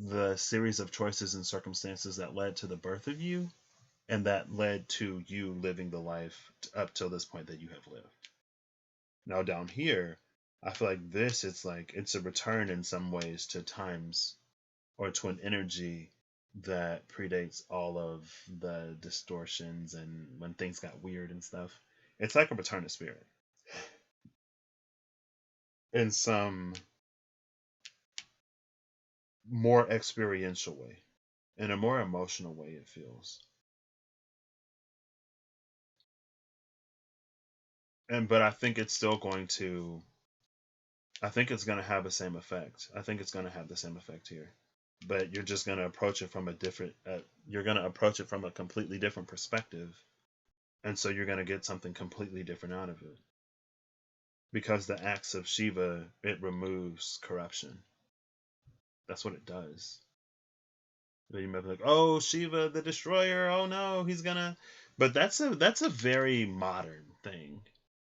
the series of choices and circumstances that led to the birth of you, And that led to you living the life up till this point that you have lived. Now down here, I feel like this is like it's a return in some ways to times or to an energy that predates all of the distortions and when things got weird and stuff. It's like a return of spirit in some more experiential way, in a more emotional way, it feels. But I think it's still going to. I think it's going to have the same effect. I think it's going to have the same effect here, but you're just going to approach it from a different. You're going to approach it from a completely different perspective, and so you're going to get something completely different out of it. Because the acts of Shiva, it removes corruption. That's what it does. You might be like, "Oh, Shiva, the destroyer. Oh no, he's gonna." But that's a very modern thing.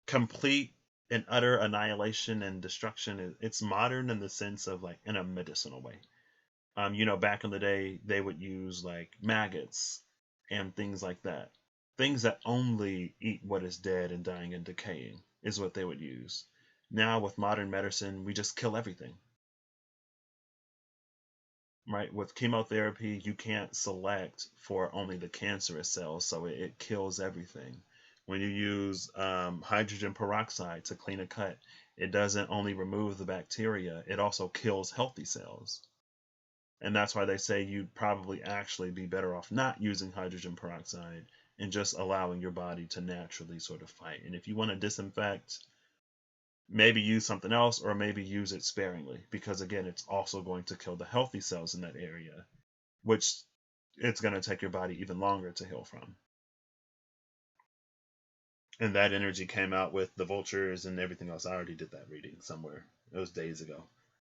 Complete and utter annihilation and destruction. It's modern in the sense of like in a medicinal way. Back in the day, they would use like maggots and things like that. Things that only eat what is dead and dying and decaying is what they would use. Now with modern medicine, we just kill everything. Right? With chemotherapy, you can't select for only the cancerous cells, so it kills everything. When you use hydrogen peroxide to clean a cut, it doesn't only remove the bacteria, it also kills healthy cells. And that's why they say you'd probably actually be better off not using hydrogen peroxide and just allowing your body to naturally sort of fight. And if you want to disinfect, maybe use something else or maybe use it sparingly, because again, it's also going to kill the healthy cells in that area, which it's going to take your body even longer to heal from. And that energy came out with the vultures and everything else. I already did that reading somewhere. It was days ago.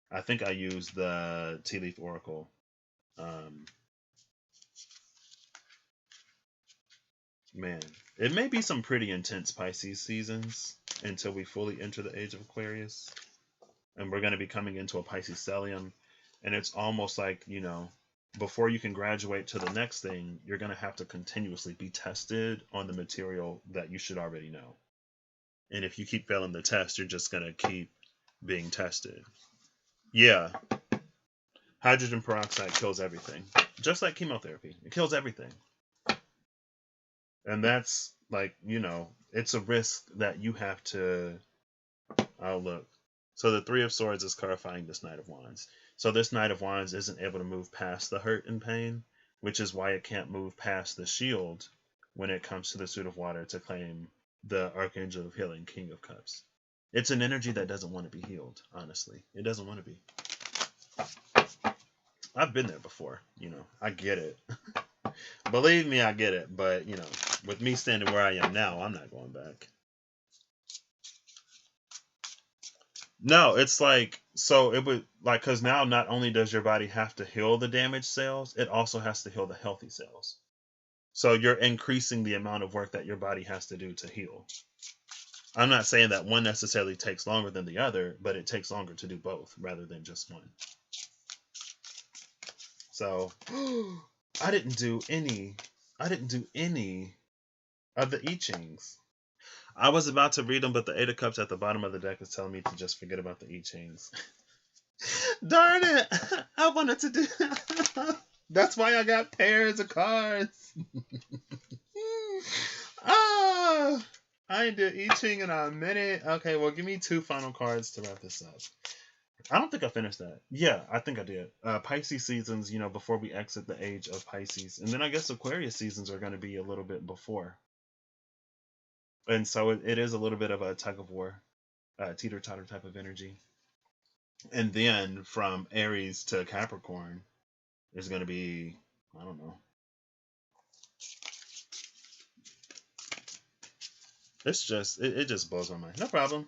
I think I used the Tea Leaf Oracle. Man, it may be some pretty intense Pisces seasons until we fully enter the age of Aquarius. And we're going to be coming into a Pisces stellium. And it's almost like, before you can graduate to the next thing, you're going to have to continuously be tested on the material that you should already know. And if you keep failing the test, you're just going to keep being tested. Yeah. Hydrogen peroxide kills everything. Just like chemotherapy. It kills everything. And that's like, it's a risk that you have to look. So the Three of Swords is clarifying this Knight of Wands. So this Knight of Wands isn't able to move past the hurt and pain, which is why it can't move past the shield when it comes to the suit of water to claim the Archangel of Healing, King of Cups. It's an energy that doesn't want to be healed, honestly. It doesn't want to be. I've been there before, I get it. Believe me, I get it. But, with me standing where I am now, I'm not going back. No, it's like, so it would, like, because now not only does your body have to heal the damaged cells, it also has to heal the healthy cells. So you're increasing the amount of work that your body has to do to heal. I'm not saying that one necessarily takes longer than the other, but it takes longer to do both rather than just one. So, I didn't do any of the I Chings. I was about to read them, but the Eight of Cups at the bottom of the deck is telling me to just forget about the I Chings. Darn it! I wanted to do. That's why I got pairs of cards. I ain't do I Ching in a minute. Okay, well, give me 2 final cards to wrap this up. I don't think I finished that. Yeah, I think I did. Pisces seasons, before we exit the age of Pisces. And then I guess Aquarius seasons are going to be a little bit before. And so it is a little bit of a tug of war, teeter-totter type of energy. And then from Aries to Capricorn is going to be, I don't know. It's just, it just blows my mind. No problem.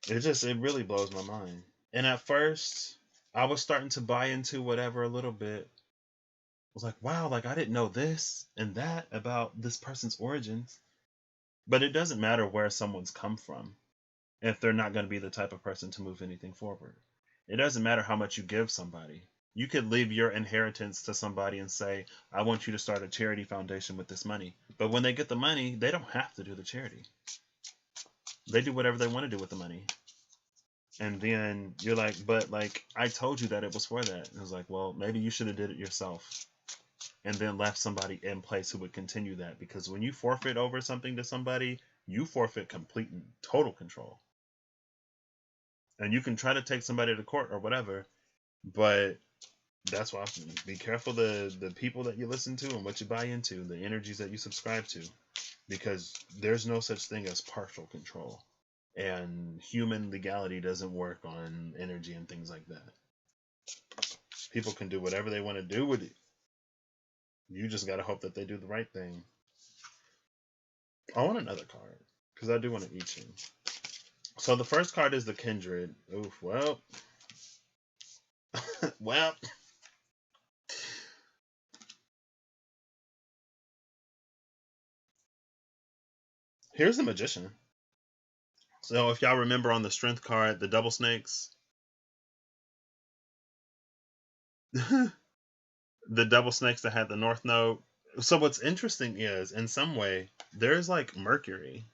It really blows my mind. And at first, I was starting to buy into whatever a little bit. I was like, wow, like I didn't know this and that about this person's origins. But it doesn't matter where someone's come from if they're not going to be the type of person to move anything forward. It doesn't matter how much you give somebody. You could leave your inheritance to somebody and say, I want you to start a charity foundation with this money. But when they get the money, they don't have to do the charity. They do whatever they want to do with the money. And then you're like, but like, I told you that it was for that. And it was like, well, maybe you should have did it yourself. And then left somebody in place who would continue that. Because when you forfeit over something to somebody, you forfeit complete and total control. And you can try to take somebody to court or whatever, but that's why be careful the people that you listen to and what you buy into, the energies that you subscribe to, because there's no such thing as partial control, and human legality doesn't work on energy and things like that. People can do whatever they want to do with it. You just got to hope that they do the right thing. I want another card because I do want to eat you. So the first card is the Kindred. Oof, well. Well. Here's the Magician. So if y'all remember on the Strength card, the double snakes. The double snakes that had the North Node. So what's interesting is, in some way, there's like Mercury.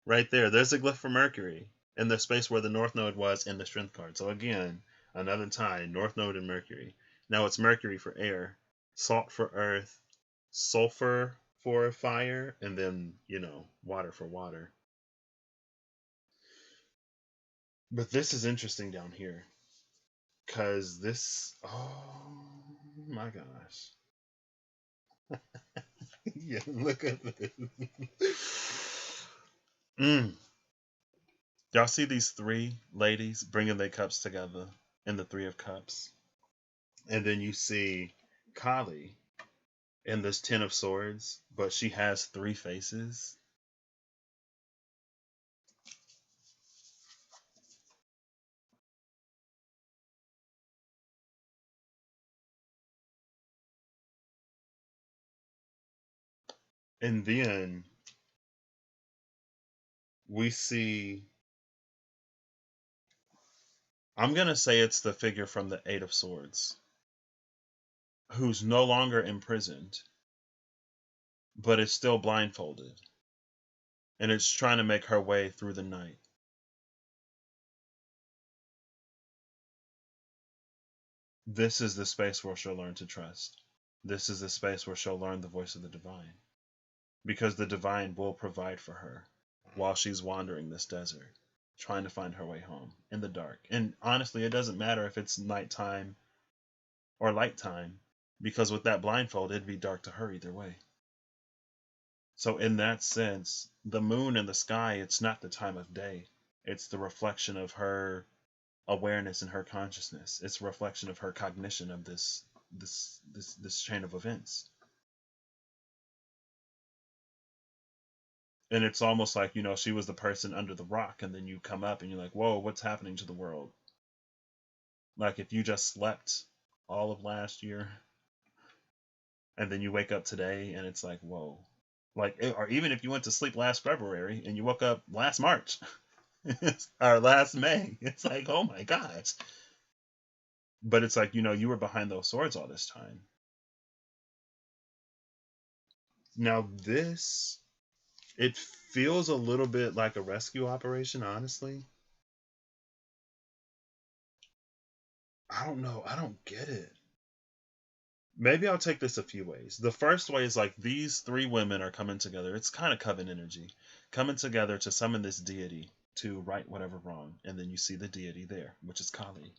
Right there. There's a glyph for Mercury in the space where the North Node was in the Strength card. So again, another tie, North Node and Mercury. Now it's Mercury for air, salt for earth, sulfur for fire, and then, water for water. But this is interesting down here. Because this, oh my gosh. Yeah, look at this. Y'all see these three ladies bringing their cups together in the Three of Cups? And then you see Kali in this Ten of Swords, but she has three faces. And then we see, I'm going to say it's the figure from the Eight of Swords, who's no longer imprisoned, but is still blindfolded. And it's trying to make her way through the night. This is the space where she'll learn to trust. This is the space where she'll learn the voice of the divine. Because the divine will provide for her while she's wandering this desert, trying to find her way home in the dark. And honestly, it doesn't matter if it's nighttime or light time, because with that blindfold, it'd be dark to her either way. So in that sense, the moon in the sky, it's not the time of day. It's the reflection of her awareness and her consciousness. It's a reflection of her cognition of this chain of events. And it's almost like, she was the person under the rock, and then you come up and you're like, whoa, what's happening to the world? Like if you just slept all of last year and then you wake up today and it's like, whoa. Like, or even if you went to sleep last February and you woke up last March or last May, it's like, oh my gosh. But it's like, you were behind those swords all this time. Now this, it feels a little bit like a rescue operation, honestly. I don't know. I don't get it. Maybe I'll take this a few ways. The first way is like these three women are coming together. It's kind of coven energy. Coming together to summon this deity to right whatever wrong. And then you see the deity there, which is Kali.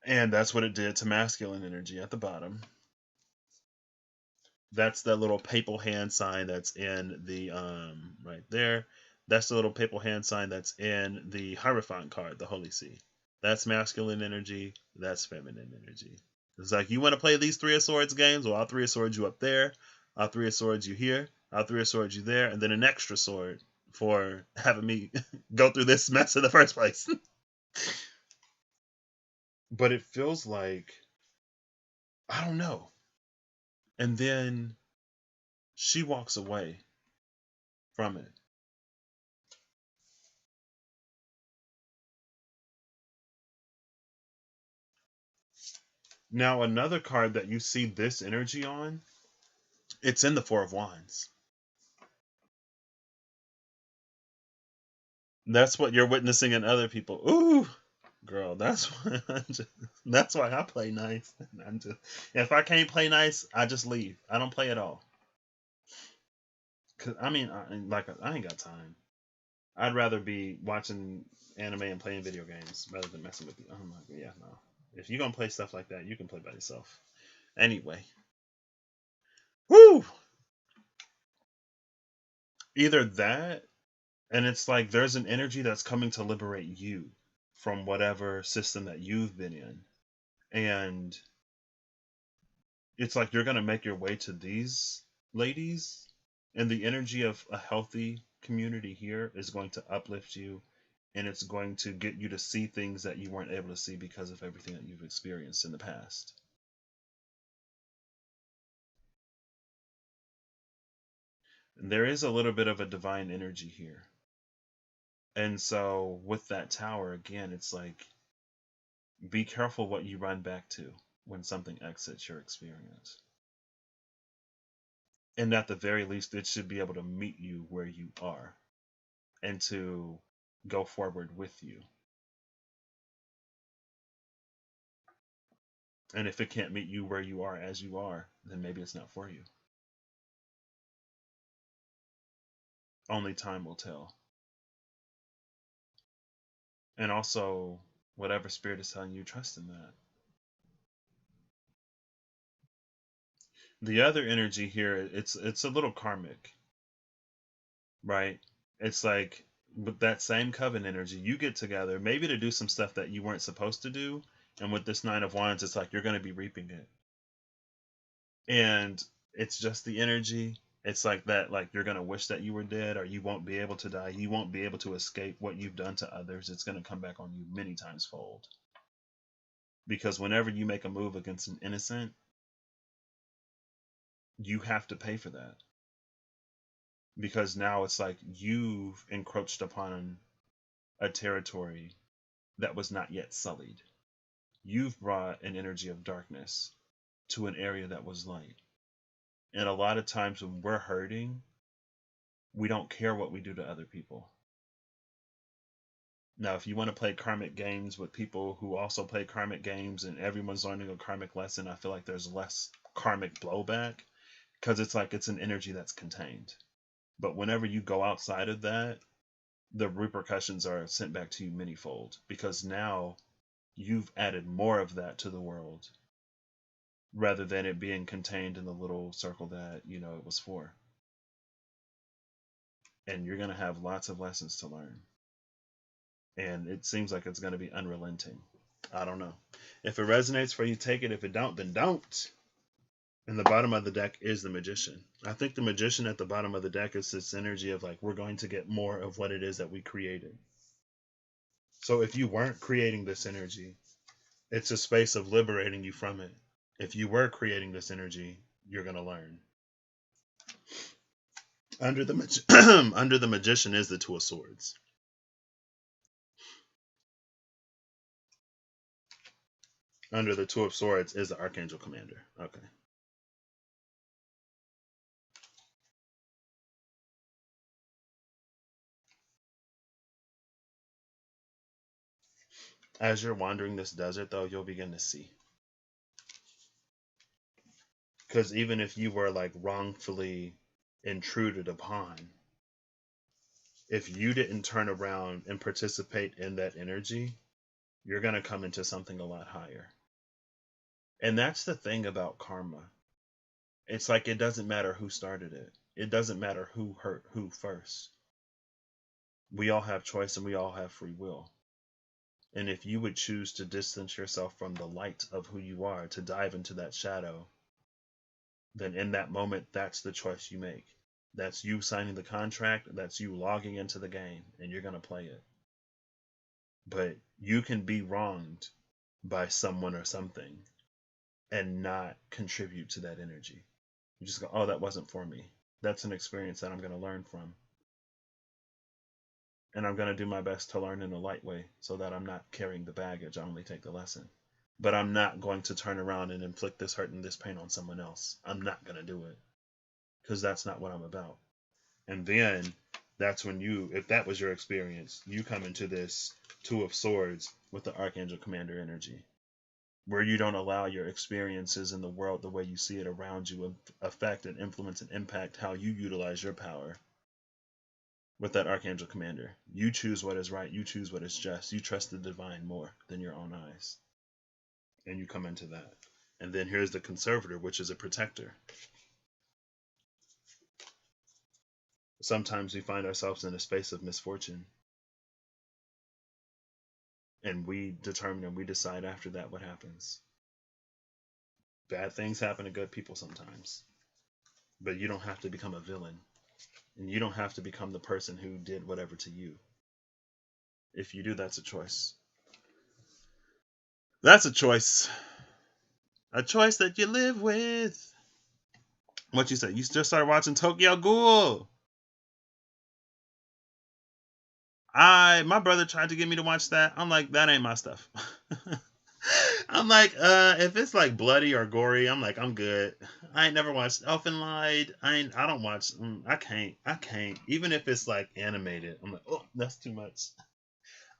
And that's what it did to masculine energy at the bottom. That's the little papal hand sign that's in the right there. That's the little papal hand sign that's in the Hierophant card, the Holy See. That's masculine energy. That's feminine energy. It's like, you want to play these Three of Swords games? Well, I'll Three of Swords you up there. I'll Three of Swords you here. I'll Three of Swords you there. And then an extra sword for having me go through this mess in the first place. But it feels like, I don't know. And then she walks away from it. Now, another card that you see this energy on, it's in the Four of Wands. That's what you're witnessing in other people. Ooh, girl, that's why that's why I play nice. I'm just, if I can't play nice, I just leave. I don't play at all. Cause I mean, I ain't got time. I'd rather be watching anime and playing video games rather than messing with you. I'm like, yeah, no. If you're gonna play stuff like that, you can play by yourself. Anyway, whoo! Either that, and it's like there's an energy that's coming to liberate you from whatever system that you've been in, and it's like you're gonna make your way to these ladies, and the energy of a healthy community here is going to uplift you, and it's going to get you to see things that you weren't able to see because of everything that you've experienced in the past. And there is a little bit of a divine energy here. And so with that tower again, it's like be careful what you run back to when something exits your experience. And at the very least, it should be able to meet you where you are and to go forward with you. And if it can't meet you where you are as you are, then maybe it's not for you. Only time will tell. And also, whatever spirit is telling you, trust in that. The other energy here, it's a little karmic, right? It's like with that same coven energy, you get together maybe to do some stuff that you weren't supposed to do, and with this Nine of Wands, it's like you're going to be reaping it, and it's just the energy. It's like that, like you're going to wish that you were dead, or you won't be able to die. You won't be able to escape what you've done to others. It's going to come back on you many times fold. Because whenever you make a move against an innocent, you have to pay for that. Because now it's like you've encroached upon a territory that was not yet sullied. You've brought an energy of darkness to an area that was light. And a lot of times when we're hurting, we don't care what we do to other people. Now, if you want to play karmic games with people who also play karmic games and everyone's learning a karmic lesson, I feel like there's less karmic blowback because it's like it's an energy that's contained. But whenever you go outside of that, the repercussions are sent back to you manyfold because now you've added more of that to the world rather than it being contained in the little circle that it was for. And you're going to have lots of lessons to learn, and it seems like it's going to be unrelenting. I don't know. If it resonates for you, take it. If it don't, then don't. And the bottom of the deck is the Magician. I think the Magician at the bottom of the deck is this energy of like we're going to get more of what it is that we created. So if you weren't creating this energy, it's a space of liberating you from it. If you were creating this energy, you're going to learn. Under the under the Magician is the Two of Swords. Under the Two of Swords is the Archangel Commander. Okay. As you're wandering this desert, though, you'll begin to see. Because even if you were like wrongfully intruded upon, if you didn't turn around and participate in that energy, you're going to come into something a lot higher. And that's the thing about karma. It's like it doesn't matter who started it. It doesn't matter who hurt who first. We all have choice and we all have free will. And if you would choose to distance yourself from the light of who you are, to dive into that shadow, then in that moment, that's the choice you make. That's you signing the contract. That's you logging into the game, and you're going to play it. But you can be wronged by someone or something and not contribute to that energy. You just go, oh, that wasn't for me. That's an experience that I'm going to learn from. And I'm going to do my best to learn in a light way so that I'm not carrying the baggage. I only take the lesson. but I'm not going to turn around and inflict this hurt and this pain on someone else. I'm not going to do it because that's not what I'm about. And then that's when you, if that was your experience, you come into this Two of Swords with the Archangel Commander energy, where you don't allow your experiences in the world, the way you see it around you, affect and influence and impact how you utilize your power. With that Archangel Commander, you choose what is right, you choose what is just, you trust the divine more than your own eyes. And you come into that. And then here's the Conservator, which is a protector. Sometimes we find ourselves in a space of misfortune. And we determine and we decide after that what happens. Bad things happen to good people sometimes. But you don't have to become a villain. And you don't have to become the person who did whatever to you. If you do, that's a choice. That's a choice. A choice that you live with. What you said? You just started watching Tokyo Ghoul. My brother tried to get me to watch that. I'm like, that ain't my stuff. I'm like, if it's like bloody or gory, I'm like, I'm good. I ain't never watched Elfenlied. I don't watch. I can't. Even if it's like animated, I'm like, oh, that's too much.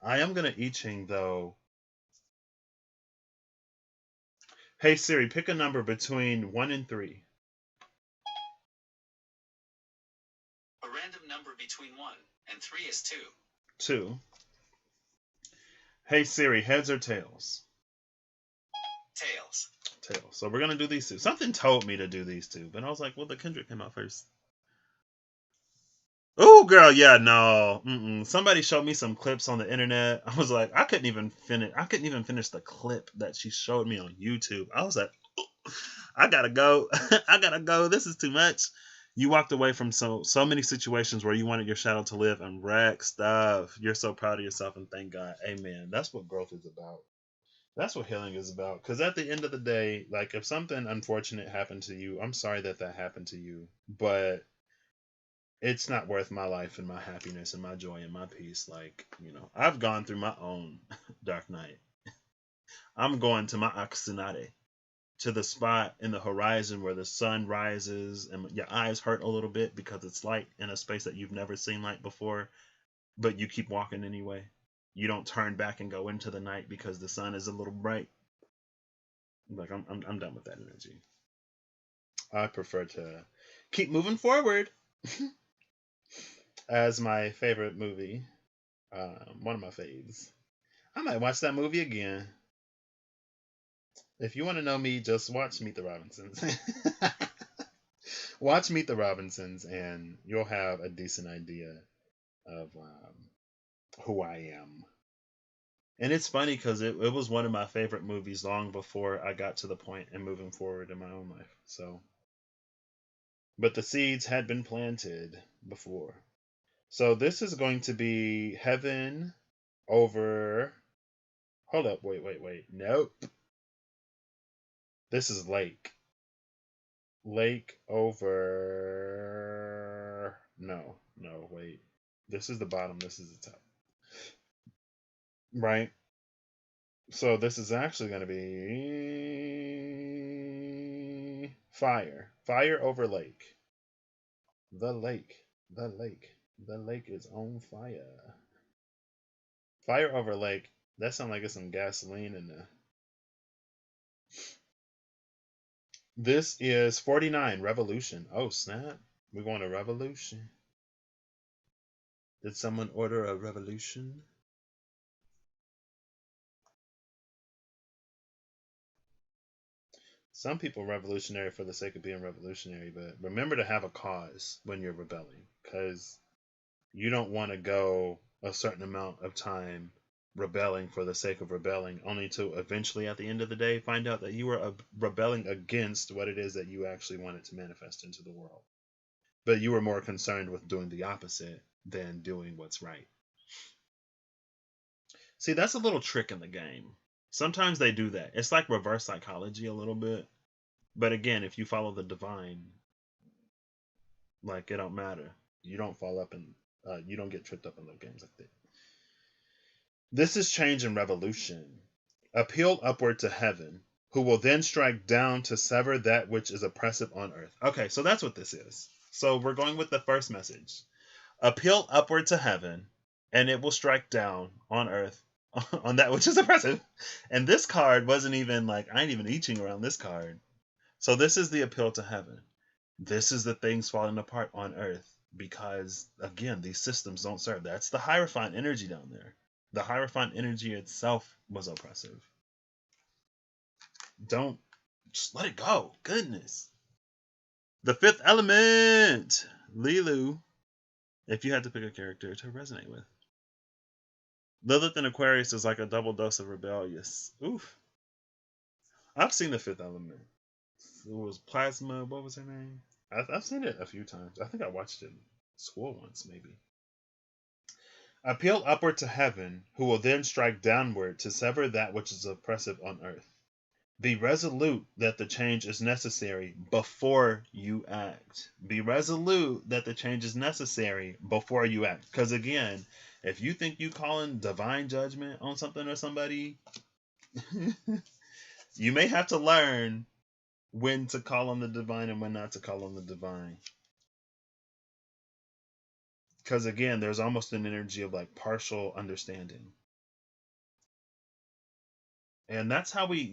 I am gonna I Ching though. Hey Siri, pick a number between 1 and 3. A random number between 1 and 3 is 2. 2. Hey Siri, heads or tails? Tails. Tails. So we're gonna do these two. Something told me to do these two, but I was like, well, the Kendrick came out first. Oh, girl, yeah, no. Somebody showed me some clips on the internet. I was like, I couldn't even finish the clip that she showed me on YouTube. I was like, I gotta go. I gotta go. This is too much. You walked away from so many situations where you wanted your shadow to live and wreck stuff. You're so proud of yourself, and thank God. Amen. That's what growth is about. That's what healing is about. Because at the end of the day, like if something unfortunate happened to you, I'm sorry that happened to you. But it's not worth my life and my happiness and my joy and my peace. Like, I've gone through my own dark night. I'm going to my Aksunade, to the spot in the horizon where the sun rises and your eyes hurt a little bit because it's light in a space that you've never seen light before, but you keep walking anyway. You don't turn back and go into the night because the sun is a little bright. Like, I'm done with that energy. I prefer to keep moving forward. As my favorite movie, one of my faves. I might watch that movie again. If you want to know me, just watch Meet the Robinsons. Watch Meet the Robinsons, and you'll have a decent idea of who I am. And it's funny because it was one of my favorite movies long before I got to the point in moving forward in my own life. So, but the seeds had been planted before. So this is going to be heaven over. Hold up, wait. Nope. This is lake. Lake over. No, wait. This is the bottom, this is the top. Right? So this is actually going to be fire. Fire over lake. The lake. The lake. The lake is on fire. Fire over lake. That sounds like it's some gasoline in there. This is 49, Revolution. Oh, snap. We're going to Revolution. Did someone order a revolution? Some people revolutionary for the sake of being revolutionary, but remember to have a cause when you're rebelling, because you don't want to go a certain amount of time rebelling for the sake of rebelling, only to eventually, at the end of the day, find out that you were rebelling against what it is that you actually wanted to manifest into the world. But you were more concerned with doing the opposite than doing what's right. See, that's a little trick in the game. Sometimes they do that. It's like reverse psychology a little bit. But again, if you follow the divine, like, it don't matter. You don't fall up and you don't get tripped up in little games like that. This is change and revolution. Appeal upward to heaven, who will then strike down to sever that which is oppressive on earth. Okay, so that's what this is. So we're going with the first message. Appeal upward to heaven, and it will strike down on earth on that which is oppressive. And this card wasn't even like, I ain't even reaching around this card. So this is the appeal to heaven. This is the things falling apart on earth because, again, these systems don't serve. That's the Hierophant energy down there. The Hierophant energy itself was oppressive. Don't just let it go. Goodness. The fifth element, Lilu. If you had to pick a character to resonate with, Lilith in Aquarius is like a double dose of rebellious. Oof. I've seen the fifth element. It was Plasma. What was her name? I've seen it a few times. I think I watched it in school once, maybe. Appeal upward to heaven, who will then strike downward to sever that which is oppressive on earth. Be resolute that the change is necessary before you act. Be resolute that the change is necessary before you act. Because again, if you think you calling divine judgment on something or somebody, you may have to learn when to call on the divine and when not to call on the divine. Because again, there's almost an energy of like partial understanding. And that's how we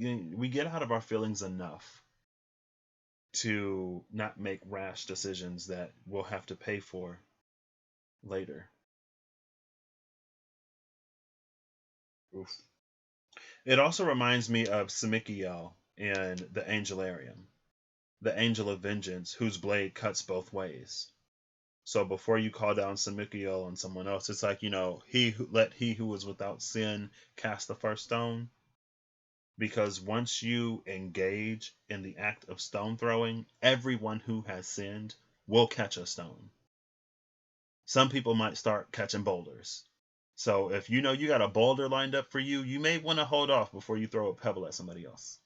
get out of our feelings enough to not make rash decisions that we'll have to pay for later. Oof. It also reminds me of Samikiel in the Angelarium, the angel of vengeance, whose blade cuts both ways. So before you call down Samikiel on someone else, it's like, he who was without sin cast the first stone. Because once you engage in the act of stone throwing, everyone who has sinned will catch a stone. Some people might start catching boulders. So if you know you got a boulder lined up for you, you may want to hold off before you throw a pebble at somebody else.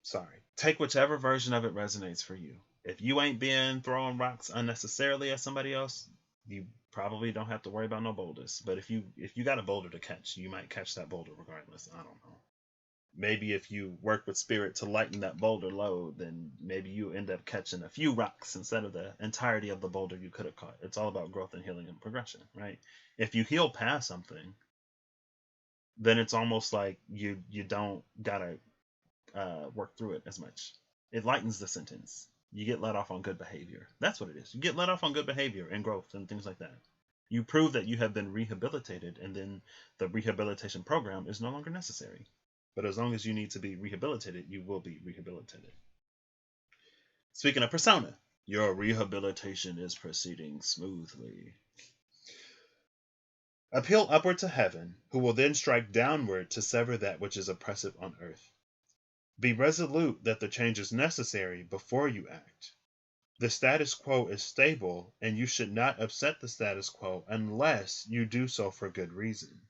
Sorry. Take whichever version of it resonates for you. If you ain't been throwing rocks unnecessarily at somebody else, you probably don't have to worry about no boulders. But if you got a boulder to catch, you might catch that boulder regardless. I don't know. Maybe if you work with spirit to lighten that boulder load, then maybe you end up catching a few rocks instead of the entirety of the boulder you could have caught. It's all about growth and healing and progression, right? If you heal past something, then it's almost like you don't gotta work through it as much. It lightens the sentence. You get let off on good behavior. That's what it is. You get let off on good behavior and growth and things like that. You prove that you have been rehabilitated, and then the rehabilitation program is no longer necessary. But as long as you need to be rehabilitated, you will be rehabilitated. Speaking of persona, your rehabilitation is proceeding smoothly. Appeal upward to heaven, who will then strike downward to sever that which is oppressive on earth. Be resolute that the change is necessary before you act. The status quo is stable, and you should not upset the status quo unless you do so for good reason.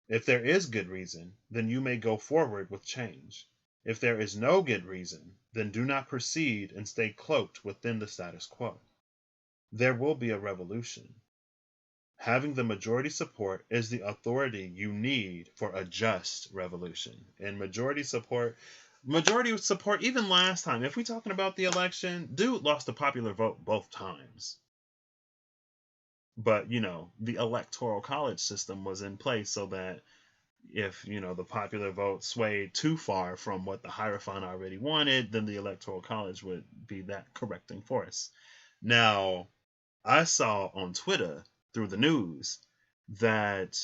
If there is good reason, then you may go forward with change. If there is no good reason, then do not proceed and stay cloaked within the status quo. There will be a revolution. Having the majority support is the authority you need for a just revolution. And majority support, even last time, if we're talking about the election, dude lost the popular vote both times. But, the electoral college system was in place so that if, the popular vote swayed too far from what the Hierophant already wanted, then the electoral college would be that correcting force. Now, I saw on Twitter through the news that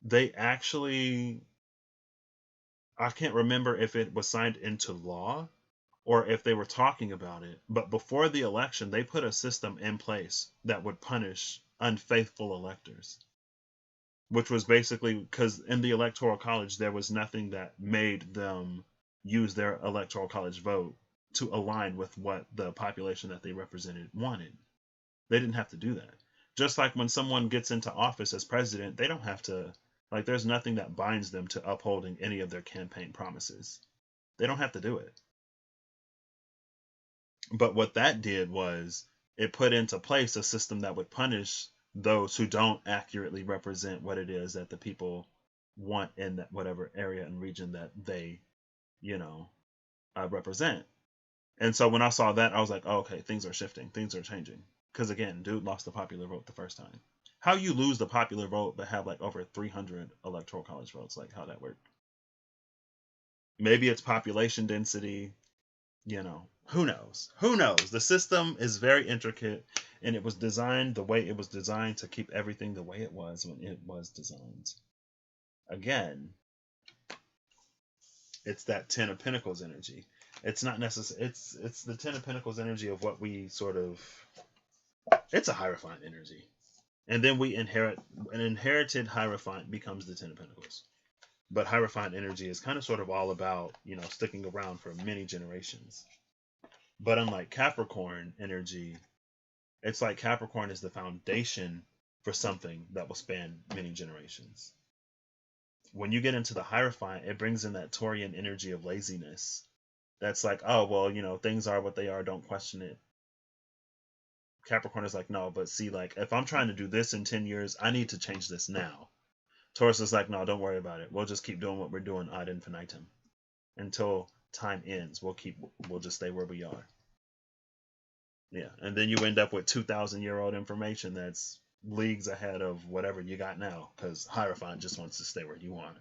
they actually, I can't remember if it was signed into law or if they were talking about it, but before the election, they put a system in place that would punish unfaithful electors, which was basically because in the electoral college, there was nothing that made them use their electoral college vote to align with what the population that they represented wanted. They didn't have to do that. Just like when someone gets into office as president, they don't have to, there's nothing that binds them to upholding any of their campaign promises. They don't have to do it. But what that did was it put into place a system that would punish those who don't accurately represent what it is that the people want in that whatever area and region that they, you know, represent. And so when I saw that, I was like, oh, okay, things are shifting, things are changing. Because again, dude lost the popular vote the first time. How you lose the popular vote but have like over 300 electoral college votes? Like, how that work? Maybe it's population density. You know, who knows? Who knows? The system is very intricate, and it was designed the way it was designed to keep everything the way it was when it was designed. Again, it's that Ten of Pentacles energy. It's not necessary. It's the Ten of Pentacles energy of what we sort of. It's a Hierophant energy, and then we inherit an inherited Hierophant becomes the Ten of Pentacles. But Hierophant energy is kind of sort of all about, you know, sticking around for many generations. But unlike Capricorn energy, it's like Capricorn is the foundation for something that will span many generations. When you get into the Hierophant, it brings in that Taurian energy of laziness. That's like, oh, well, you know, things are what they are. Don't question it. Capricorn is like, no, but see, like, if I'm trying to do this in 10 years, I need to change this now. Taurus is like, no, don't worry about it. We'll just keep doing what we're doing ad infinitum until time ends. We'll just stay where we are. Yeah, and then you end up with 2,000-year-old information that's leagues ahead of whatever you got now, because Hierophant just wants to stay where you want.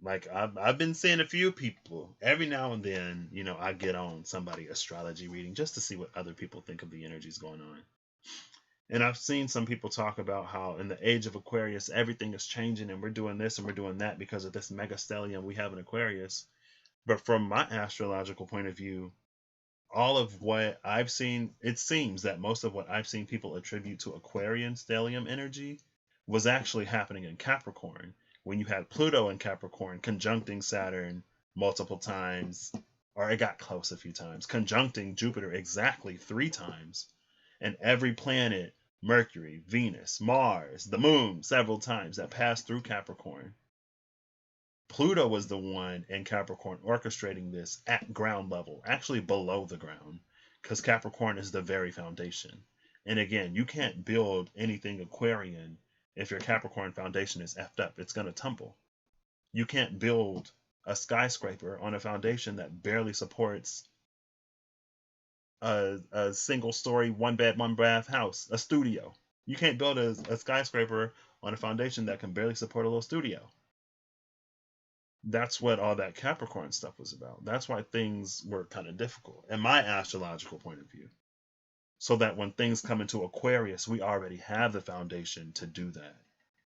Like I've been seeing a few people every now and then, you know, I get on somebody astrology reading just to see what other people think of the energies going on. And I've seen some people talk about how in the age of Aquarius, everything is changing and we're doing this and we're doing that because of this mega stellium we have in Aquarius. But from my astrological point of view, all of what I've seen, it seems that most of what I've seen people attribute to Aquarian stellium energy was actually happening in Capricorn when you had Pluto in Capricorn conjuncting Saturn multiple times, or it got close a few times, conjuncting Jupiter exactly 3 times, and every planet, Mercury, Venus, Mars, the moon, several times that passed through Capricorn. Pluto was the one in Capricorn orchestrating this at ground level, actually below the ground, because Capricorn is the very foundation. And again, you can't build anything Aquarian if your Capricorn foundation is effed up. It's going to tumble. You can't build a skyscraper on a foundation that barely supports a single story, 1 bed, 1 bath house, a studio. You can't build a skyscraper on a foundation that can barely support a little studio. That's what all that Capricorn stuff was about. That's why things were kind of difficult, in my astrological point of view. So that when things come into Aquarius, we already have the foundation to do that.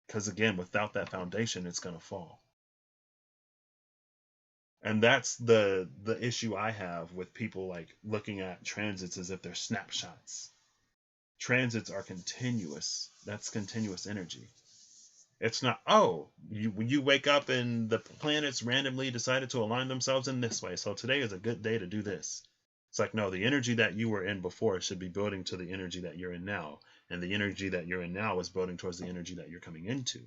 Because again, without that foundation, it's going to fall. And that's the issue I have with people like looking at transits as if they're snapshots. Transits are continuous. That's continuous energy. It's not, oh, when you wake up and the planets randomly decided to align themselves in this way, so today is a good day to do this. It's like, no, the energy that you were in before should be building to the energy that you're in now. And the energy that you're in now is building towards the energy that you're coming into.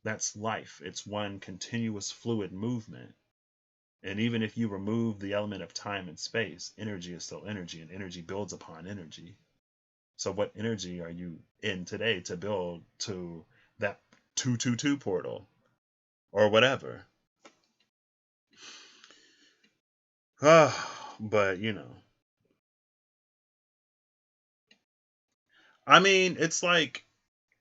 That's life. It's one continuous fluid movement. And even if you remove the element of time and space, energy is still energy, and energy builds upon energy. So what energy are you in today to build to that 222 portal or whatever? But, you know. I mean, it's like,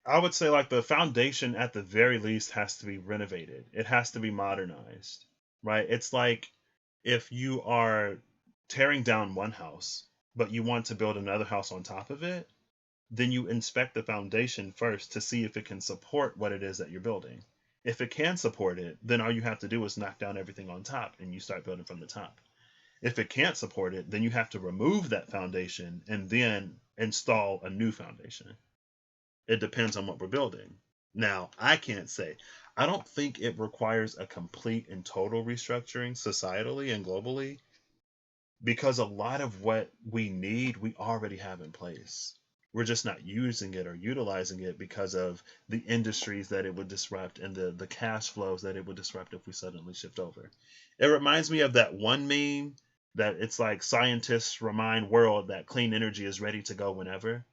I would say like the foundation at the very least has to be renovated. It has to be modernized, right? It's like if you are tearing down one house, but you want to build another house on top of it, then you inspect the foundation first to see if it can support what it is that you're building. If it can support it, then all you have to do is knock down everything on top and you start building from the top. If it can't support it, then you have to remove that foundation and then install a new foundation. It depends on what we're building. Now, I can't say. I don't think it requires a complete and total restructuring societally and globally, because a lot of what we need, we already have in place. We're just not using it or utilizing it because of the industries that it would disrupt and the cash flows that it would disrupt if we suddenly shift over. It reminds me of that one meme that it's like scientists remind world that clean energy is ready to go whenever,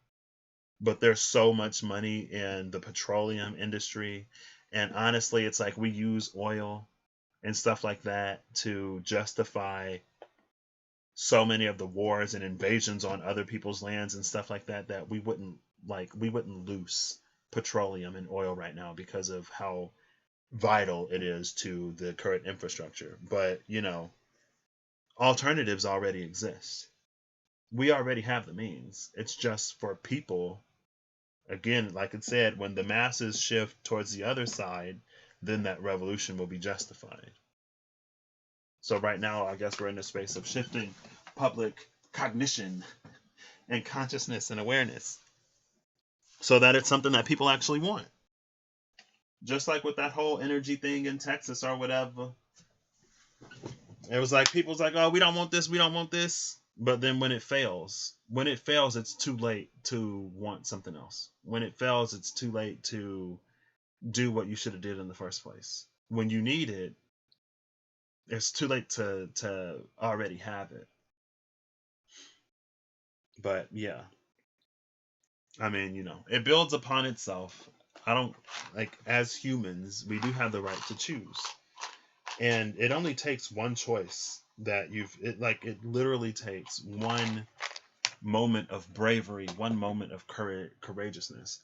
but there's so much money in the petroleum industry, and honestly it's like we use oil and stuff like that to justify so many of the wars and invasions on other people's lands and stuff like that, that we wouldn't lose petroleum and oil right now because of how vital it is to the current infrastructure. But alternatives already exist. We already have the means. It's just for people, again, like it said, when the masses shift towards the other side, then that revolution will be justified. So right now, I guess we're in the space of shifting public cognition and consciousness and awareness so that it's something that people actually want. Just like with that whole energy thing in Texas or whatever. It was like people's like, oh, we don't want this, we don't want this. But then when it fails, it's too late to want something else. When it fails, it's too late to do what you should have did in the first place. When you need it, it's too late to already have it. But yeah, I mean, it builds upon itself. I don't like, as humans, we do have the right to choose. And it only takes one choice that it literally takes one moment of bravery, one moment of courageousness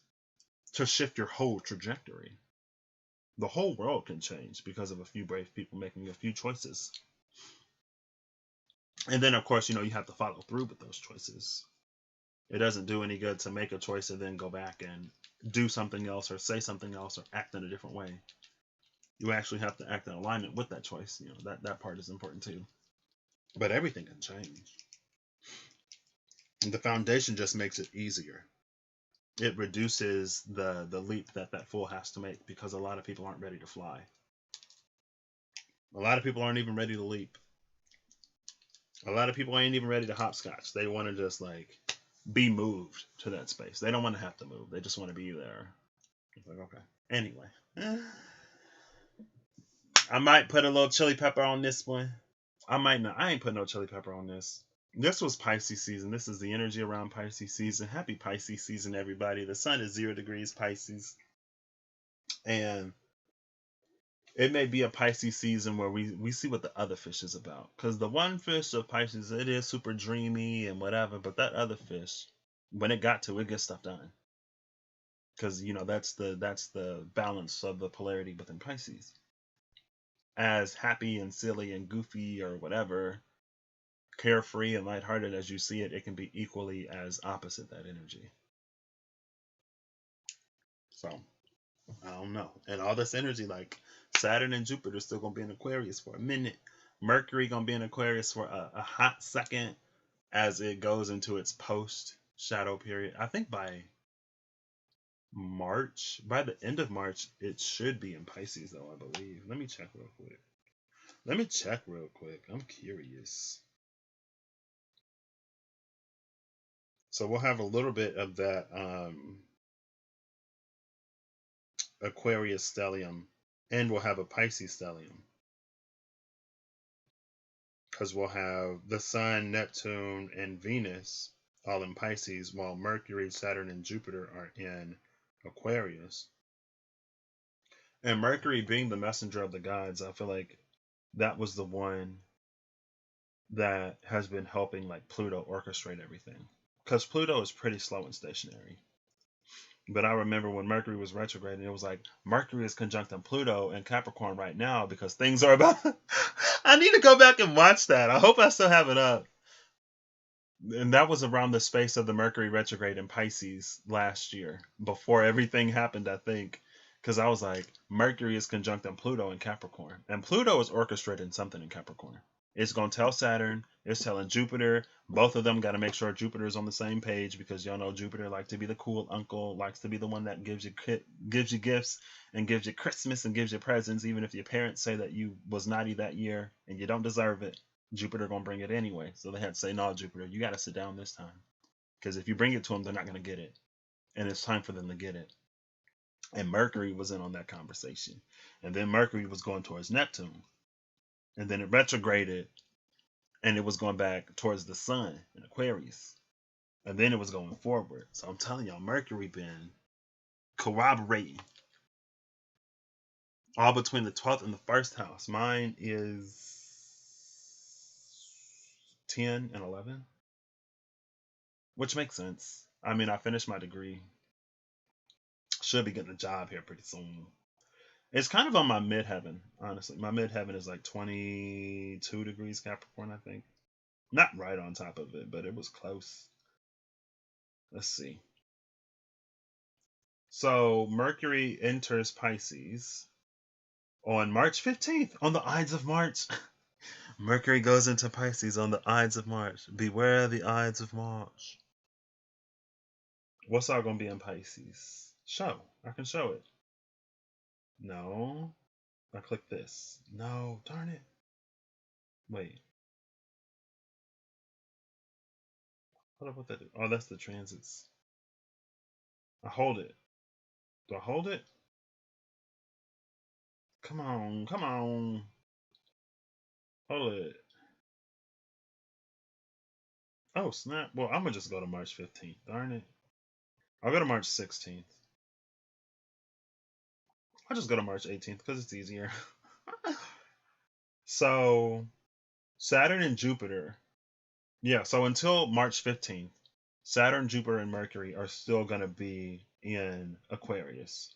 to shift your whole trajectory. The whole world can change because of a few brave people making a few choices. And then, of course, you have to follow through with those choices. It doesn't do any good to make a choice and then go back and do something else or say something else or act in a different way. You actually have to act in alignment with that choice. That part is important too. But everything can change. The foundation just makes it easier. It reduces the leap that fool has to make, because a lot of people aren't ready to fly. A lot of people aren't even ready to leap. A lot of people ain't even ready to hopscotch. They want to just be moved to that space. They don't want to have to move. They just want to be there. It's like, okay. Anyway. I might put a little chili pepper on this one. I might not. I ain't putting no chili pepper on this. This was Pisces season. This is the energy around Pisces season. Happy Pisces season, everybody. The sun is 0 degrees Pisces. And it may be a Pisces season where we see what the other fish is about. Because the one fish of Pisces, it is super dreamy and whatever. But that other fish, when it got to it, gets stuff done. Because, that's the balance of the polarity within Pisces. As happy and silly and goofy or whatever, carefree and lighthearted as you see it, it can be equally as opposite that energy. So, I don't know. And all this energy, like Saturn and Jupiter, still going to be in Aquarius for a minute. Mercury going to be in Aquarius for a hot second as it goes into its post-shadow period. I think by the end of March, it should be in Pisces, though, I believe. Let me check real quick. I'm curious. So we'll have a little bit of that Aquarius stellium, and we'll have a Pisces stellium. Because we'll have the Sun, Neptune, and Venus all in Pisces, while Mercury, Saturn, and Jupiter are in Aquarius. And Mercury being the messenger of the gods, I feel like that was the one that has been helping Pluto orchestrate everything. Because Pluto is pretty slow and stationary. But I remember when Mercury was retrograde, and it was like, Mercury is conjuncting Pluto and Capricorn right now because things are about... I need to go back and watch that. I hope I still have it up. And that was around the space of the Mercury retrograde in Pisces last year, before everything happened, I think. Because I was like, Mercury is conjuncting Pluto in Capricorn. And Pluto is orchestrating something in Capricorn. It's going to tell Saturn. It's telling Jupiter. Both of them got to make sure Jupiter is on the same page, because y'all know Jupiter likes to be the cool uncle, likes to be the one that gives you gifts and gives you Christmas and gives you presents, even if your parents say that you was naughty that year and you don't deserve it. Jupiter going to bring it anyway. So they had to say, no, Jupiter, you got to sit down this time. Because if you bring it to them, they're not going to get it. And it's time for them to get it. And Mercury was in on that conversation. And then Mercury was going towards Neptune. And then it retrograded. and it was going back towards the sun in Aquarius, and then it was going forward. So I'm telling y'all, Mercury been corroborating all between the 12th and the first house. Mine is 10 and 11, which makes sense. I mean, I finished my degree. Should be getting a job here pretty soon. It's kind of on my midheaven, honestly. My midheaven is like 22 degrees Capricorn, I think. Not right on top of it, but it was close. Let's see. So Mercury enters Pisces on March 15th, on the Ides of March. Mercury goes into Pisces on the Ides of March. Beware the Ides of March. What's all going to be in Pisces? Show. I can show it. No. I click this. No. Darn it. Wait. What about that? Oh, that's the transits. I hold it. Do I hold it? Come on. Come on. Hold it. Oh, snap. Well, I'm going to just go to March 15th. Darn it. I'll go to March 16th. I'll just go to March 18th because it's easier. So, Saturn and Jupiter. Yeah, so until March 15th, Saturn, Jupiter, and Mercury are still going to be in Aquarius,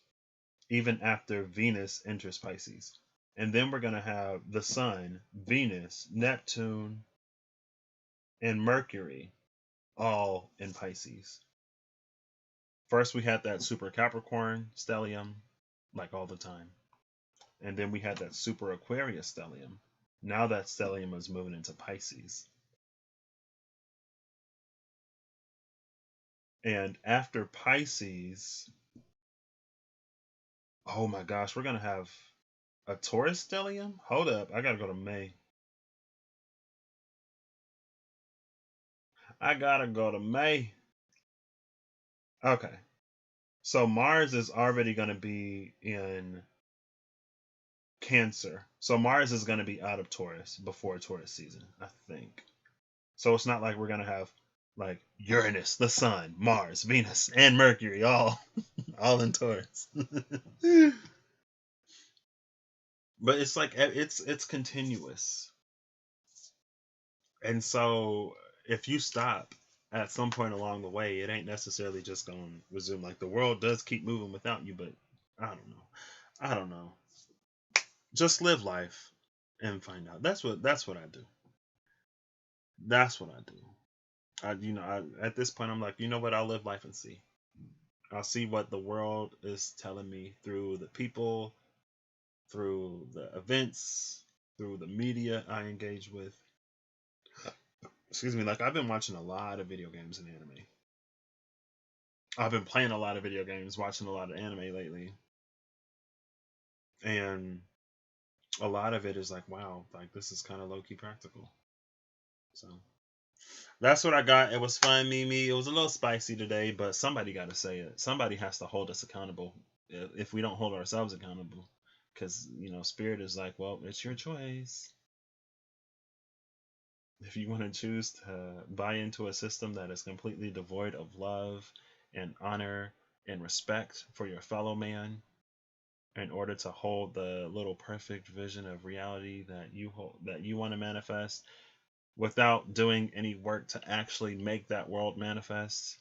even after Venus enters Pisces. And then we're going to have the Sun, Venus, Neptune, and Mercury all in Pisces. First, we had that super Capricorn stellium, like all the time. And then we had that super Aquarius stellium. Now that stellium is moving into Pisces. And after Pisces, oh my gosh, we're going to have a Taurus stellium? Hold up, I got to go to May. I got to go to May. Okay. So Mars is already going to be in Cancer. So Mars is going to be out of Taurus before Taurus season, I think. So it's not like we're going to have like Uranus, the Sun, Mars, Venus, and Mercury all in Taurus. But it's like it's continuous. And so if you stop at some point along the way, it ain't necessarily just going to resume. Like the world does keep moving without you, but I don't know. Just live life and find out. That's what I do. That's what I do. At this point, I'm like, you know what? I'll live life and see. I'll see what the world is telling me through the people, through the events, through the media I engage with. Excuse me. Like I've been watching a lot of video games and anime. I've been playing a lot of video games, watching a lot of anime lately, and a lot of it is like, wow, like this is kind of low key practical. So that's what I got. It was fun, Mimi. It was a little spicy today, but somebody got to say it. Somebody has to hold us accountable if we don't hold ourselves accountable. Because, Spirit is like, well, it's your choice. If you want to choose to buy into a system that is completely devoid of love and honor and respect for your fellow man, in order to hold the little perfect vision of reality that you want to manifest, without doing any work to actually make that world manifest.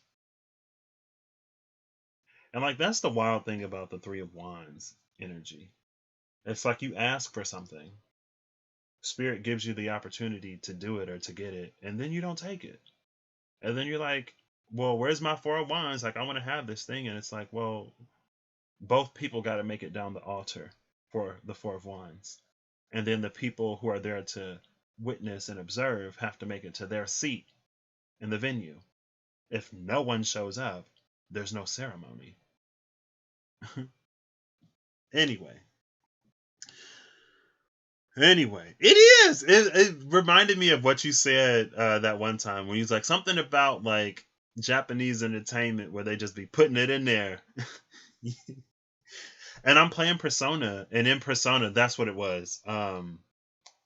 And like that's the wild thing about the Three of Wands energy. It's like you ask for something, Spirit gives you the opportunity to do it or to get it, and then you don't take it. And then you're like, well, where's my Four of Wands? Like I want to have this thing. And it's like, well, both people got to make it down the altar for the Four of Wands. And then the people who are there to witness and observe have to make it to their seat in the venue. If no one shows up, there's no ceremony. Anyway, it is. It reminded me of what you said that one time when you was like something about like Japanese entertainment where they just be putting it in there. And I'm playing Persona, and in Persona, that's what it was.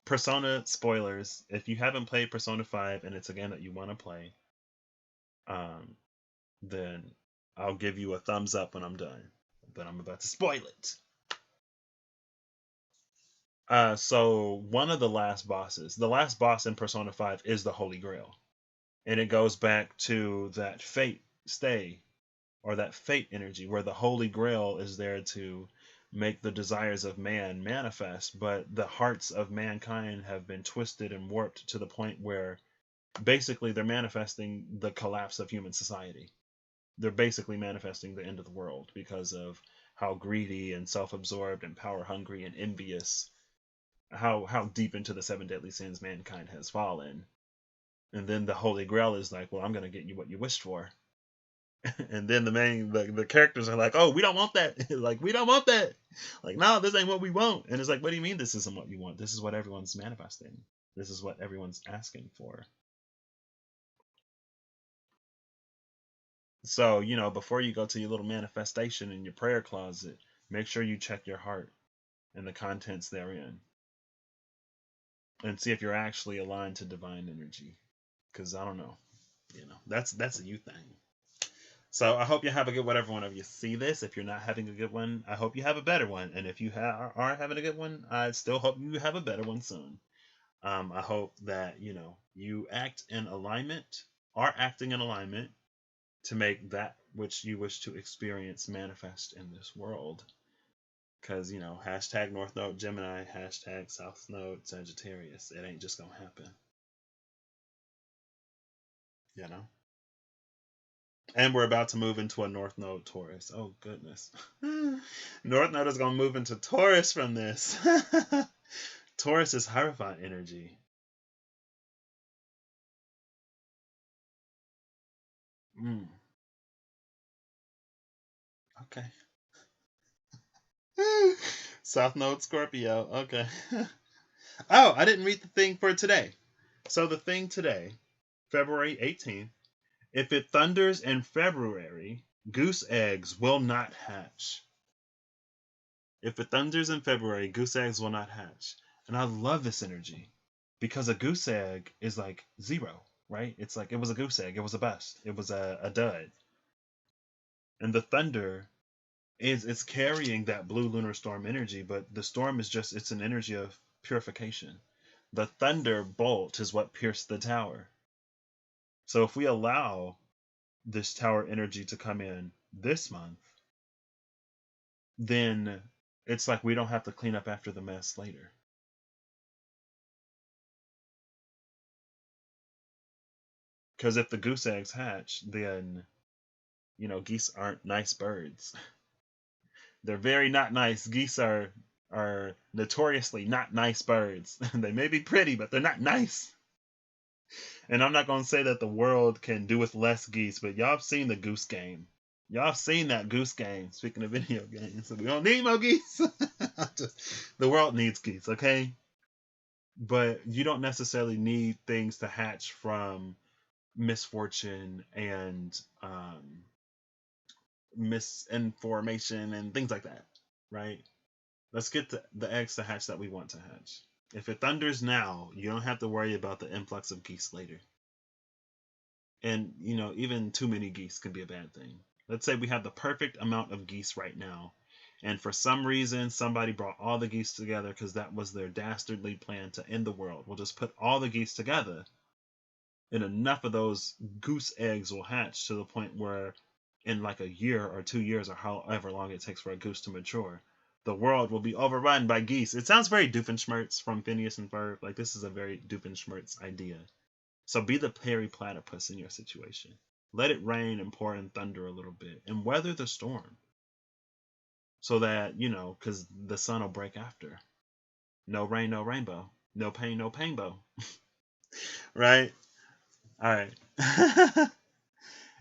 Persona spoilers. If you haven't played Persona 5 and it's a game that you want to play, um, then I'll give you a thumbs up when I'm done. But I'm about to spoil it. So one of the last bosses, the last boss in Persona 5 is the Holy Grail. And it goes back to that fate stay or that fate energy where the Holy Grail is there to make the desires of man manifest, but the hearts of mankind have been twisted and warped to the point where basically they're manifesting the collapse of human society. They're basically manifesting the end of the world because of how greedy and self-absorbed and power hungry and envious, how deep into the seven deadly sins mankind has fallen. And then the Holy Grail is like, well, I'm going to get you what you wished for. And then the characters are like, oh, we don't want that. Like, we don't want that. Like, no, this ain't what we want. And it's like, what do you mean this isn't what you want? This is what everyone's manifesting. This is what everyone's asking for. So, before you go to your little manifestation in your prayer closet, make sure you check your heart and the contents therein and see if you're actually aligned to divine energy. Because I don't know. That's a you thing. So I hope you have a good one, every one of you see this. If you're not having a good one, I hope you have a better one. And if you are having a good one, I still hope you have a better one soon. I hope that, you act in alignment, are acting in alignment to make that which you wish to experience manifest in this world. Because, hashtag North Node Gemini, hashtag South Node Sagittarius. It ain't just going to happen. And we're about to move into a North Node Taurus. Oh, goodness. North Node is going to move into Taurus from this. Taurus is Hierophant energy. Okay. South Node Scorpio. Okay. Oh, I didn't read the thing for today. So the thing today, February 18th, if it thunders in February, goose eggs will not hatch. If it thunders in February, goose eggs will not hatch. And I love this energy because a goose egg is like 0, right? It's like it was a goose egg. It was a bust. It was a dud. And the thunder it's carrying that blue lunar storm energy, but the storm is just, it's an energy of purification. The thunderbolt is what pierced the tower. So if we allow this tower energy to come in this month, then it's like we don't have to clean up after the mess later. Because if the goose eggs hatch, then, geese aren't nice birds. They're very not nice. Geese are notoriously not nice birds. They may be pretty, but they're not nice. And I'm not going to say that the world can do with less geese, but y'all have seen the Goose Game. Y'all have seen that Goose Game, speaking of video games. So we don't need more geese. The world needs geese, okay? But you don't necessarily need things to hatch from misfortune and misinformation and things like that, right? Let's get the eggs to hatch that we want to hatch. If it thunders now, you don't have to worry about the influx of geese later. And, even too many geese can be a bad thing. Let's say we have the perfect amount of geese right now, and for some reason somebody brought all the geese together because that was their dastardly plan to end the world. We'll just put all the geese together, and enough of those goose eggs will hatch to the point where in like a year or 2 years or however long it takes for a goose to mature, the world will be overrun by geese. It sounds very Doofenshmirtz from Phineas and Ferb. Like, this is a very Doofenshmirtz idea. So be the Perry Platypus in your situation. Let it rain and pour and thunder a little bit and weather the storm. So that, because the sun will break after. No rain, no rainbow. No pain, no painbow. Right? All right.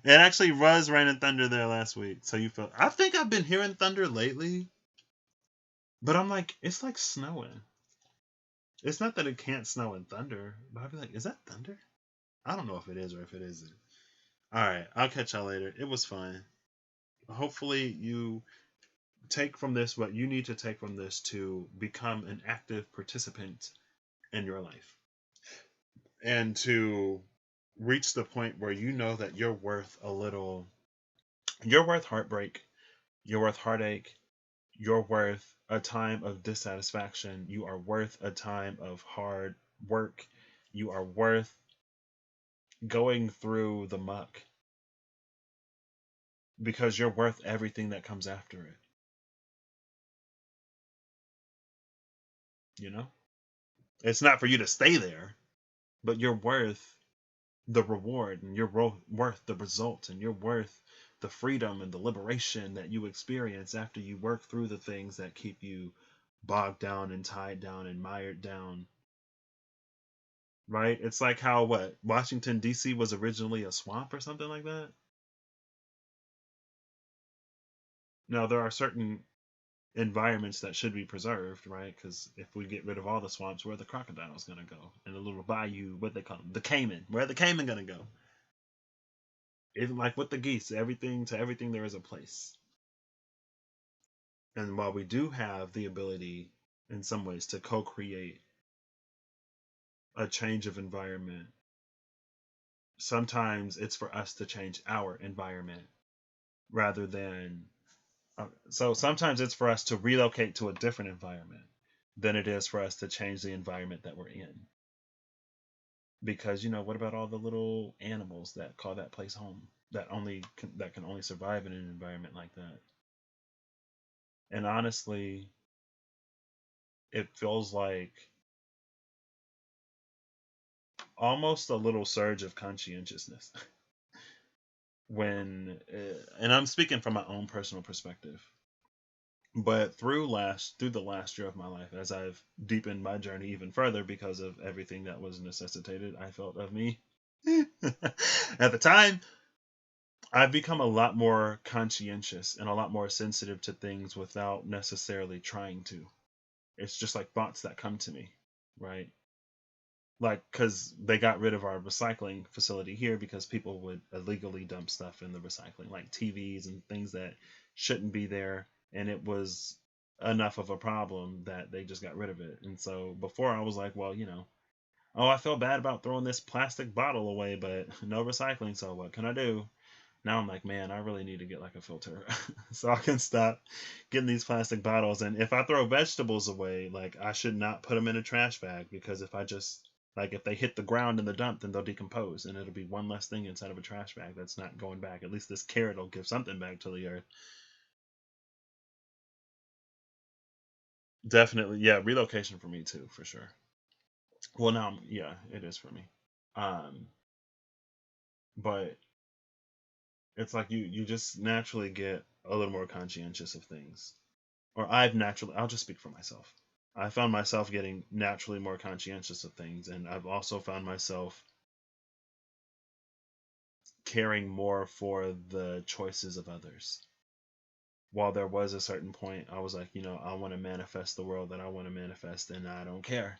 It actually was rain and thunder there last week. So you feel, I think I've been hearing thunder lately. But I'm like, it's like snowing. It's not that it can't snow and thunder. But I'd be like, is that thunder? I don't know if it is or if it isn't. Alright, I'll catch y'all later. It was fun. Hopefully you take from this what you need to take from this to become an active participant in your life. And to reach the point where you know that you're worth you're worth heartbreak, you're worth heartache, you're worth a time of dissatisfaction, you are worth a time of hard work, you are worth going through the muck because you're worth everything that comes after it. You know? It's not for you to stay there, but you're worth the reward, and you're worth the result, and you're worth the freedom and the liberation that you experience after you work through the things that keep you bogged down and tied down and mired down. Right? It's like how what Washington D.C. was originally a swamp or something like that. Now there are certain environments that should be preserved, right? Because if we get rid of all the swamps, where are the crocodiles gonna go? And the little bayou, what they call them, the caiman, where are the caiman gonna go? Even like with the geese, everything to everything there is a place. And while we do have the ability, in some ways, to co-create a change of environment, sometimes it's for us to change our environment rather than. So sometimes it's for us to relocate to a different environment than it is for us to change the environment that we're in. Because what about all the little animals that call that place home, that can only survive in an environment like that? And honestly, it feels like almost a little surge of conscientiousness when and I'm speaking from my own personal perspective, but through the last year of my life, as I've deepened my journey even further because of everything that was necessitated, I felt, of me at the time, I've become a lot more conscientious and a lot more sensitive to things without necessarily trying to. It's just like thoughts that come to me, right? Like, because they got rid of our recycling facility here because people would illegally dump stuff in the recycling, like TVs and things that shouldn't be there. And it was enough of a problem that they just got rid of it. And so before I was like, well, oh, I feel bad about throwing this plastic bottle away, but no recycling. So what can I do? Now I'm like, man, I really need to get like a filter so I can stop getting these plastic bottles. And if I throw vegetables away, like I should not put them in a trash bag, because if they hit the ground in the dump, then they'll decompose and it'll be one less thing inside of a trash bag that's not going back. At least this carrot will give something back to the earth. Definitely, yeah, relocation for me too, for sure. Well, now, yeah, it is for me. Um, but it's like you just naturally get a little more conscientious of things. Or I'll just speak for myself. I found myself getting naturally more conscientious of things, and I've also found myself caring more for the choices of others. While there was a certain point, I was like, I want to manifest the world that I want to manifest, and I don't care.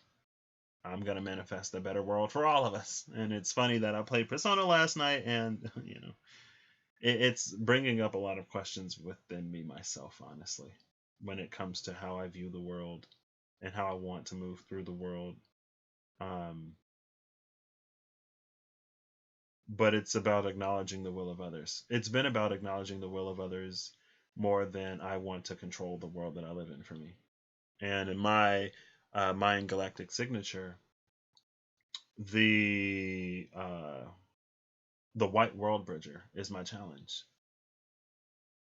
I'm going to manifest a better world for all of us. And it's funny that I played Persona last night, and, it's bringing up a lot of questions within me myself, honestly, when it comes to how I view the world and how I want to move through the world. Um, but it's about acknowledging the will of others. It's been about acknowledging the will of others more than I want to control the world that I live in for me. And in my Mayan galactic signature, the white world bridger is my challenge.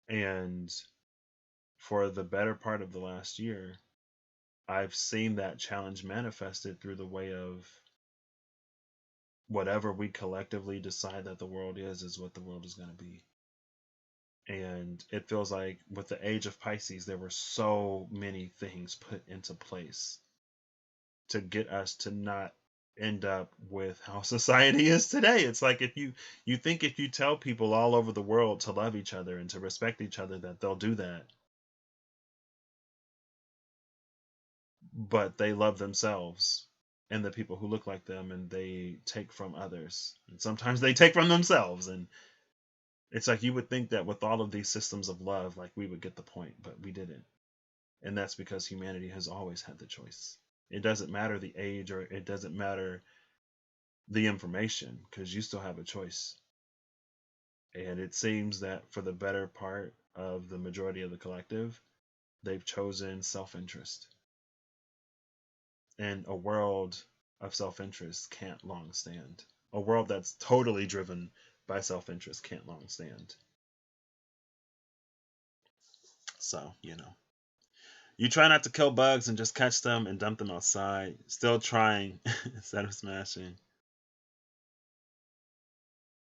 And for the better part of the last year, I've seen that challenge manifested through the way of whatever we collectively decide that the world is what the world is going to be. And it feels like with the age of Pisces, there were so many things put into place to get us to not end up with how society is today. It's like if you tell people all over the world to love each other and to respect each other, that they'll do that. But they love themselves and the people who look like them, and they take from others. And sometimes they take from themselves. And it's like you would think that with all of these systems of love, like we would get the point, but we didn't. And that's because humanity has always had the choice. It doesn't matter the age, or it doesn't matter the information, because you still have a choice. And it seems that for the better part of the majority of the collective, they've chosen self interest. And a world of self interest can't long stand. A world that's totally driven by self interest can't long stand. So, you try not to kill bugs and just catch them and dump them outside. Still trying instead of smashing.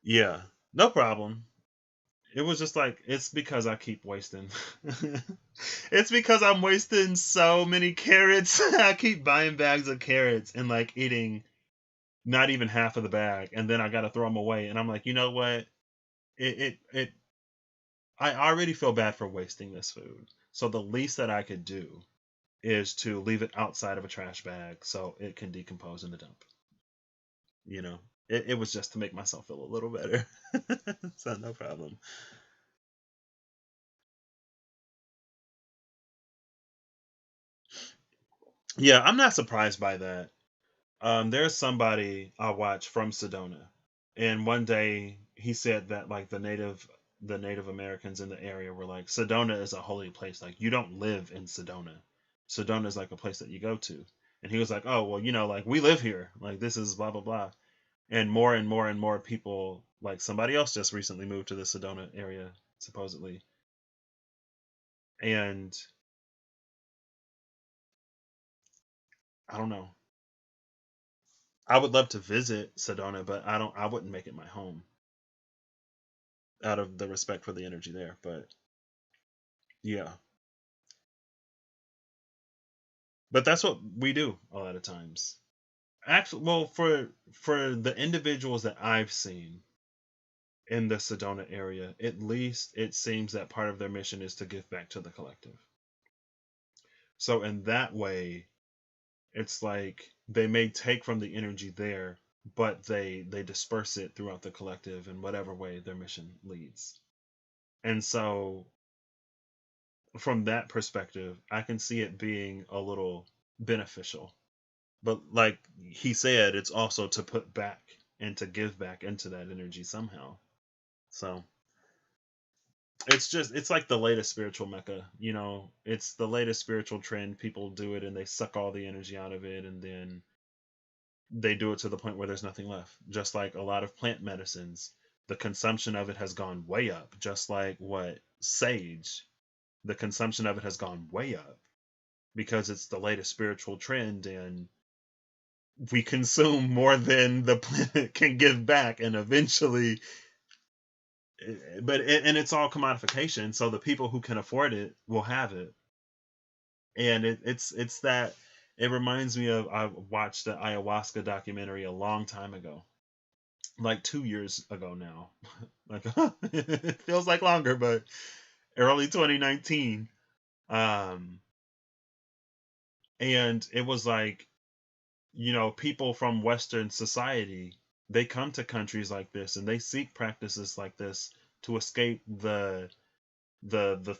Yeah, no problem. It was just like, it's because I keep wasting. It's because I'm wasting so many carrots. I keep buying bags of carrots and like eating not even half of the bag, and then I gotta throw them away. And I'm like, you know what? It I already feel bad for wasting this food. So the least that I could do is to leave it outside of a trash bag so it can decompose in the dump. You know, it was just to make myself feel a little better. So no problem. Yeah, I'm not surprised by that. There's somebody I watch from Sedona, and one day he said that like the Native Americans in the area were like, Sedona is a holy place. Like, you don't live in Sedona. Sedona is like a place that you go to. And he was like, oh well, like we live here. Like, this is blah blah blah. And more and more and more people, like somebody else just recently moved to the Sedona area supposedly, and I don't know. I would love to visit Sedona, but I wouldn't make it my home out of the respect for the energy there. But yeah, but that's what we do a lot of times. Actually, well, for the individuals that I've seen in the Sedona area, at least it seems that part of their mission is to give back to the collective. So in that way, it's like they may take from the energy there, but they disperse it throughout the collective in whatever way their mission leads. And so from that perspective, I can see it being a little beneficial. But like he said, it's also to put back and to give back into that energy somehow. So it's like the latest spiritual mecca. It's the latest spiritual trend. People do it and they suck all the energy out of it, and then they do it to the point where there's nothing left. Just like a lot of plant medicines, the consumption of it has gone way up. Just like what sage, the consumption of it has gone way up because it's the latest spiritual trend, and we consume more than the planet can give back, and eventually, and it's all commodification. So the people who can afford it will have it, and it's that. It reminds me of, I watched the ayahuasca documentary a long time ago, like 2 years ago now. Like it feels like longer, but early 2019. Um, and it was like, people from Western society, they come to countries like this and they seek practices like this to escape the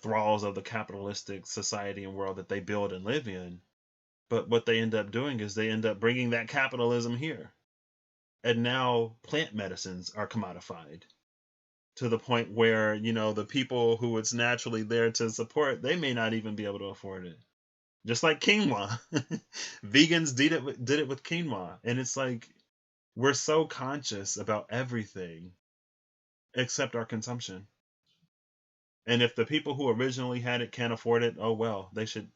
thralls of the capitalistic society and world that they build and live in. But what they end up doing is they end up bringing that capitalism here. And now plant medicines are commodified to the point where, the people who it's naturally there to support, they may not even be able to afford it. Just like quinoa. Vegans did it with quinoa. And it's like, we're so conscious about everything except our consumption. And if the people who originally had it can't afford it, oh well, they should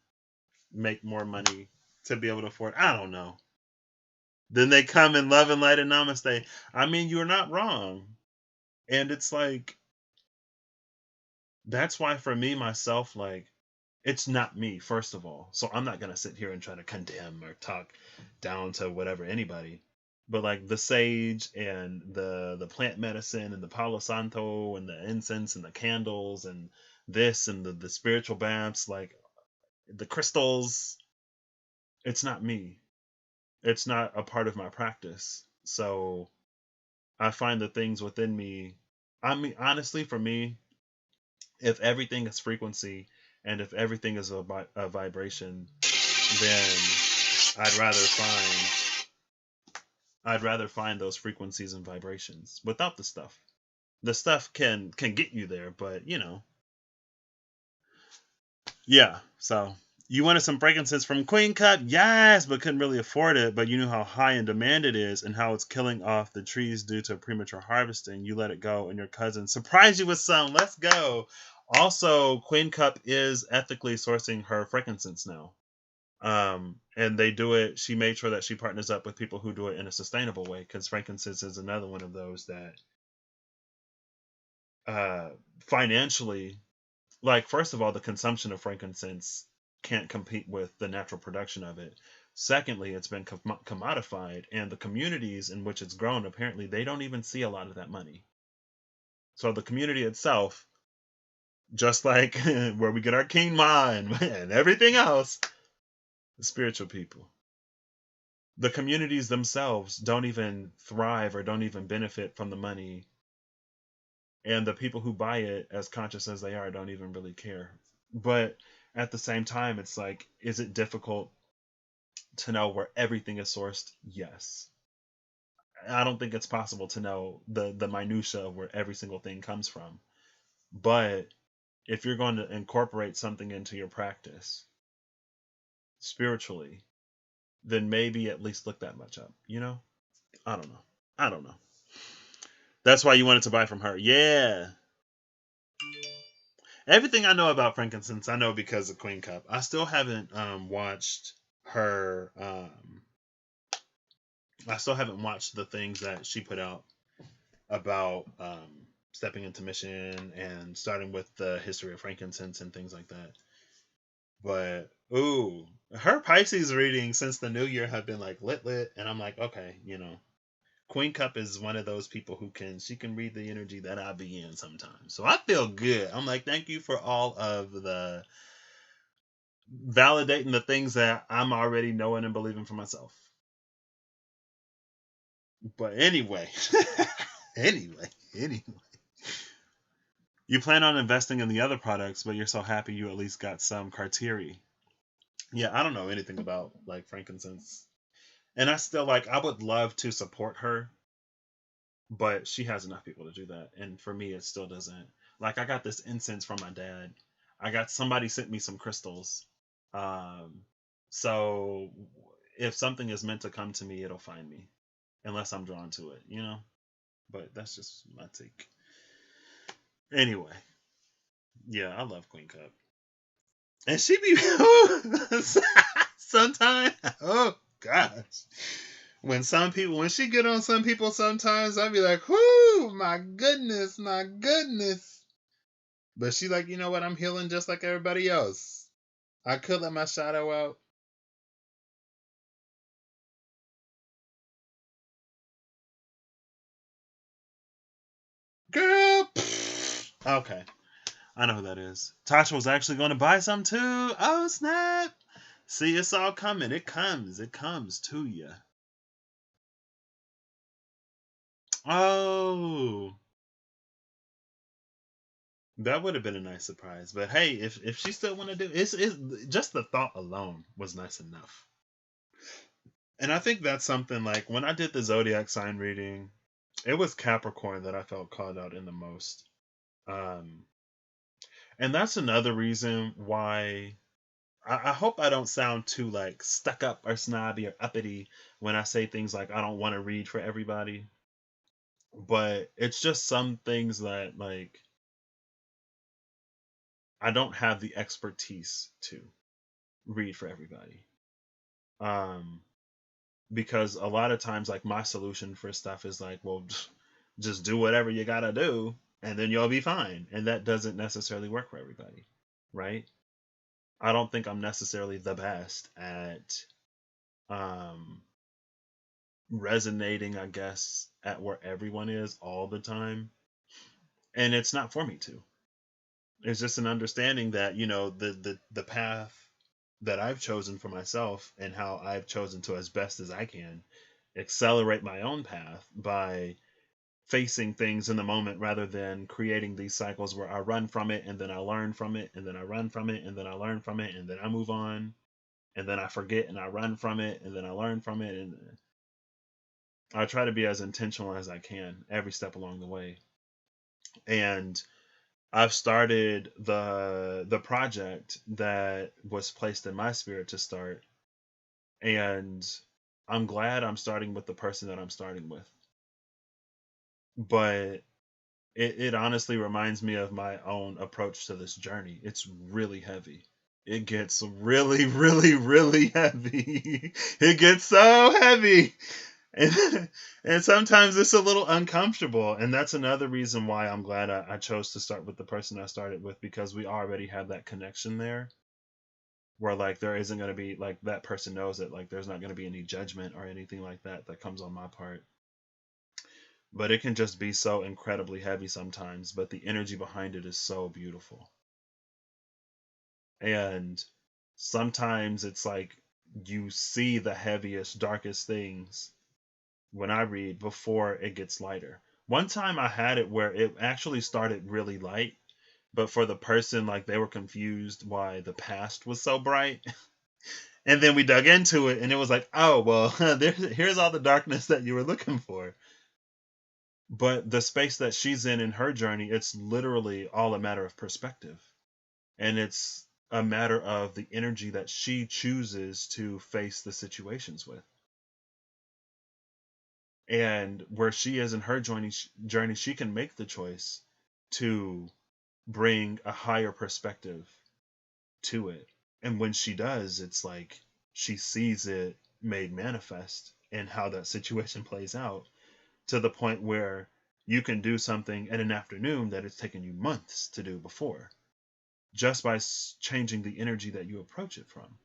make more money to be able to afford it. I don't know. Then they come in love and light and namaste. I mean, you're not wrong. And it's like, that's why for me, myself, like, it's not me, first of all. So I'm not going to sit here and try to condemn or talk down to whatever anybody. But like the sage and the plant medicine and the Palo Santo and the incense and the candles and this and the spiritual baths, like the crystals, it's not me. It's not a part of my practice. So I find the things within me. I mean, honestly, for me, if everything is frequency and if everything is a vibration, then I'd rather find those frequencies and vibrations without the stuff. The stuff can get you there, but yeah. So you wanted some frankincense from Queen Cup, yes, but couldn't really afford it. But you knew how high in demand it is and how it's killing off the trees due to premature harvesting. You let it go, and your cousin surprised you with some. Let's go. Also, Queen Cup is ethically sourcing her frankincense now. And they do it. She made sure that she partners up with people who do it in a sustainable way, because frankincense is another one of those that uh, financially, like, first of all, the consumption of frankincense can't compete with the natural production of it. Secondly, it's been commodified, and the communities in which it's grown, apparently, they don't even see a lot of that money. So the community itself, just like where we get our quinoa and everything else, the spiritual people, the communities themselves don't even thrive or don't even benefit from the money, and the people who buy it, as conscious as they are, don't even really care. But at the same time, it's like, is it difficult to know where everything is sourced? Yes. I don't think it's possible to know the minutia of where every single thing comes from. But if you're going to incorporate something into your practice spiritually, then maybe at least look that much up. I don't know. I don't know. That's why you wanted to buy from her. Yeah. Everything I know about frankincense, I know because of Queen Cup. I still haven't watched her. I still haven't watched the things that she put out about stepping into mission and starting with the history of frankincense and things like that. But ooh, her Pisces reading since the new year have been like lit, and I'm like, okay, Queen Cup is one of those people who she can read the energy that I be in sometimes. So I feel good. I'm like, thank you for all of the validating the things that I'm already knowing and believing for myself. But anyway, anyway. You plan on investing in the other products, but you're so happy you at least got some Cartieri. Yeah, I don't know anything about like frankincense. And I still I would love to support her, but she has enough people to do that. And for me, it still doesn't. Like, I got this incense from my dad. I got somebody sent me some crystals. Um, so if something is meant to come to me, it'll find me, unless I'm drawn to it. But that's just my take. Anyway, yeah, I love Queen Cup, and she be sometimes. Oh gosh, when she get on some people, sometimes I be like, "Whoo, my goodness, my goodness." But she like, you know what? I'm healing just like everybody else. I could let my shadow out. Girl. Okay. I know who that is. Tasha was actually going to buy some too. Oh, snap. See, it's all coming. It comes. It comes to you. Oh. That would have been a nice surprise. But hey, if she still want to do it's just the thought alone was nice enough. And I think that's something like when I did the zodiac sign reading, it was Capricorn that I felt called out in the most. Um, and that's another reason why I hope I don't sound too like stuck up or snobby or uppity when I say things like I don't want to read for everybody. But it's just some things that like I don't have the expertise to read for everybody. Um, because a lot of times like my solution for stuff is like, well, just do whatever you gotta do and then you'll be fine, and that doesn't necessarily work for everybody, right? I don't think I'm necessarily the best at um resonating, I guess, at where everyone is all the time, and it's not for me to. It's just an understanding that the path that I've chosen for myself and how I've chosen to, as best as I can, accelerate my own path by facing things in the moment rather than creating these cycles where I run from it and then I learn from it and then I run from it and then I learn from it and then I move on. and then I forget and I run from it, and then I learn from it, and I try to be as intentional as I can every step along the way. And I've started the project that was placed in my spirit to start, and I'm glad I'm starting with the person that I'm starting with. But it honestly reminds me of my own approach to this journey. It's really heavy. It gets really, really, really heavy. It gets so heavy. And, and sometimes it's a little uncomfortable. And that's another reason why I'm glad I chose to start with the person I started with, because we already have that connection there where like there isn't going to be like that person knows that like there's not going to be any judgment or anything like that that comes on my part. But it can just be so incredibly heavy sometimes, but the energy behind it is so beautiful. And sometimes it's like you see the heaviest, darkest things when I read before it gets lighter. One time I had it where it actually started really light, but for the person, like they were confused why the past was so bright. And then we dug into it and it was like, oh, well, here's all the darkness that you were looking for. But the space that she's in her journey, it's literally all a matter of perspective. And it's a matter of the energy that she chooses to face the situations with. And where she is in her journey, she can make the choice to bring a higher perspective to it. And when she does, it's like she sees it made manifest and how that situation plays out, to the point where you can do something in an afternoon that it's taken you months to do before, just by changing the energy that you approach it from,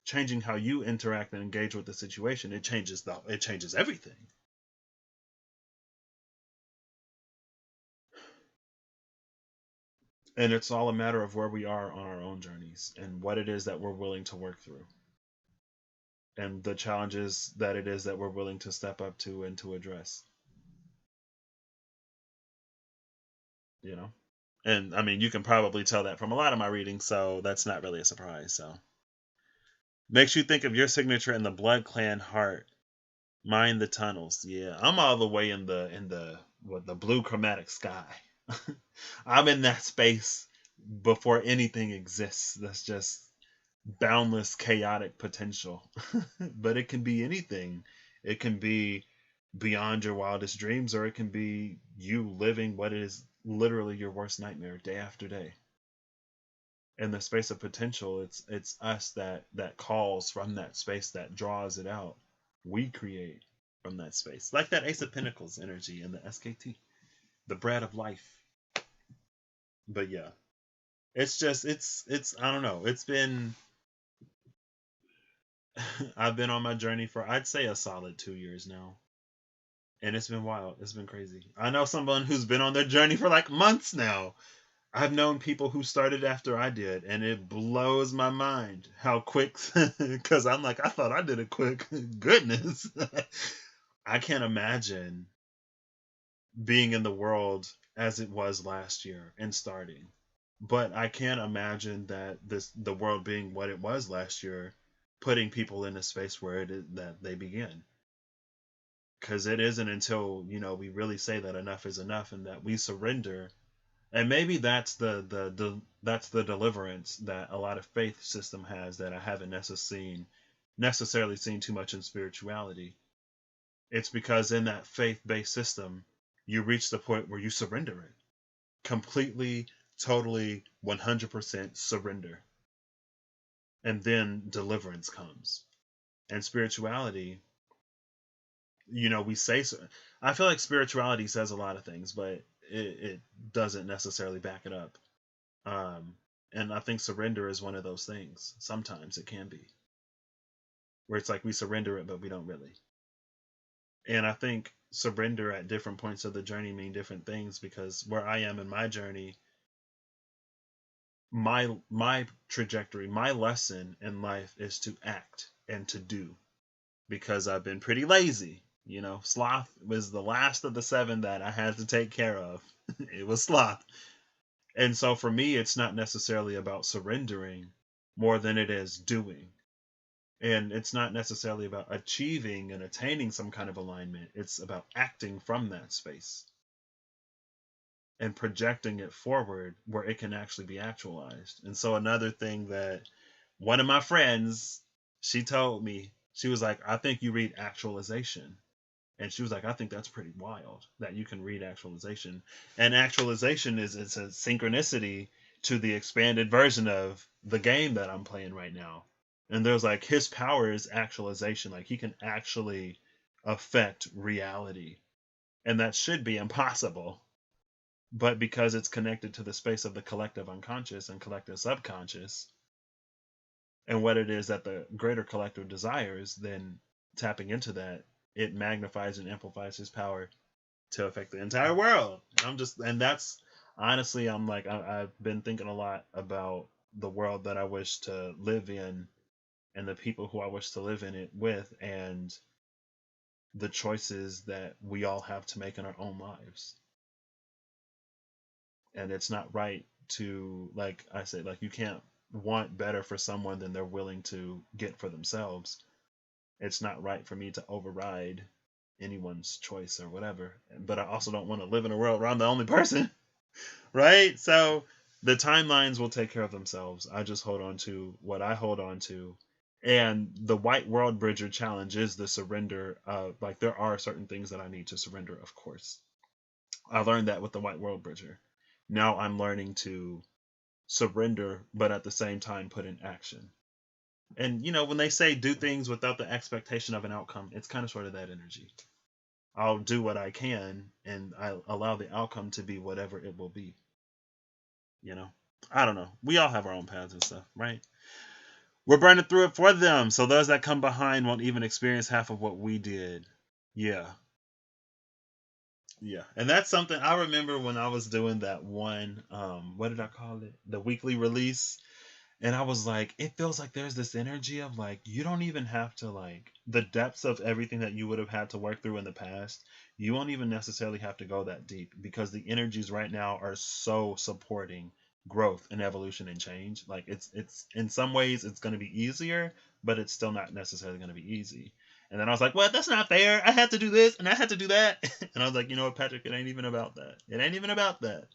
changing how you interact and engage with the situation. It changes everything. And it's all a matter of where we are on our own journeys and what it is that we're willing to work through, and the challenges that it is that we're willing to step up to and to address. You know, and I mean, you can probably tell that from a lot of my reading, so that's not really a surprise. So makes you think of your signature in the Blood Clan heart. Mine the tunnels. Yeah, I'm all the way in the blue chromatic sky. I'm in that space before anything exists. That's just boundless chaotic potential. But it can be anything. It can be beyond your wildest dreams, or it can be you living what is literally your worst nightmare day after day. In the space of potential, it's us that calls from that space, that draws it out. We create from that space, like that Ace of Pentacles energy in the SKT, the bread of life. But yeah, it's just it's I don't know. It's been I've been on my journey for, I'd say, a solid 2 years now. And it's been wild. It's been crazy. I know someone who's been on their journey for like months now. I've known people who started after I did, and it blows my mind how quick, because I'm like, I thought I did it quick. Goodness. I can't imagine being in the world as it was last year and starting. But I can't imagine that the world being what it was last year, putting people in a space where it is that they begin. Because it isn't until we really say that enough is enough and that we surrender. And maybe that's that's the deliverance that a lot of faith system has, that I haven't necessarily seen too much in spirituality. It's because in that faith-based system, you reach the point where you surrender it completely, totally, 100% surrender, and then deliverance comes. And spirituality, we say so. I feel like spirituality says a lot of things, but it doesn't necessarily back it up. And I think surrender is one of those things. Sometimes it can be, where it's like we surrender it, but we don't really. And I think surrender at different points of the journey mean different things, because where I am in my journey, my trajectory, my lesson in life is to act and to do, because I've been pretty lazy. Sloth was the last of the 7 that I had to take care of. It was sloth. And so for me, it's not necessarily about surrendering. more than it is doing. And it's not necessarily about achieving and attaining some kind of alignment. It's about acting from that space and projecting it forward where it can actually be actualized. And so another thing that one of my friends, she told me, she was like, I think you read actualization. And she was like, I think that's pretty wild that you can read actualization. And actualization is, it's a synchronicity to the expanded version of the game that I'm playing right now. And there's like, his power is actualization. Like, he can actually affect reality. And that should be impossible. But because it's connected to the space of the collective unconscious and collective subconscious, and what it is that the greater collective desires, then tapping into that, it magnifies and amplifies his power to affect the entire world. And that's honestly, I'm like, I've been thinking a lot about the world that I wish to live in and the people who I wish to live in it with, and the choices that we all have to make in our own lives. And it's not right to, like I said, like, you can't want better for someone than they're willing to get for themselves. It's not right for me to override anyone's choice or whatever. But I also don't want to live in a world where I'm the only person, right? So the timelines will take care of themselves. I just hold on to what I hold on to. And the White World Bridger challenge is the surrender of, like, there are certain things that I need to surrender, of course. I learned that with the White World Bridger. Now I'm learning to surrender, but at the same time put in action. And, you know, when they say do things without the expectation of an outcome, it's kind of sort of that energy. I'll do what I can, and I allow the outcome to be whatever it will be. You know, I don't know. We all have our own paths and stuff, right? We're burning through it for them, so those that come behind won't even experience half of what we did. Yeah. Yeah. And that's something I remember when I was doing that one, what did I call it? The weekly release. And I was like, it feels like there's this energy of, like, you don't even have to, like, the depths of everything that you would have had to work through in the past, you won't even necessarily have to go that deep, because the energies right now are so supporting growth and evolution and change. Like, it's in some ways it's going to be easier, but it's still not necessarily going to be easy. And then I was like, well, that's not fair. I had to do this and I had to do that. And I was like, you know what, Patrick, it ain't even about that. It ain't even about that.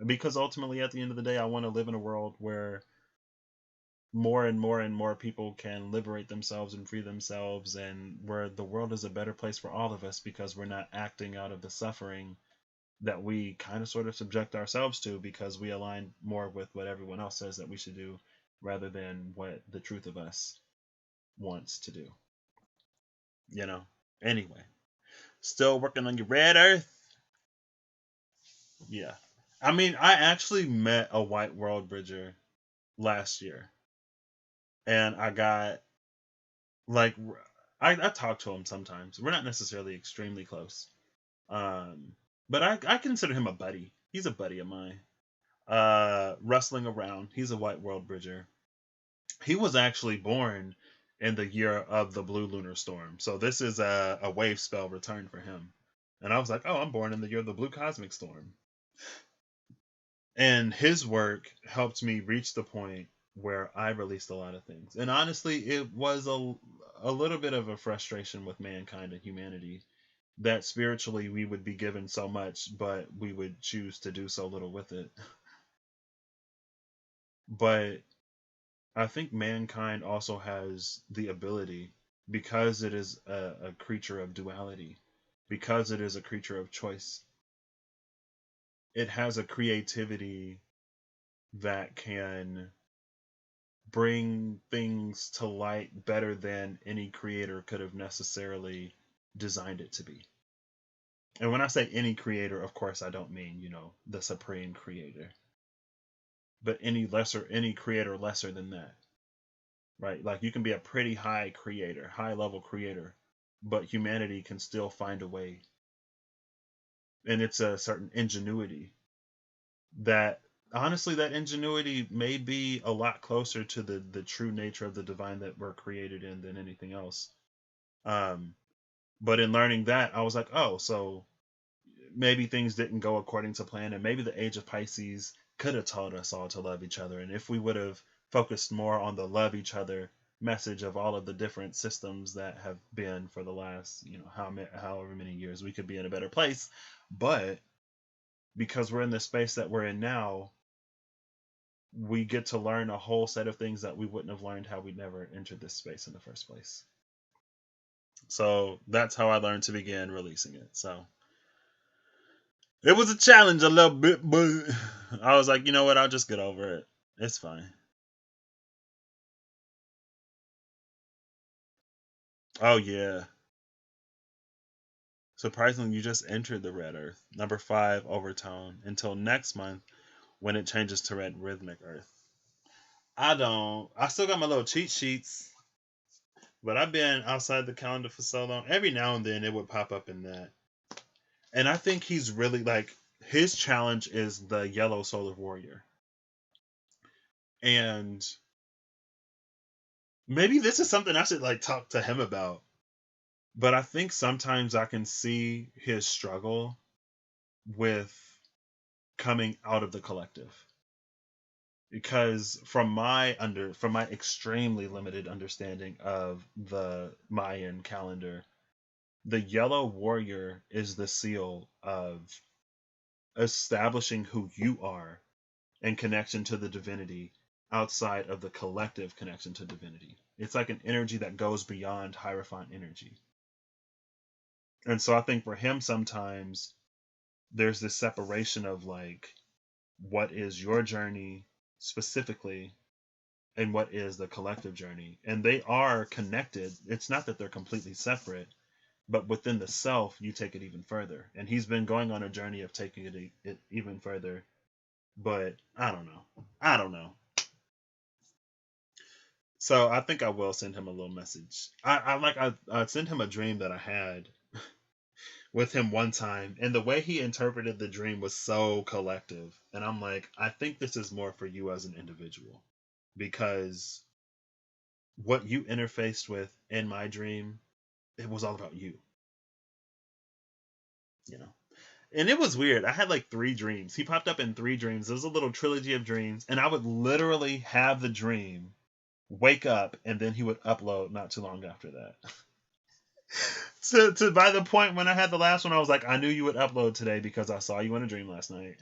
Because ultimately, at the end of the day, I want to live in a world where more and more and more people can liberate themselves and free themselves, and where the world is a better place for all of us, because we're not acting out of the suffering that we kind of sort of subject ourselves to, because we align more with what everyone else says that we should do rather than what the truth of us wants to do. You know? Anyway, still working on your red earth. Yeah. I mean, I actually met a White World Bridger last year, and I got, like, I talk to him sometimes. We're not necessarily extremely close, um, but I consider him a buddy. He's a buddy of mine. Rustling around. He's a White World Bridger. He was actually born in the year of the Blue Lunar Storm, so this is a wave spell return for him. And I was like, oh, I'm born in the year of the Blue Cosmic Storm. And his work helped me reach the point where I released a lot of things. And honestly, it was a little bit of a frustration with mankind and humanity, that spiritually we would be given so much, but we would choose to do so little with it. But I think mankind also has the ability, because it is a creature of duality, because it is a creature of choice, it has a creativity that can bring things to light better than any creator could have necessarily designed it to be. And when I say any creator, of course, I don't mean, you know, the supreme creator, but any creator lesser than that, right? Like, you can be a pretty high creator, high level creator, but humanity can still find a way. And it's a certain ingenuity that, honestly, that ingenuity may be a lot closer to the true nature of the divine that we're created in than anything else. But in learning that, I was like, oh, so maybe things didn't go according to plan, and maybe the age of Pisces could have taught us all to love each other. And if we would have focused more on the love each other message of all of the different systems that have been for the last, however many years. We could be in a better place, but because we're in the space that we're in now, we get to learn a whole set of things that we wouldn't have learned had we never entered this space in the first place. So that's how I learned to begin releasing it. So it was a challenge a little bit, but I was like, you know what? I'll just get over it. It's fine. Oh, yeah. Surprisingly, you just entered the red earth. Number 5, overtone, until next month when it changes to red rhythmic earth. I still got my little cheat sheets, but I've been outside the calendar for so long. Every now and then it would pop up in that. And I think he's really like, his challenge is the yellow solar warrior. And maybe this is something I should like talk to him about. But I think sometimes I can see his struggle with coming out of the collective. Because from my extremely limited understanding of the Mayan calendar, the yellow warrior is the seal of establishing who you are and connection to the divinity outside of the collective connection to divinity. It's like an energy that goes beyond Hierophant energy. And so I think for him, sometimes there's this separation of like, what is your journey specifically and what is the collective journey? And they are connected. It's not that they're completely separate, but within the self, you take it even further. And he's been going on a journey of taking it even further. But I don't know. So I think I will send him a little message. I sent him a dream that I had with him one time, and the way he interpreted the dream was so collective. And I'm like, I think this is more for you as an individual, because what you interfaced with in my dream, it was all about you, you know. And it was weird. I had like 3 dreams. He popped up in 3 dreams. It was a little trilogy of dreams, and I would literally have the dream, wake up, and then he would upload not too long after that. To by the point when I had the last one, I was like, I knew you would upload today because I saw you in a dream last night.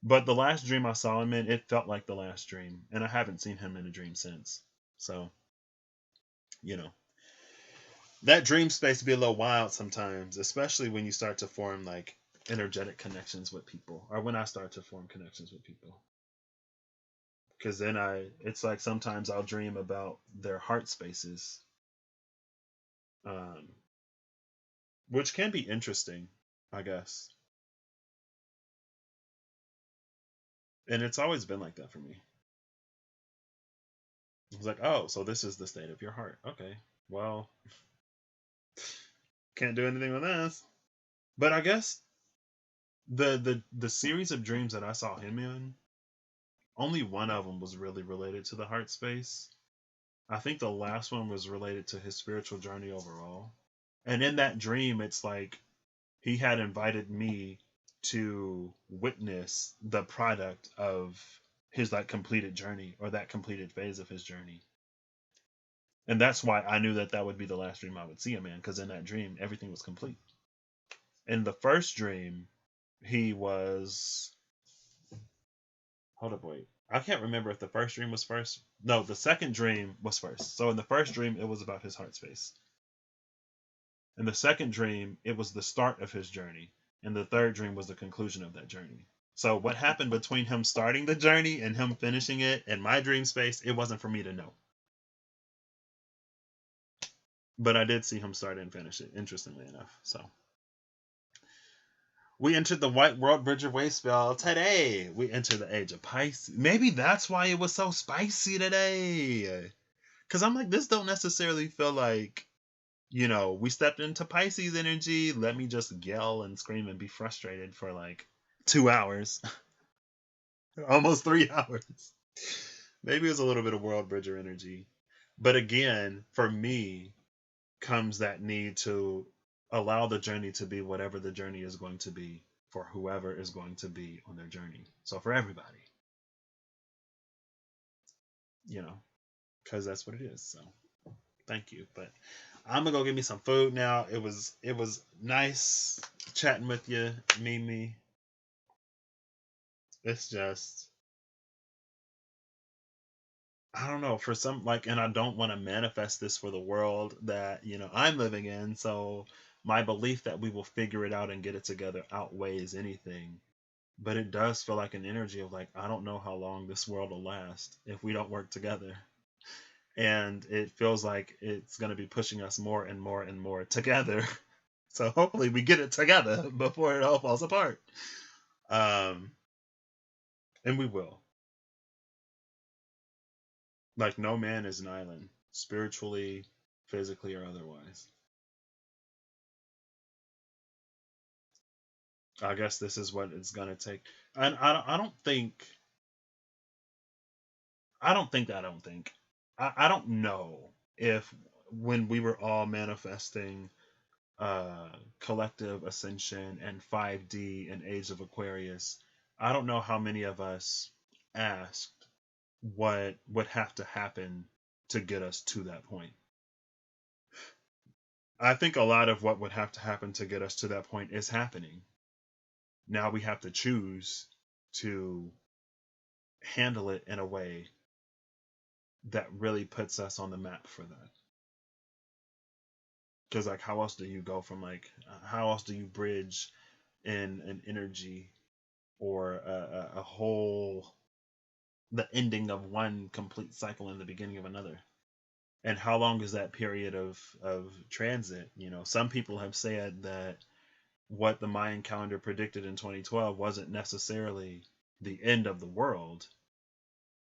But the last dream I saw him in, it felt like the last dream, and I haven't seen him in a dream since. So, you know, that dream space be a little wild sometimes, especially when you start to form like energetic connections with people, or when I start to form connections with people. Because then it's like sometimes I'll dream about their heart spaces, um, which can be interesting, I guess. And it's always been like that for me. It's like, oh, so this is the state of your heart. Okay, well, can't do anything with this. But I guess the series of dreams that I saw him in, only one of them was really related to the heart space. I think the last one was related to his spiritual journey overall. And in that dream, it's like he had invited me to witness the product of his like completed journey, or that completed phase of his journey. And that's why I knew that that would be the last dream I would see him in, because in that dream, everything was complete. In the first dream, he was. Hold up, wait. I can't remember if the first dream was first. No, the second dream was first. So in the first dream, it was about his heart space. In the second dream, it was the start of his journey. And the third dream was the conclusion of that journey. So what happened between him starting the journey and him finishing it in my dream space, it wasn't for me to know. But I did see him start and finish it, interestingly enough. So we entered the White World Bridger Wave spell today. We entered the age of Pisces. Maybe that's why it was so spicy today. Because I'm like, this don't necessarily feel like, we stepped into Pisces energy. Let me just yell and scream and be frustrated for like 2 hours. Almost 3 hours. Maybe it was a little bit of World Bridger energy. But again, for me, comes that need to allow the journey to be whatever the journey is going to be for whoever is going to be on their journey. So for everybody. because that's what it is. So thank you. But I'm gonna go get me some food now. It was nice chatting with you, Mimi. It's just I don't know, for some, like, and I don't want to manifest this for the world that, I'm living in. So my belief that we will figure it out and get it together outweighs anything. But it does feel like an energy of like, I don't know how long this world will last if we don't work together. And it feels like it's going to be pushing us more and more and more together. So hopefully we get it together before it all falls apart. Um, and we will. Like, no man is an island, spiritually, physically, or otherwise. I guess this is what it's gonna take. And I don't think I don't think I don't think I don't know if when we were all manifesting collective ascension and 5D and Age of Aquarius, I don't know how many of us asked what would have to happen to get us to that point. I think a lot of what would have to happen to get us to that point is happening. Now we have to choose to handle it in a way that really puts us on the map for that. Because, like, how else do you go from, like, how else do you bridge in an energy or a whole, the ending of one complete cycle and the beginning of another? And how long is that period of transit? Some people have said that what the Mayan calendar predicted in 2012 wasn't necessarily the end of the world.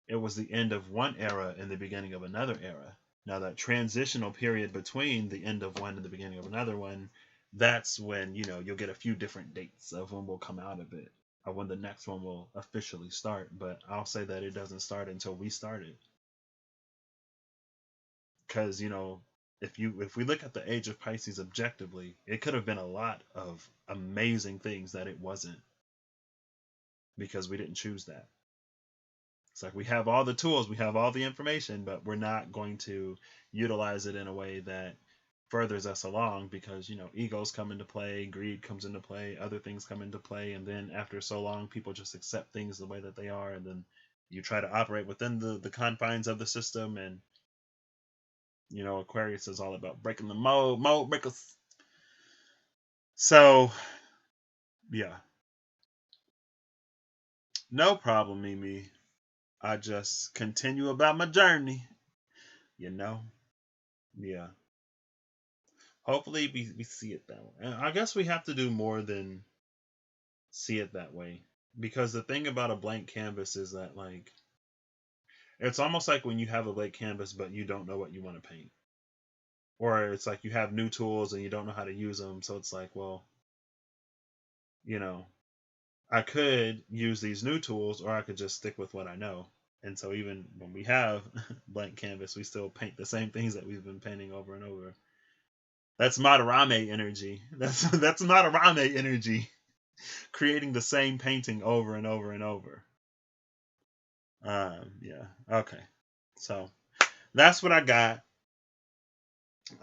It was the end of one era and the beginning of another era. Now, that transitional period between the end of one and the beginning of another one, that's when, you'll get a few different dates of when we'll come out of it, or when the next one will officially start. But I'll say that it doesn't start until we start it. Because, if we look at the age of Pisces objectively, it could have been a lot of amazing things that it wasn't, because we didn't choose that. It's like we have all the tools, we have all the information, but we're not going to utilize it in a way that furthers us along, because, egos come into play, greed comes into play, other things come into play, and then after so long, people just accept things the way that they are, and then you try to operate within the confines of the system, and Aquarius is all about breaking the mold breakers. So yeah, no problem, Mimi. I just continue about my journey, you know. Yeah. Hopefully we see it that way. And I guess we have to do more than see it that way. Because the thing about a blank canvas is that, like, it's almost like when you have a blank canvas but you don't know what you want to paint. Or it's like you have new tools and you don't know how to use them. So it's like, well, you know, I could use these new tools or I could just stick with what I know. And so even when we have blank canvas, we still paint the same things that we've been painting over and over. That's Madarame energy. That's Madarame energy. Creating the same painting over and over and over. Yeah. Okay. So that's what I got.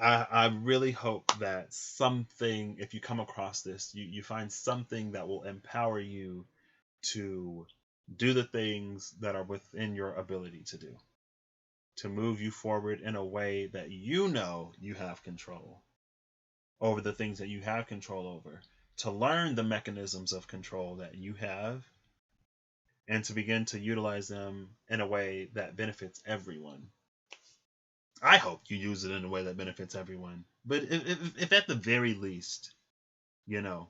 I really hope that something, if you come across this, you find something that will empower you to do the things that are within your ability to do, to move you forward in a way that you have control over the things that you have control over, to learn the mechanisms of control that you have, and to begin to utilize them in a way that benefits everyone. I hope you use it in a way that benefits everyone. But if at the very least, you know,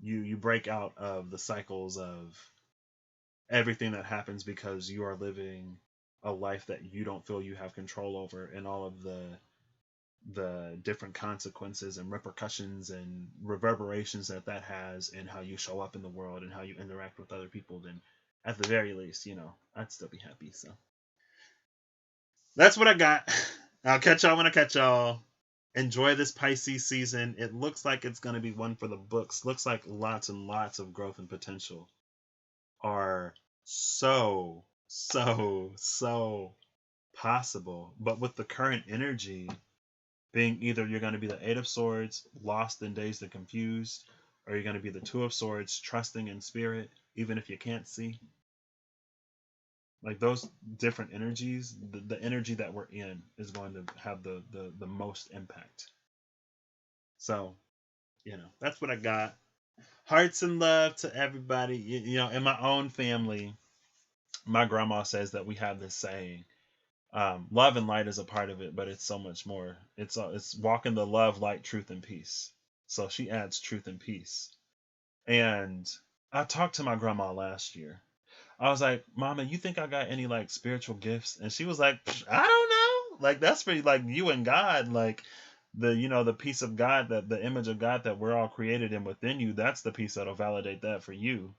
you break out of the cycles of everything that happens because you are living a life that you don't feel you have control over, and all of the different consequences and repercussions and reverberations that has in how you show up in the world and how you interact with other people, then at the very least, I'd still be happy. So that's what I got. I'll catch y'all when I catch y'all. Enjoy this Pisces season. It looks like it's going to be one for the books. Looks like lots and lots of growth and potential are so possible. But with the current energy being either you're going to be the Eight of Swords, lost and dazed and confused, or you're going to be the Two of Swords, trusting in spirit, even if you can't see. Like those different energies, the energy that we're in is going to have the most impact. So, that's what I got. Hearts and love to everybody. In my own family, my grandma says that we have this saying, love and light is a part of it, but it's so much more. It's walking the love, light, truth, and peace. So she adds truth and peace. And I talked to my grandma last year. I was like, Mama, you think I got any like spiritual gifts? And she was like, I don't know. Like that's for like you and God. Like the peace of God, that the image of God that we're all created in within you, that's the piece that'll validate that for you.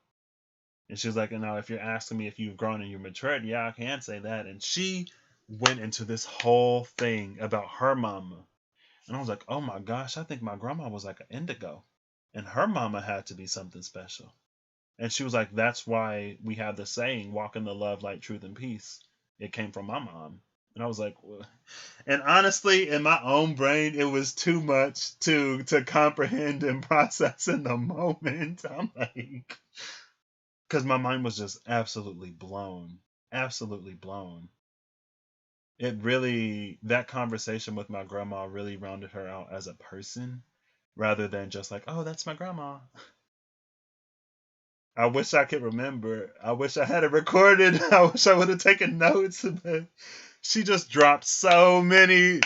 And she was like, now if you're asking me if you've grown and you've matured, yeah, I can say that. And she went into this whole thing about her mama. And I was like, oh my gosh, I think my grandma was like an indigo. And her mama had to be something special. And she was like, that's why we have the saying, walk in the love, light, truth, and peace. It came from my mom. And I was like, well. And honestly, in my own brain, it was too much to comprehend and process in the moment. I'm like, because my mind was just absolutely blown. Absolutely blown. That conversation with my grandma really rounded her out as a person rather than just like, oh, that's my grandma. I wish I could remember. I wish I had it recorded. I wish I would have taken notes. But she just dropped so many,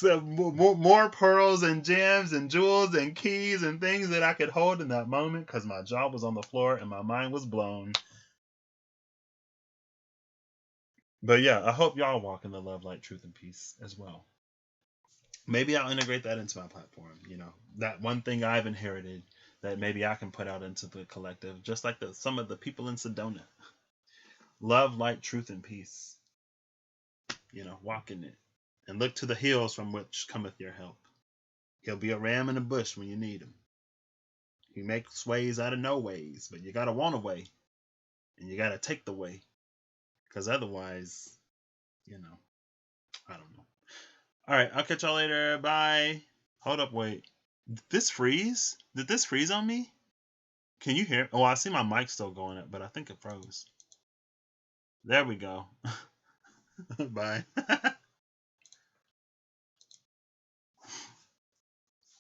more pearls and gems and jewels and keys and things that I could hold in that moment because my jaw was on the floor and my mind was blown. But yeah, I hope y'all walk in the love, light, truth, and peace as well. Maybe I'll integrate that into my platform. That one thing I've inherited that maybe I can put out into the collective, just like some of the people in Sedona. Love, light, truth, and peace. Walk in it. And look to the hills from which cometh your help. He'll be a ram in the bush when you need him. He makes ways out of no ways, but you gotta want a way. And you gotta take the way. Because otherwise, I don't know. Alright, I'll catch y'all later. Bye. Hold up, wait. Did this freeze? Did this freeze on me? Can you hear? Oh, I see my mic still going up, but I think it froze. There we go. Bye.